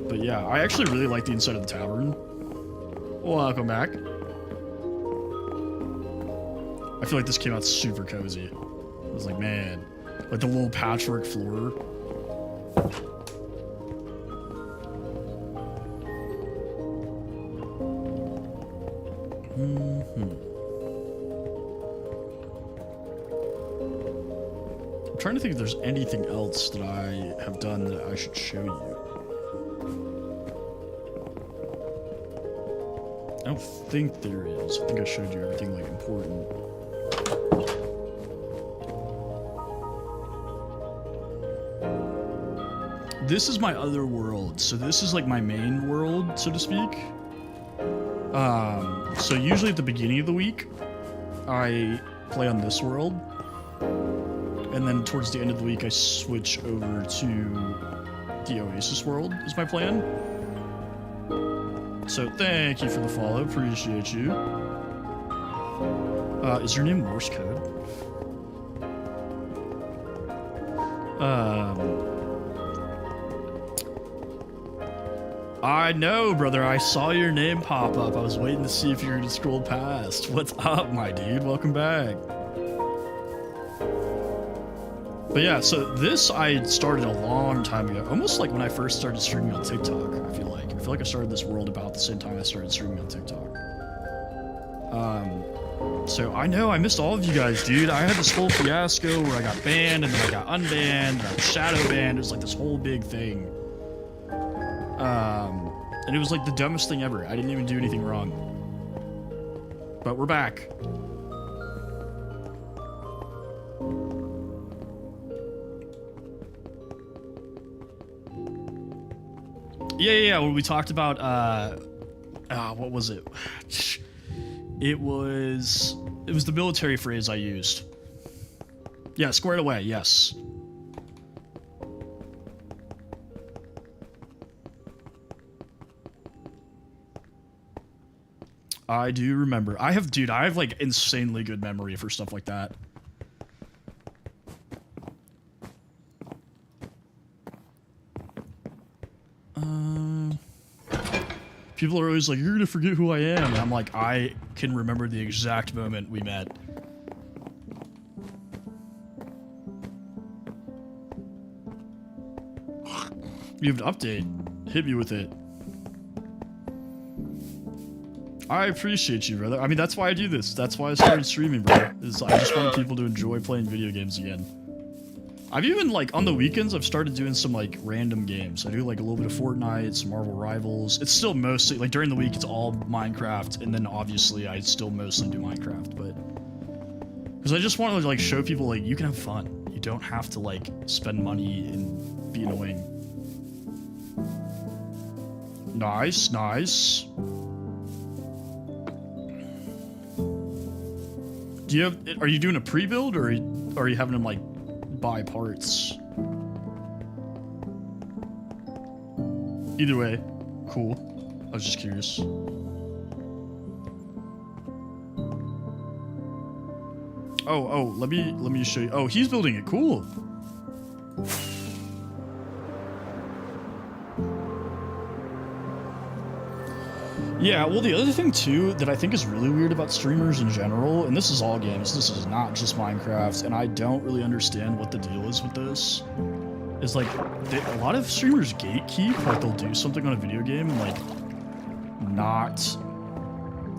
But yeah, I actually really like the inside of the tavern. Welcome back. I feel like this came out super cozy. I was like, man, like the little patchwork floor. I'm trying to think if there's anything else that I have done that I should show you. I don't think there is. I think I showed you everything like important. This is my other world. So this is like my main world, so to speak. So usually at the beginning of the week, I play on this world. And then towards the end of the week, I switch over to the Oasis world, is my plan. So thank you for the follow, appreciate you. Is your name Morse code? I know, brother. I saw your name pop up. I was waiting to see if you were going to scroll past. What's up, my dude? Welcome back. But yeah, so this I started a long time ago, almost like when I first started streaming on TikTok. I feel like I started this world about the same time I started streaming on TikTok. So I know I missed all of you guys, dude. I had this whole fiasco where I got banned and then I got unbanned and I was shadow banned. It was like this whole big thing. And it was like the dumbest thing ever. I didn't even do anything wrong. But we're back. Yeah, when we talked about, what was it? It was the military phrase I used. Yeah, squared away, yes. I do remember. I have like insanely good memory for stuff like that. People are always like, you're gonna forget who I am. And I'm like, I can remember the exact moment we met. You have an update. Hit me with it. I appreciate you, brother. I mean, that's why I do this. That's why I started streaming, bro. I just want people to enjoy playing video games again. I've even, like, on the weekends, I've started doing some, like, random games. I do, like, a little bit of Fortnite, some Marvel Rivals. It's still mostly, like, during the week, it's all Minecraft, and then, obviously, I still mostly do Minecraft, but... Because I just want to, like, show people, like, you can have fun. You don't have to, like, spend money and be annoying. Nice, nice. Do you have... Are you doing a pre-build, or are you having them, like... buy parts? Either way, cool. I was just curious. Oh, let me show you. Oh, he's building it. Cool. Yeah, well, the other thing, too, that I think is really weird about streamers in general, and this is all games, this is not just Minecraft, and I don't really understand what the deal is with this, is, like, a lot of streamers gatekeep, like, they'll do something on a video game and, like, not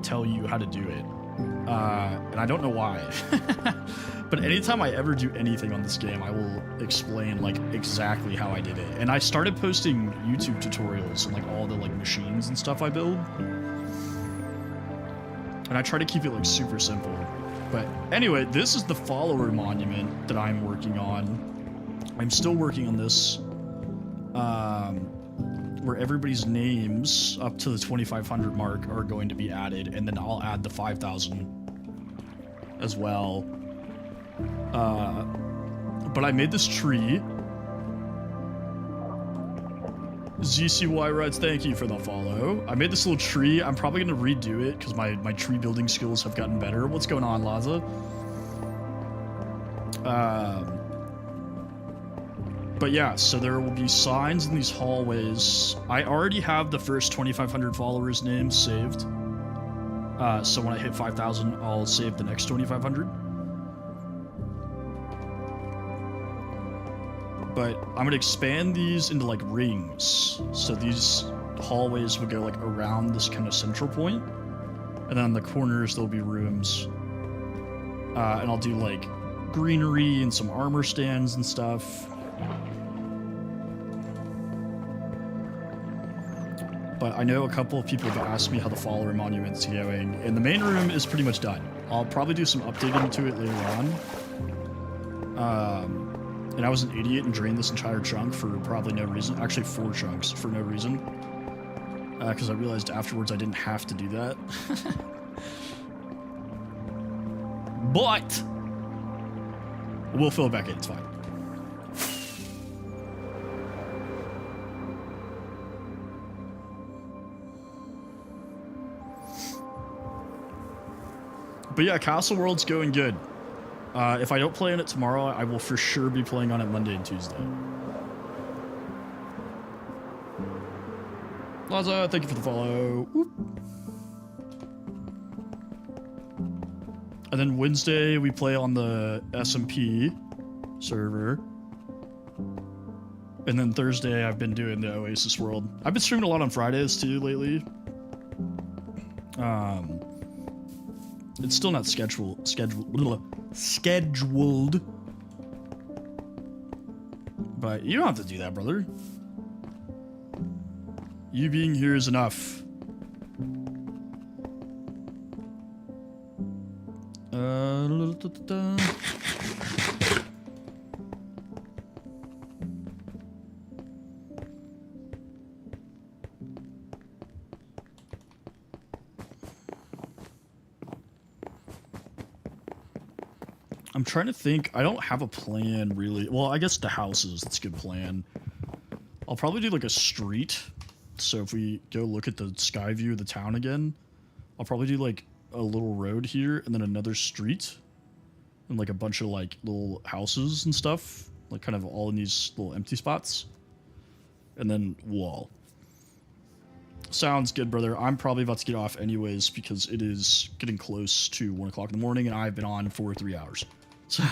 tell you how to do it. And I don't know why. But anytime I ever do anything on this game, I will explain, like, exactly how I did it. And I started posting YouTube tutorials on, like, all the, like, machines and stuff I build. And I try to keep it, like, super simple. But anyway, this is the follower monument that I'm working on. I'm still working on this. Where everybody's names up to the 2,500 mark are going to be added. And then I'll add the 5,000 as well. But I made this tree. ZCY writes, thank you for the follow. I made this little tree. I'm probably going to redo it because my tree building skills have gotten better. What's going on, Laza? But yeah, so there will be signs in these hallways. I already have the first 2,500 followers' names saved. So when I hit 5,000, I'll save the next 2,500. But I'm going to expand these into, like, rings. So these hallways would go, like, around this kind of central point. And then on the corners, there'll be rooms. And I'll do, like, greenery and some armor stands and stuff. But I know a couple of people have asked me how the follower monument's going. And the main room is pretty much done. I'll probably do some updating to it later on. And I was an idiot and drained this entire chunk for probably no reason. Actually, 4 chunks for no reason. Because I realized afterwards I didn't have to do that. But we'll fill it back in. It's fine. But yeah, Castle World's going good. If I don't play on it tomorrow, I will for sure be playing on it Monday and Tuesday. Laza, thank you for the follow. Whoop. And then Wednesday, we play on the SMP. server. And then Thursday, I've been doing the Oasis World. I've been streaming a lot on Fridays too lately. It's still not scheduled. But you don't have to do that, brother. You being here is enough. I'm trying to think. I don't have a plan, really. Well, I guess the houses, that's a good plan. I'll probably do, like, a street. So if we go look at the sky view of the town again, I'll probably do, like, a little road here and then another street. And, like, a bunch of, like, little houses and stuff. Like, kind of all in these little empty spots. And then wall. Sounds good, brother. I'm probably about to get off anyways because it is getting close to 1 o'clock in the morning and I've been on for 3 hours. So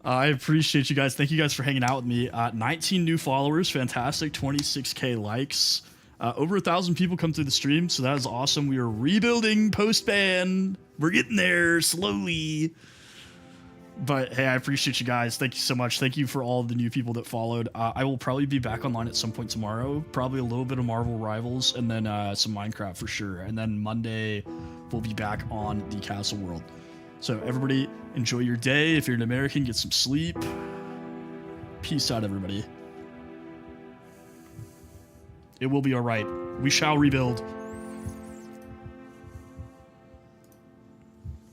I appreciate you guys. Thank you guys for hanging out with me. 19 new followers. Fantastic. 26K likes. Over 1,000 people come through the stream. So that is awesome. We are rebuilding post-ban. We're getting there slowly. But hey, I appreciate you guys. Thank you so much. Thank you for all the new people that followed. I will probably be back online at some point tomorrow. Probably a little bit of Marvel Rivals and then some Minecraft for sure. And then Monday, we'll be back on the Castle World. So everybody, enjoy your day. If you're an American, get some sleep. Peace out, everybody. It will be all right. We shall rebuild.